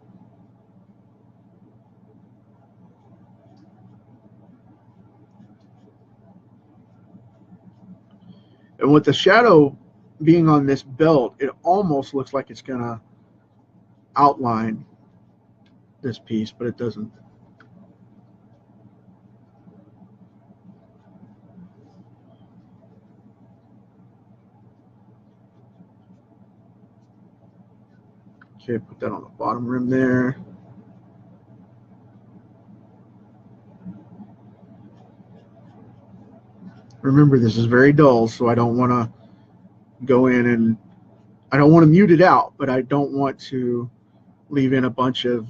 [SPEAKER 1] And with the shadow being on this belt, it almost looks like it's going to outline this piece, but it doesn't. Okay, put that on the bottom rim there. Remember, this is very dull, so I don't want to go in and I don't want to mute it out, but I don't want to leave in a bunch of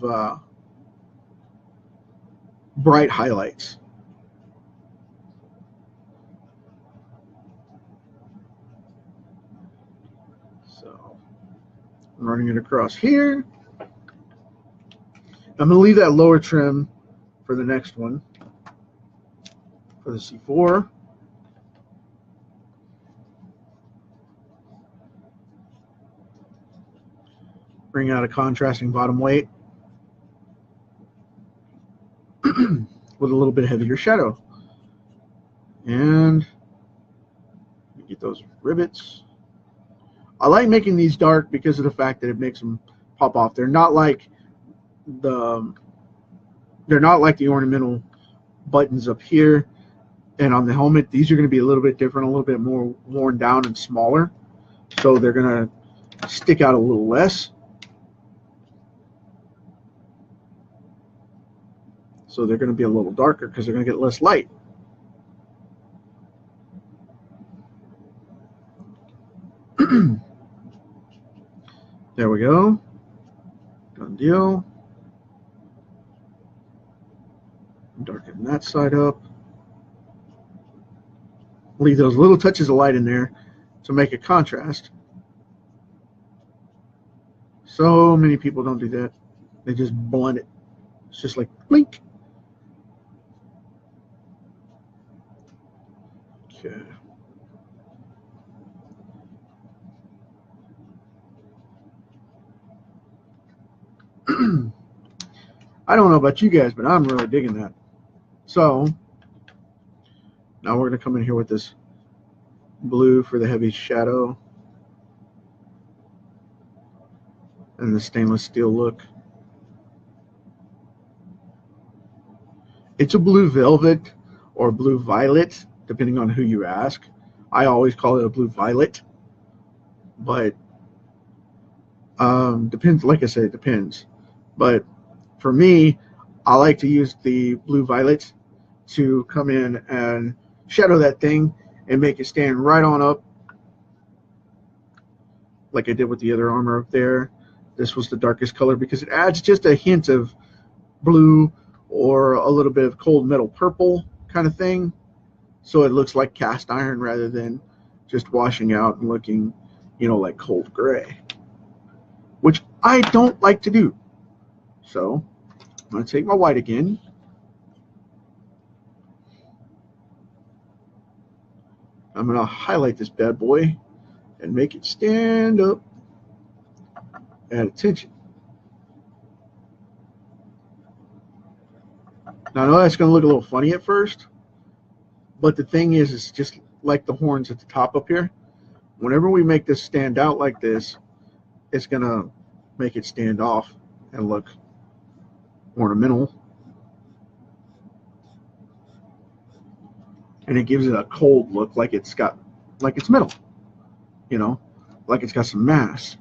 [SPEAKER 1] bright highlights. So I'm running it across here. I'm going to leave that lower trim for the next one, for the C4. Bring out a contrasting bottom weight with a little bit heavier shadow. And get those rivets. I like making these dark because of the fact that it makes them pop off. They're not like the ornamental buttons up here and on the helmet. These are going to be a little bit different, a little bit more worn down and smaller. So they're going to stick out a little less. So they're going to be a little darker because they're going to get less light. There we go. Done deal. Darken that side up. Leave those little touches of light in there to make a contrast. So many people don't do that. They just blend it. It's just like blink. Okay. I don't know about you guys, but I'm really digging that. So now we're going to come in here with this blue for the heavy shadow and the stainless steel look. It's a blue velvet or blue violet, depending on who you ask. I always call it a blue violet, but Depends, like I said, it depends. But for me, I like to use the blue violet to come in and shadow that thing and make it stand right on up, like I did with the other armor up there. This was the darkest color because it adds just a hint of blue or a little bit of cold metal purple kind of thing, so it looks like cast iron rather than just washing out and looking, you know, like cold gray, which I don't like to do. So I'm going to take my white again. I'm going to highlight this bad boy and make it stand up. Add attention. Now, I know that's going to look a little funny at first, but the thing is, it's just like the horns at the top up here. Whenever we make this stand out like this, it's going to make it stand off and look ornamental. And it gives it a cold look, like it's metal, you know, like it's got some mass.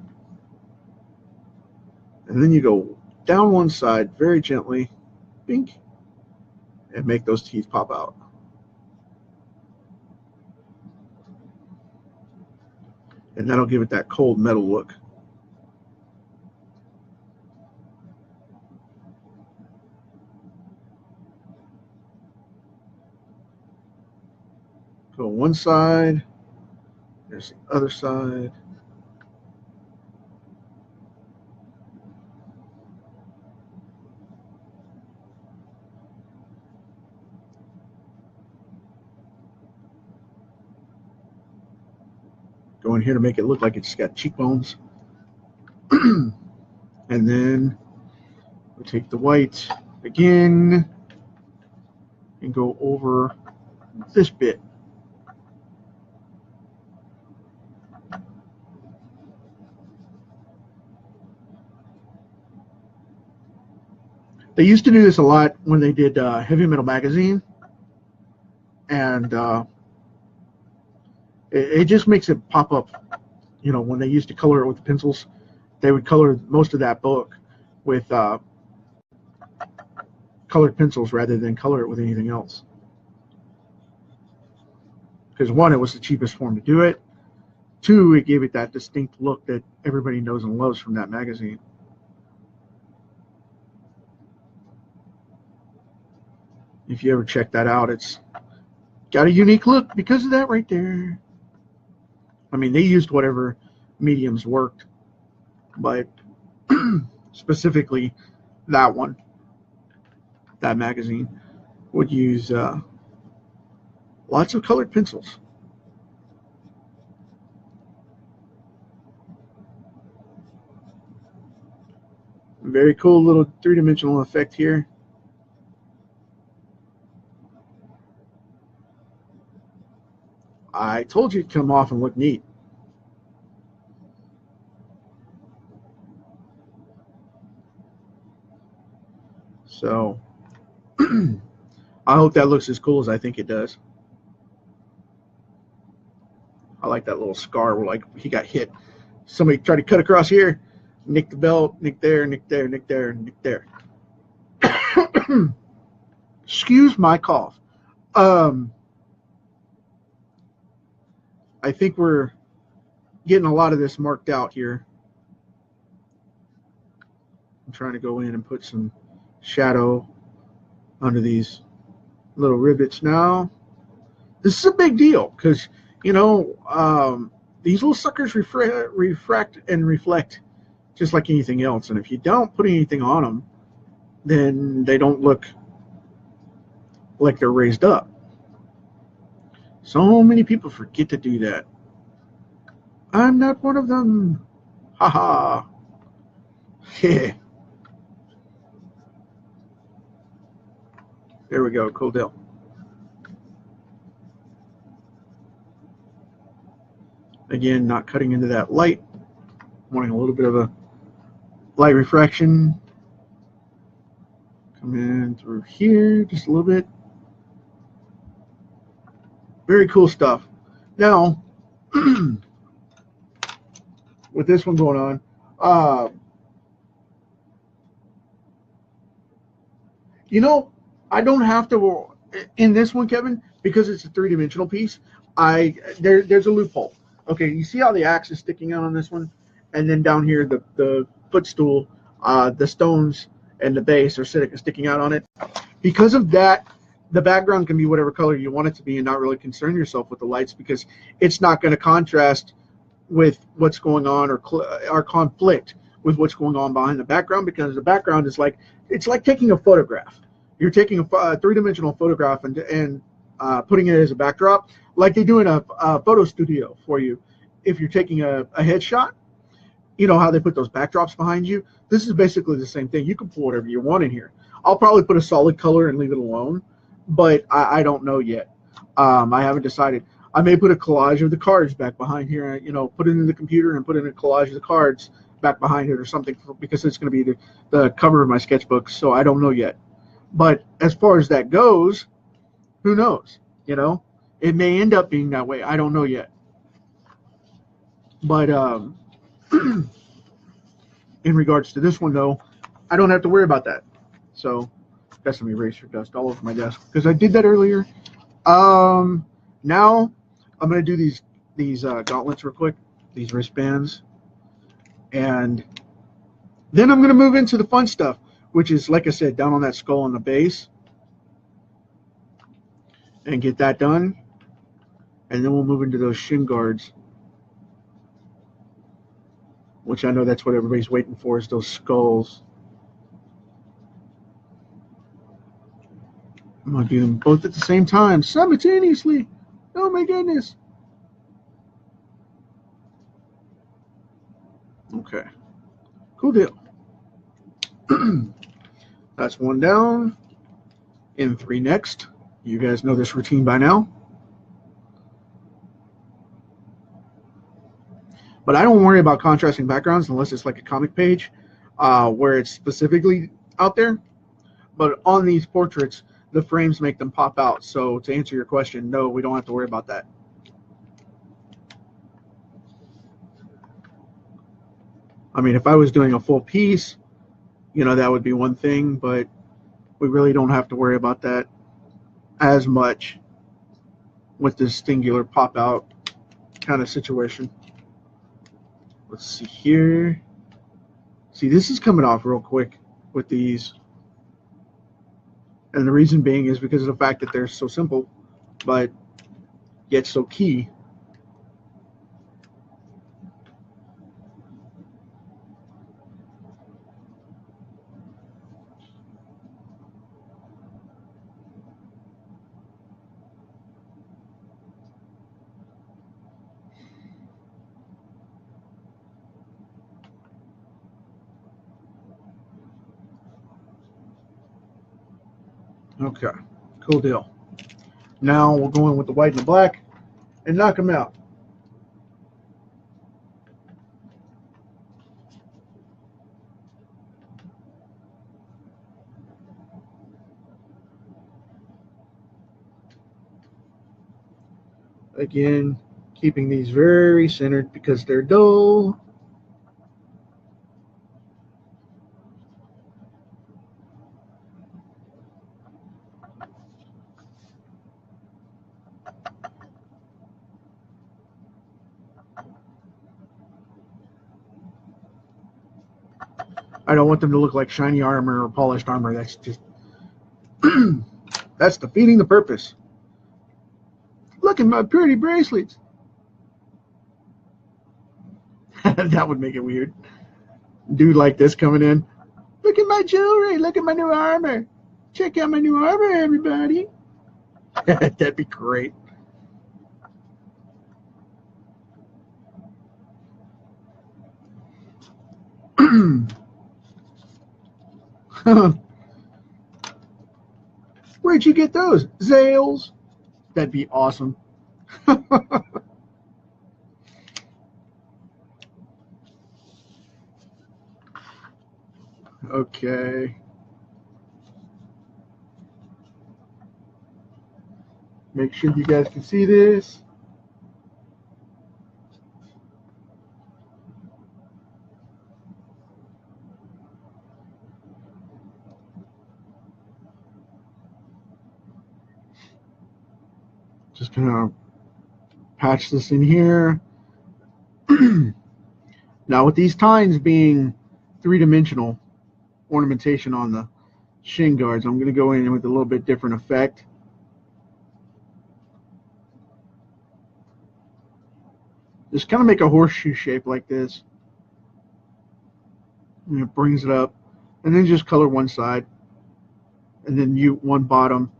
[SPEAKER 1] And then you go down one side very gently, bink, and make those teeth pop out. And that'll give it that cold metal look. Go one side, there's the other side. Go in here to make it look like it's got cheekbones. And then we take the white again and go over this bit. They used to do this a lot when they did Heavy Metal Magazine, and it just makes it pop up. You know, when they used to color it with the pencils, they would color most of that book with colored pencils rather than color it with anything else. Because one, it was the cheapest form to do it. Two, it gave it that distinct look that everybody knows and loves from that magazine. If you ever check that out, it's got a unique look because of that right there. I mean, they used whatever mediums worked, but specifically that one, that magazine, would use lots of colored pencils. Very cool little three-dimensional effect here. I told you it'd come off and look neat. So I hope that looks as cool as I think it does. I like that little scar where, like, he got hit. Somebody tried to cut across here, nick the belt, nick there, nick there, nick there, nick there. Excuse my cough. I think we're getting a lot of this marked out here. I'm trying to go in and put some shadow under these little rivets now. This is a big deal because, you know, these little suckers refract and reflect just like anything else. And if you don't put anything on them, then they don't look like they're raised up. So many people forget to do that. I'm not one of them. Haha. Yeah. There we go. Cool deal. Again, not cutting into that light. Wanting a little bit of a light refraction. Come in through here just a little bit. Very cool stuff. Now, with this one going on, Uh, you know, I don't have to in this one, Kevin, because it's a three-dimensional piece. There's a loophole. Okay, you see how the axe is sticking out on this one, and then down here the footstool, the stones and the base are sticking out on it. Because of that, the background can be whatever color you want it to be, and not really concern yourself with the lights, because it's not going to contrast with what's going on or conflict with what's going on behind the background, because the background is like, it's like taking a photograph. You're taking a three-dimensional photograph and putting it as a backdrop, like they do in a photo studio for you. If you're taking a headshot, you know how they put those backdrops behind you? This is basically the same thing. You can put whatever you want in here. I'll probably put a solid color and leave it alone, but I don't know yet. I haven't decided. I may put a collage of the cards back behind here, you know, put it in the computer and put in a collage of the cards back behind it or something, because it's going to be the cover of my sketchbook, so I don't know yet. But as far as that goes, who knows? You know, it may end up being that way. I don't know yet. But in regards to this one, though, I don't have to worry about that. So got some eraser dust all over my desk because I did that earlier. Now I'm going to do these gauntlets real quick, these wristbands, and then I'm going to move into the fun stuff, which is, like I said, down on that skull on the base, and get that done. And then we'll move into those shin guards, which I know that's what everybody's waiting for, is those skulls. I'm going to do them both at the same time, simultaneously. Oh my goodness. Okay. Cool deal. That's one down. In 3 next. You guys know this routine by now. But I don't worry about contrasting backgrounds unless it's like a comic page where it's specifically out there. But on these portraits, the frames make them pop out. So to answer your question, no, we don't have to worry about that. I mean, if I was doing a full piece, you know, that would be one thing, but we really don't have to worry about that as much with this singular pop out kind of situation. Let's see here. See, this is coming off real quick with these. And the reason being is because of the fact that they're so simple, but yet so key. Okay, cool deal. Now we'll go in with the white and the black and knock them out. Again, keeping these very centered because they're dull. I don't want them to look like shiny armor or polished armor. That's just that's defeating the purpose. Look at my pretty bracelets. That would make it weird. Dude like this coming in. Look at my jewelry. Look at my new armor. Check out my new armor, everybody. That'd be great. Where'd you get those? Zales? That'd be awesome. Okay. Make sure you guys can see this. Just gonna patch this in here. Now with these tines being three-dimensional ornamentation on the shin guards, I'm gonna go in with a little bit different effect. Just kind of make a horseshoe shape like this. And it brings it up. And then just color one side. And then one bottom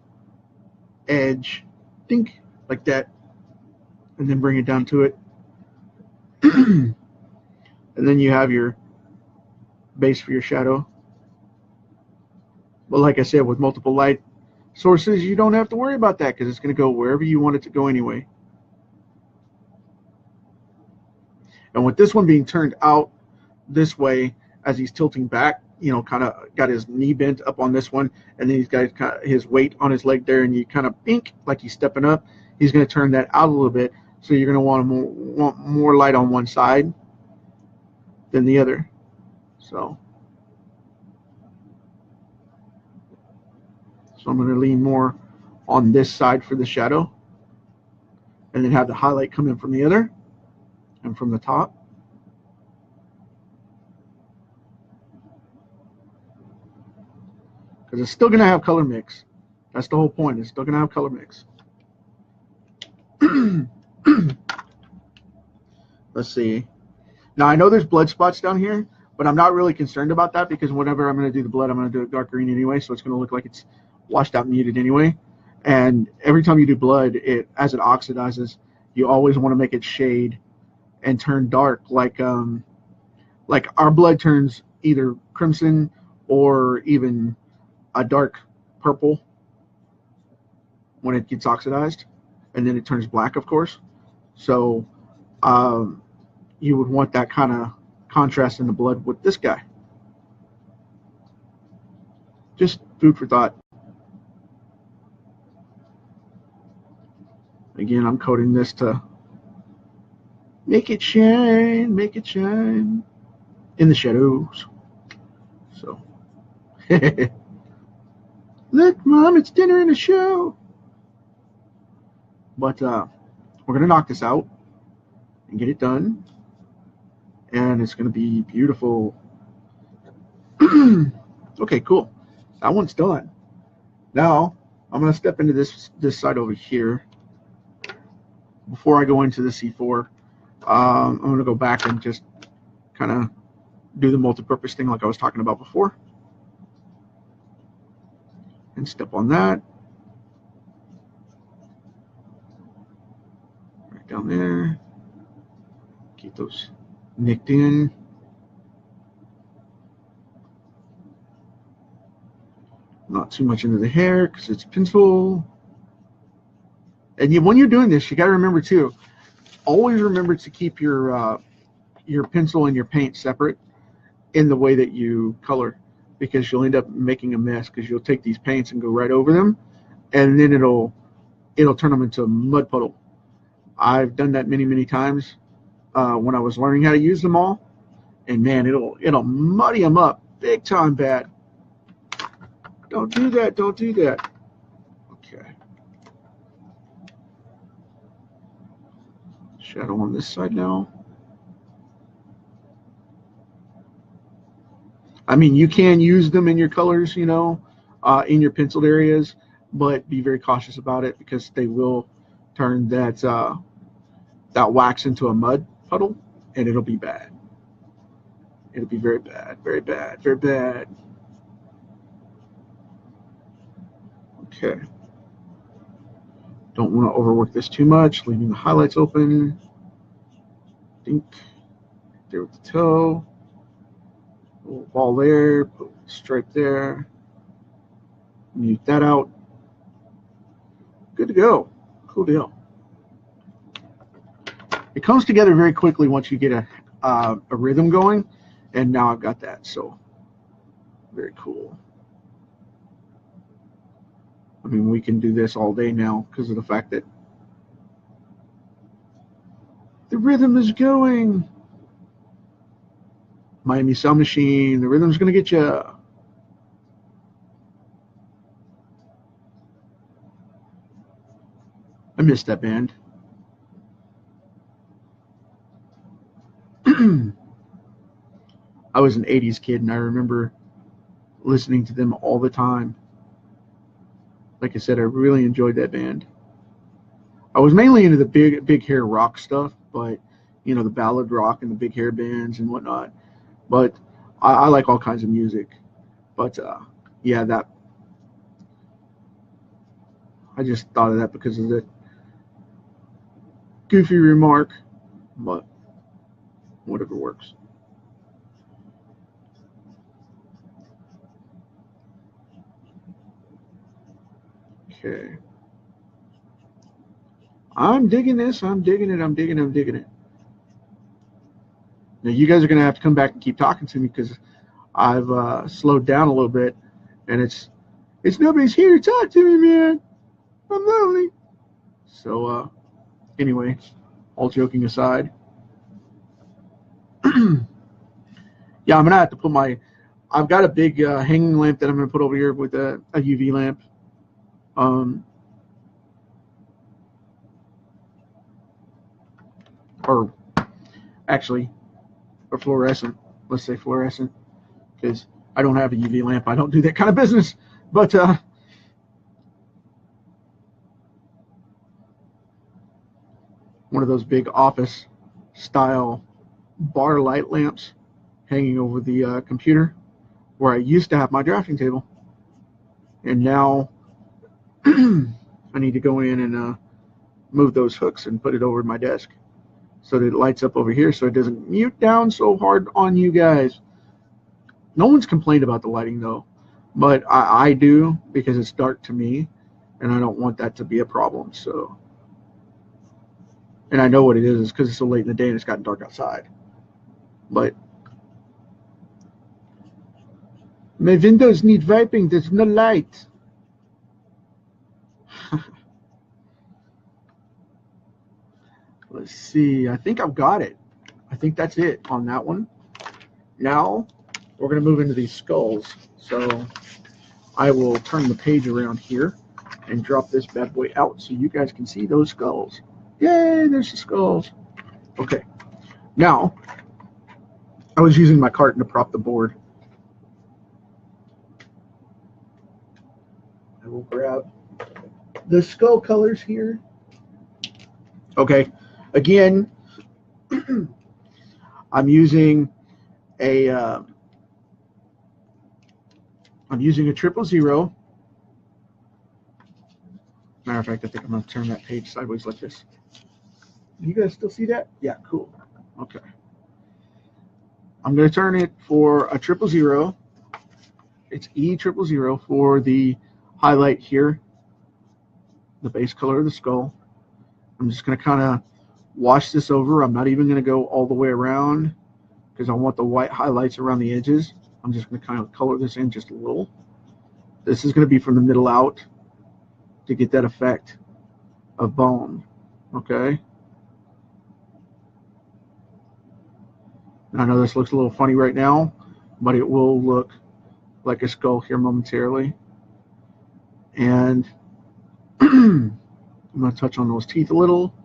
[SPEAKER 1] edge. Think like that. And then bring it down to it. And then you have your base for your shadow. But like I said, with multiple light sources, you don't have to worry about that because it's going to go wherever you want it to go anyway. And with this one being turned out this way as he's tilting back, you know, kind of got his knee bent up on this one, and then he's got kind of his weight on his leg there, and you kind of bink like he's stepping up. He's going to turn that out a little bit, so you're going to want more light on one side than the other. So I'm going to lean more on this side for the shadow, and then have the highlight come in from the other and from the top. Because it's still going to have color mix. That's the whole point. It's still going to have color mix. Let's see. Now, I know there's blood spots down here, but I'm not really concerned about that because whenever I'm going to do the blood, I'm going to do it dark green anyway, so it's going to look like it's washed out and muted anyway. And every time you do blood, as it oxidizes, you always want to make it shade and turn dark, like our blood turns either crimson or even a dark purple when it gets oxidized, and then it turns black, of course. So you would want that kind of contrast in the blood with this guy. Just food for thought. Again, I'm coating this to make it shine in the shadows. So, look, Mom, it's dinner and a show. But we're going to knock this out and get it done. And it's going to be beautiful. Okay, cool. That one's done. Now, I'm going to step into this side over here. Before I go into the C4, I'm going to go back and just kind of do the multi-purpose thing like I was talking about before. And step on that. Right down there. Keep those nicked in. Not too much into the hair because it's pencil. And when you're doing this, you got to remember too, always remember to keep your pencil and your paint separate in the way that you color, because you'll end up making a mess because you'll take these paints and go right over them, and then it'll turn them into a mud puddle. I've done that many times when I was learning how to use them all, and man, it'll muddy them up big time bad. Don't do that. Don't do that. Okay. Shadow on this side now. I mean, you can use them in your colors, you know, in your penciled areas, but be very cautious about it because they will turn that wax into a mud puddle, and it'll be bad. It'll be very bad, very bad, very bad. Okay. Don't want to overwork this too much, leaving the highlights open. Think there with the toe. Little ball there, put a stripe there. Mute that out. Good to go. Cool deal. It comes together very quickly once you get a rhythm going, and now I've got that, so very cool. I mean, we can do this all day now because of the fact that the rhythm is going. Miami Sound Machine, the rhythm's going to get you. I missed that band. I was an 80s kid, and I remember listening to them all the time. Like I said, I really enjoyed that band. I was mainly into the big hair rock stuff, but you know, the ballad rock and the big hair bands and whatnot. But I like all kinds of music. But yeah, that I just thought of that because of the goofy remark, but whatever works. Okay. I'm digging this. I'm digging it. I'm digging it. Now, you guys are going to have to come back and keep talking to me because I've slowed down a little bit, and it's nobody's here to talk to me, man. I'm lonely. So, anyway, all joking aside, yeah, I'm going to have to put I've got a big hanging lamp that I'm going to put over here with a UV lamp. Or actually, or fluorescent. Let's say fluorescent, because I don't have a UV lamp. I don't do that kind of business. But one of those big office style bar light lamps hanging over the computer where I used to have my drafting table, and now I need to go in and move those hooks and put it over my desk so that it lights up over here so it doesn't mute down so hard on you guys. No one's complained about the lighting though, but I do, because it's dark to me and I don't want that to be a problem. So, and I know what it is because it's so late in the day and it's gotten dark outside. But my windows need wiping. There's no light. Let's see. I think I've got it. I think that's it on that one. Now we're going to move into these skulls. So I will turn the page around here and drop this bad boy out so you guys can see those skulls. Yay, there's the skulls. Okay. Now, I was using my carton to prop the board. I will grab the skull colors here. Okay. Again, I'm using a 000. Matter of fact, I think I'm going to turn that page sideways like this. You guys still see that? Yeah, cool. Okay. I'm going to turn it for a 000. It's E000 for the highlight here, the base color of the skull. I'm just going to kind of wash this over. I'm not even going to go all the way around because I want the white highlights around the edges. I'm just going to kind of color this in just a little. This is going to be from the middle out to get that effect of bone. Okay. I know this looks a little funny right now, but it will look like a skull here momentarily. And I'm going to touch on those teeth a little.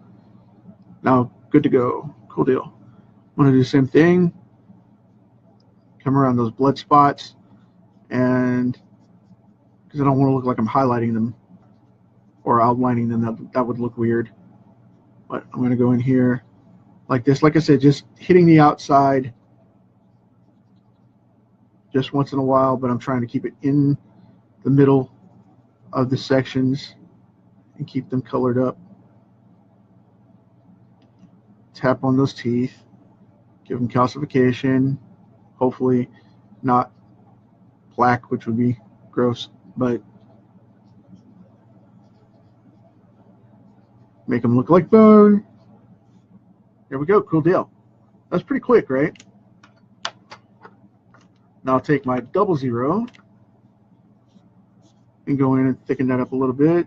[SPEAKER 1] Now, good to go. Cool deal. I'm going to do the same thing. Come around those blood spots, and because I don't want to look like I'm highlighting them or outlining them, that would look weird. But I'm going to go in here like this. Like I said, just hitting the outside just once in a while, but I'm trying to keep it in the middle of the sections and keep them colored up. Tap on those teeth, give them calcification, hopefully not plaque, which would be gross, but make them look like bone. There we go. Cool deal. That's pretty quick, right? Now I'll take my 000 and go in and thicken that up a little bit.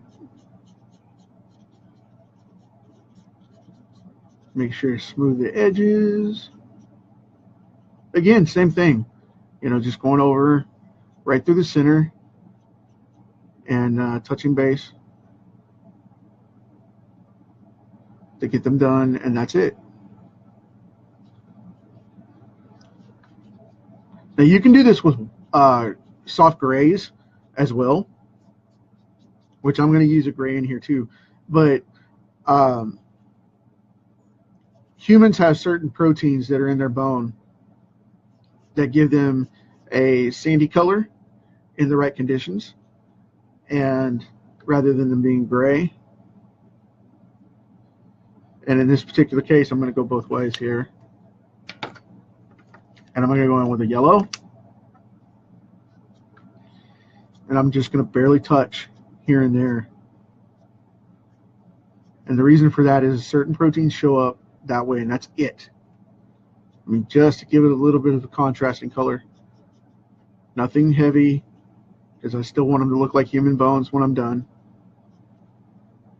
[SPEAKER 1] Make sure you smooth the edges. Again, same thing. You know, just going over right through the center and touching base. to get them done, and that's it. Now you can do this with soft grays as well, which I'm going to use a gray in here too. But humans have certain proteins that are in their bone that give them a sandy color in the right conditions, and rather than them being gray. And in this particular case, I'm going to go both ways here. And I'm going to go in with a yellow. And I'm just going to barely touch here and there. And the reason for that is certain proteins show up that way, and that's it. I mean, just to give it a little bit of a contrasting color. Nothing heavy, because I still want them to look like human bones when I'm done.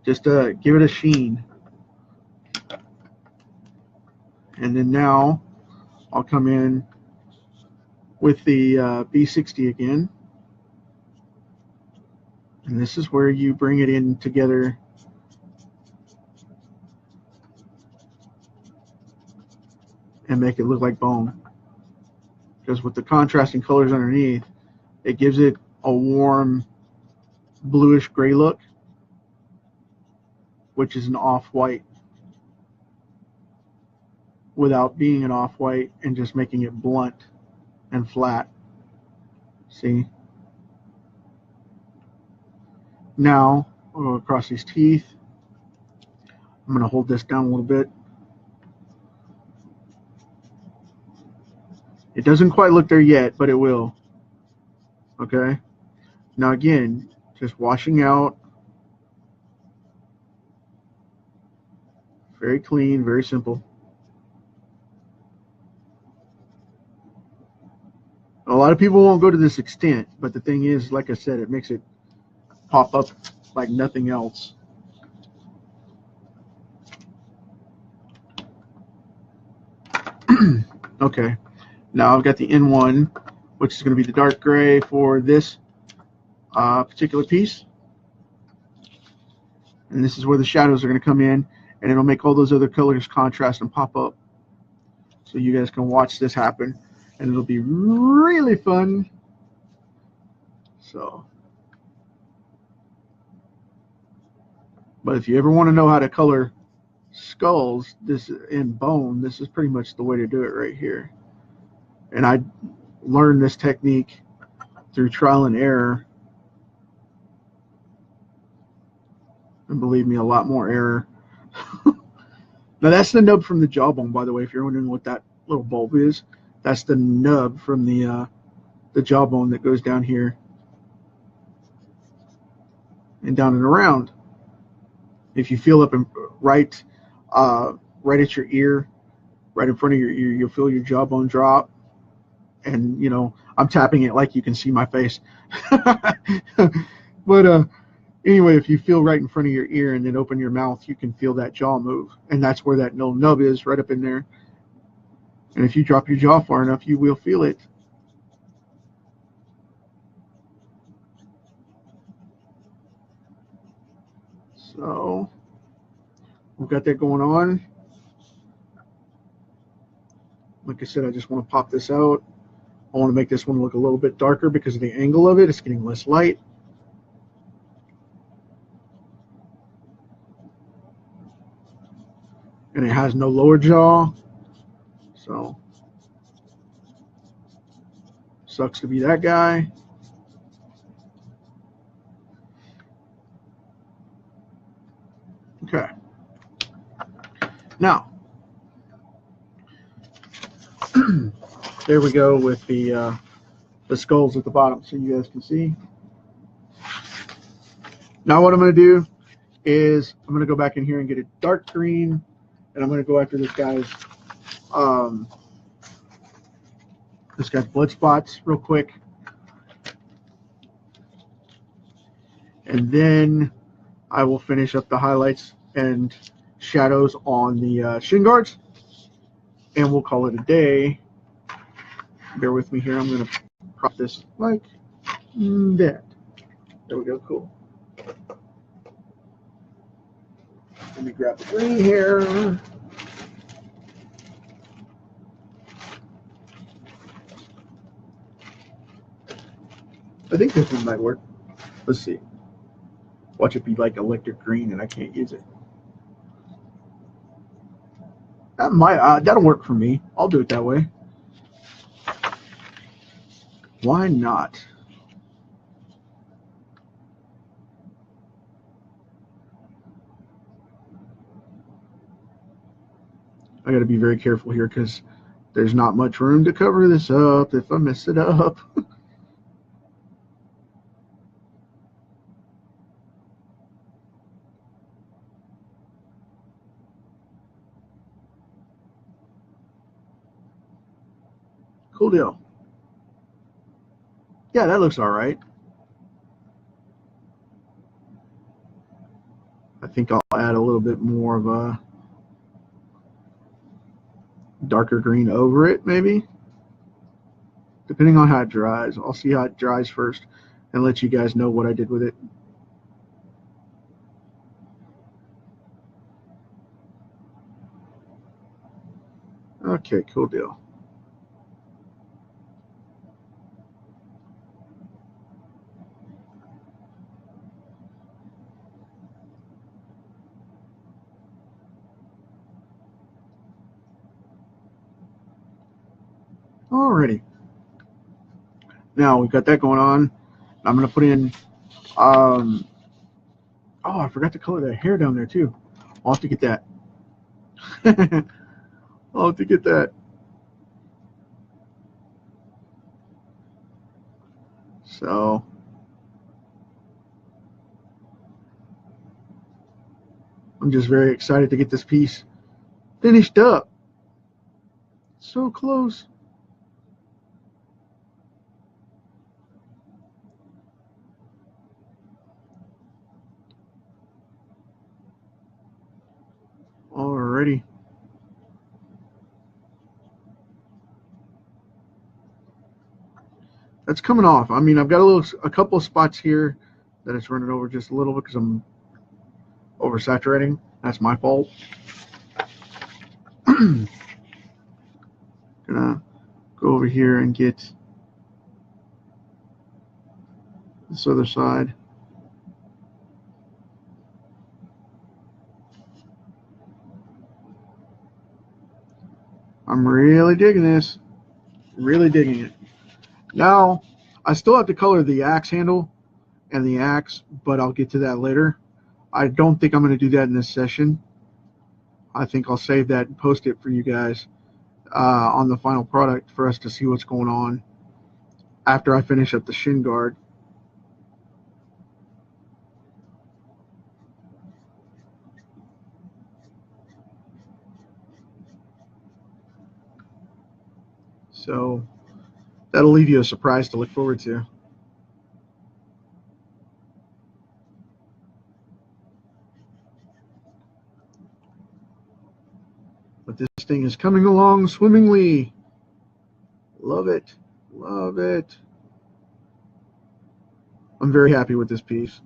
[SPEAKER 1] Just to give it a sheen. And then now I'll come in with the B60 again. And this is where you bring it in together and make it look like bone. Because with the contrasting colors underneath, it gives it a warm bluish gray look, which is an off-white, without being an off-white and just making it blunt and flat. See? Now, I'll go across these teeth. I'm going to hold this down a little bit. It doesn't quite look there yet, but it will. Okay? Now again, just washing out. Very clean, very simple. A lot of people won't go to this extent, but the thing is, like I said, it makes it pop up like nothing else. Okay, now I've got the N1, which is going to be the dark gray for this particular piece. And this is where the shadows are going to come in, and it'll make all those other colors contrast and pop up. So you guys can watch this happen, and it'll be really fun. So, but if you ever want to know how to color skulls this in bone, this is pretty much the way to do it right here. And I learned this technique through trial and error, and believe me, a lot more error. Now that's the nub from the jawbone, by the way. If you're wondering what that little bulb is, that's the nub from the jawbone that goes down here and down and around. If you feel up and right at your ear, right in front of your ear, you'll feel your jawbone drop. And you know, I'm tapping it like you can see my face. But anyway, if you feel right in front of your ear and then open your mouth, you can feel that jaw move, and that's where that little nub is, right up in there. And if you drop your jaw far enough, you will feel it. So we've got that going on. Like I said, I just want to pop this out. I want to make this one look a little bit darker because of the angle of it. It's getting less light. And it has no lower jaw. So, sucks to be that guy. Okay. Now, there we go with the skulls at the bottom, so you guys can see. Now what I'm going to do is I'm going to go back in here and get a dark green, and I'm going to go after this guy's blood spots real quick, and then I will finish up the highlights and shadows on the shin guards, and we'll call it a day. Bear with me here. I'm going to prop this like that. There we go. Cool. Let me grab the green here. I think this one might work. Let's see. Watch it be like electric green and I can't use it. That might, that'll work for me. I'll do it that way. Why not? I got to be very careful here because there's not much room to cover this up if I mess it up. Cool deal. Yeah, that looks all right. I think I'll add a little bit more of a darker green over it, maybe. Depending on how it dries. I'll see how it dries first and let you guys know what I did with it. Okay, cool deal. Alrighty. Now we've got that going on. I'm going to put in, oh, I forgot to color that hair down there too. I'll have to get that. I'll have to get that. So, I'm just very excited to get this piece finished up. So close. Alrighty. That's coming off. I mean, I've got a couple of spots here that it's running over just a little bit because I'm oversaturating. That's my fault. Gonna go over here and get this other side. I'm really digging this. Really digging it. Now, I still have to color the axe handle and the axe, but I'll get to that later. I don't think I'm going to do that in this session. I think I'll save that and post it for you guys on the final product for us to see what's going on after I finish up the shin guard. So that'll leave you a surprise to look forward to. But this thing is coming along swimmingly. Love it. Love it. I'm very happy with this piece.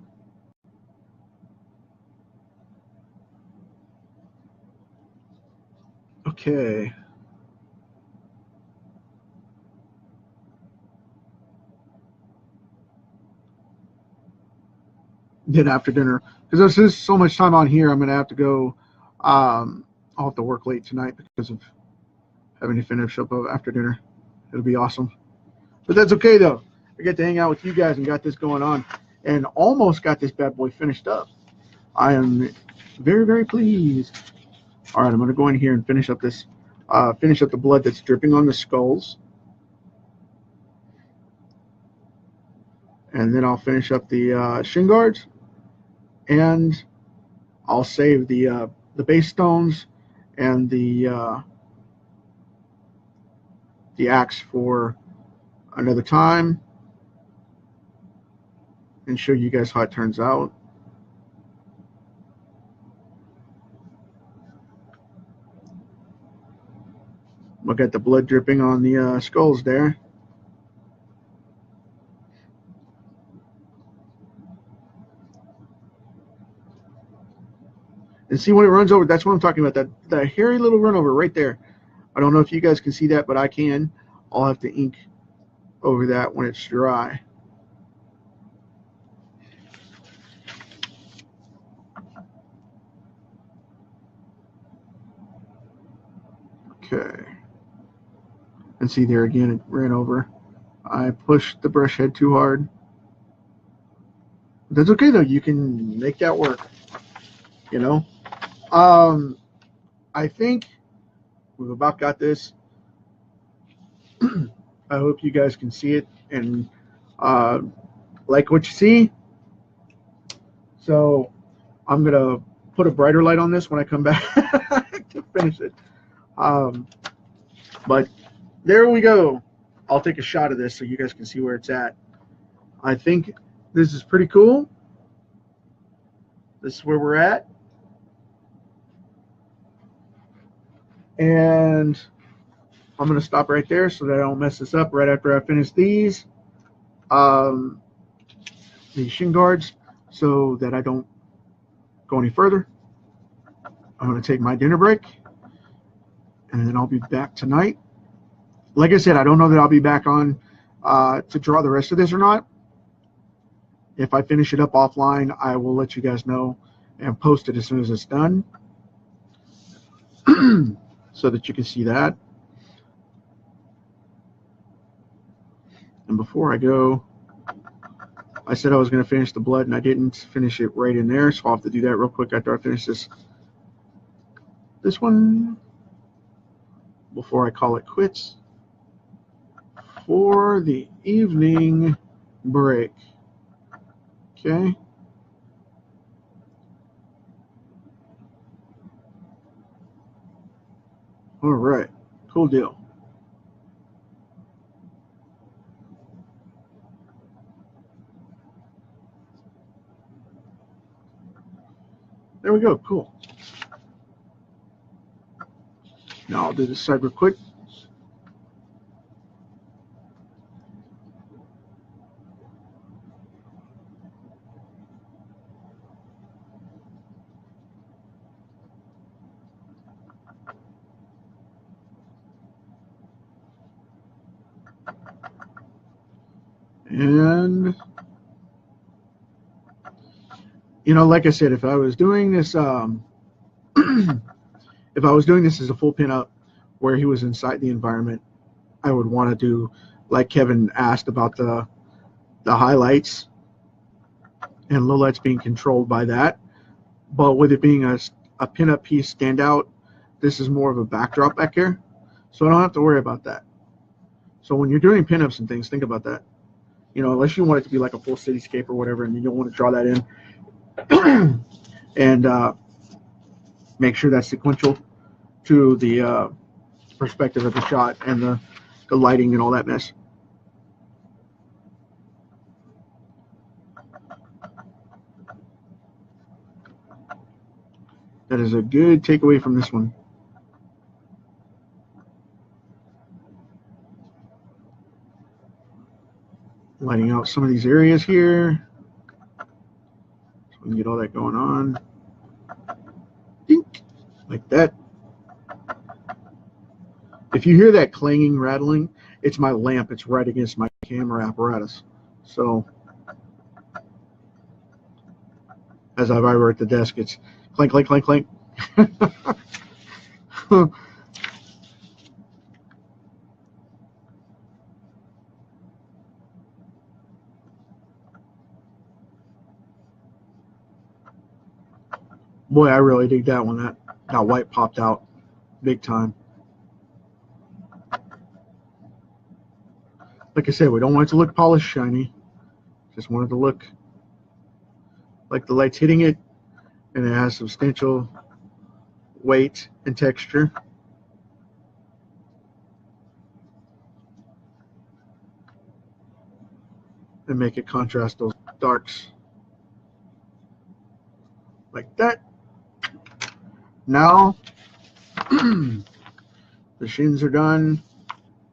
[SPEAKER 1] Okay. Then after dinner, because there's so much time on here, I'm going to have to go. I'll have to work late tonight because of having to finish up after dinner. It'll be awesome. But that's okay, though. I get to hang out with you guys and got this going on and almost got this bad boy finished up. I am very, very pleased. All right, I'm going to go in here and finish up this, finish up the blood that's dripping on the skulls. And then I'll finish up the shin guards. And I'll save the base stones and the axe for another time and show you guys how it turns out. I got the blood dripping on the skulls there. And see when it runs over, that's what I'm talking about, that hairy little run over right there. I don't know if you guys can see that, but I can. I'll have to ink over that when it's dry. Okay. And see there again, it ran over. I pushed the brush head too hard. That's okay though, you can make that work, you know. I think we've about got this. I hope you guys can see it and like what you see. So I'm gonna put a brighter light on this when I come back to finish it. But there we go. I'll take a shot of this so you guys can see where it's at. I think this is pretty cool. This is where we're at. And I'm going to stop right there so that I don't mess this up right after I finish these shin guards, so that I don't go any further. I'm going to take my dinner break, and then I'll be back tonight. Like I said, I don't know that I'll be back on to draw the rest of this or not. If I finish it up offline, I will let you guys know and post it as soon as it's done so that you can see that. And before I go, I said I was going to finish the blood, and I didn't finish it right in there, so I'll have to do that real quick after I finish this one before I call it quits for the evening break. Okay. All right. Cool deal. There we go. Cool. Now I'll do this side real quick. And, you know, like I said, if I was doing this, if I was doing this as a full pinup where he was inside the environment, I would want to do, like Kevin asked about the highlights and lowlights being controlled by that. But with it being a pinup piece standout, this is more of a backdrop back here, so I don't have to worry about that. So when you're doing pinups and things, think about that. You know, unless you want it to be like a full cityscape or whatever, and you don't want to draw that in and make sure that's sequential to the perspective of the shot and the lighting and all that mess. That is a good takeaway from this one. Lighting out some of these areas here so we can get all that going on. Dink, like that. If you hear that clanging, rattling, it's my lamp. It's right against my camera apparatus. So as I vibrate the desk, it's clank, clank, clank, clank. Boy, I really dig that one. That white popped out big time. Like I said, we don't want it to look polished, shiny. Just want it to look like the light's hitting it, and it has substantial weight and texture. And make it contrast those darks. Like that. Now, the shins are done,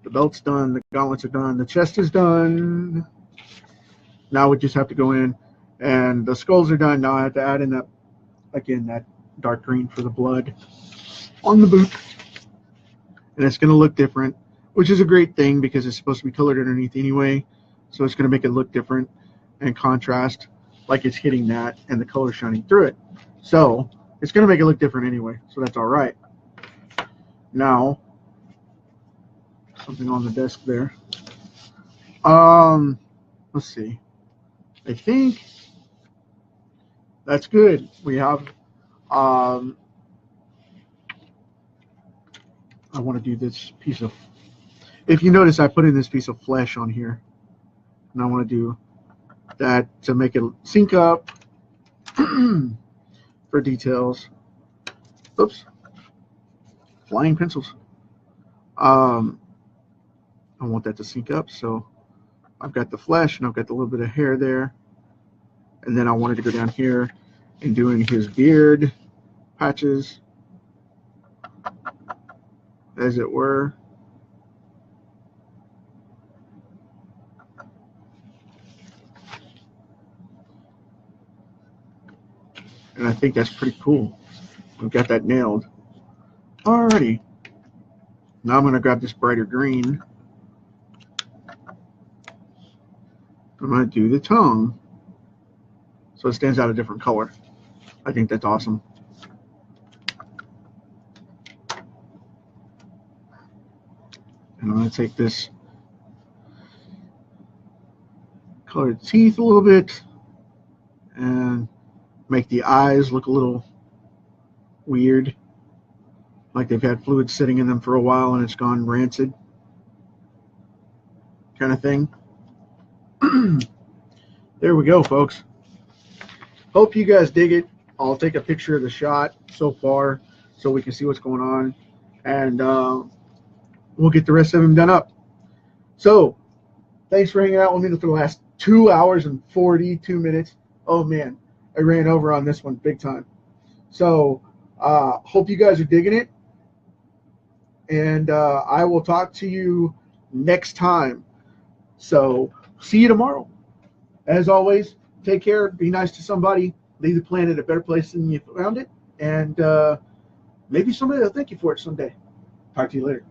[SPEAKER 1] the belt's done, the gauntlets are done, the chest is done. Now we just have to go in, and the skulls are done. Now I have to add in that, again, that dark green for the blood on the boot. And it's going to look different, which is a great thing because it's supposed to be colored underneath anyway. So it's going to make it look different and contrast, like it's hitting that and the color shining through it. So it's going to make it look different anyway. So that's all right. Now, something on the desk there. Let's see. I think that's good. We have, I want to do this piece of, if you notice, I put in this piece of flesh on here, and I want to do that to make it sync up for details. Oops, flying pencils. I want that to sync up, so I've got the flesh and I've got the little bit of hair there, and then I wanted to go down here and doing his beard patches, as it were. And I think that's pretty cool. We've got that nailed. Alrighty. Now I'm going to grab this brighter green. I'm going to do the tongue so it stands out a different color. I think that's awesome. And I'm going to take this colored teeth a little bit and make the eyes look a little weird, like they've had fluid sitting in them for a while and it's gone rancid, kind of thing. There we go, folks. Hope you guys dig it. I'll take a picture of the shot so far so we can see what's going on, and we'll get the rest of them done up. So thanks for hanging out with me for the last 2 hours and 42 minutes. Oh man, I ran over on this one big time. So hope you guys are digging it, and I will talk to you next time. So see you tomorrow. As always, take care, be nice to somebody, leave the planet a better place than you found it, and maybe somebody will thank you for it someday. Talk to you later.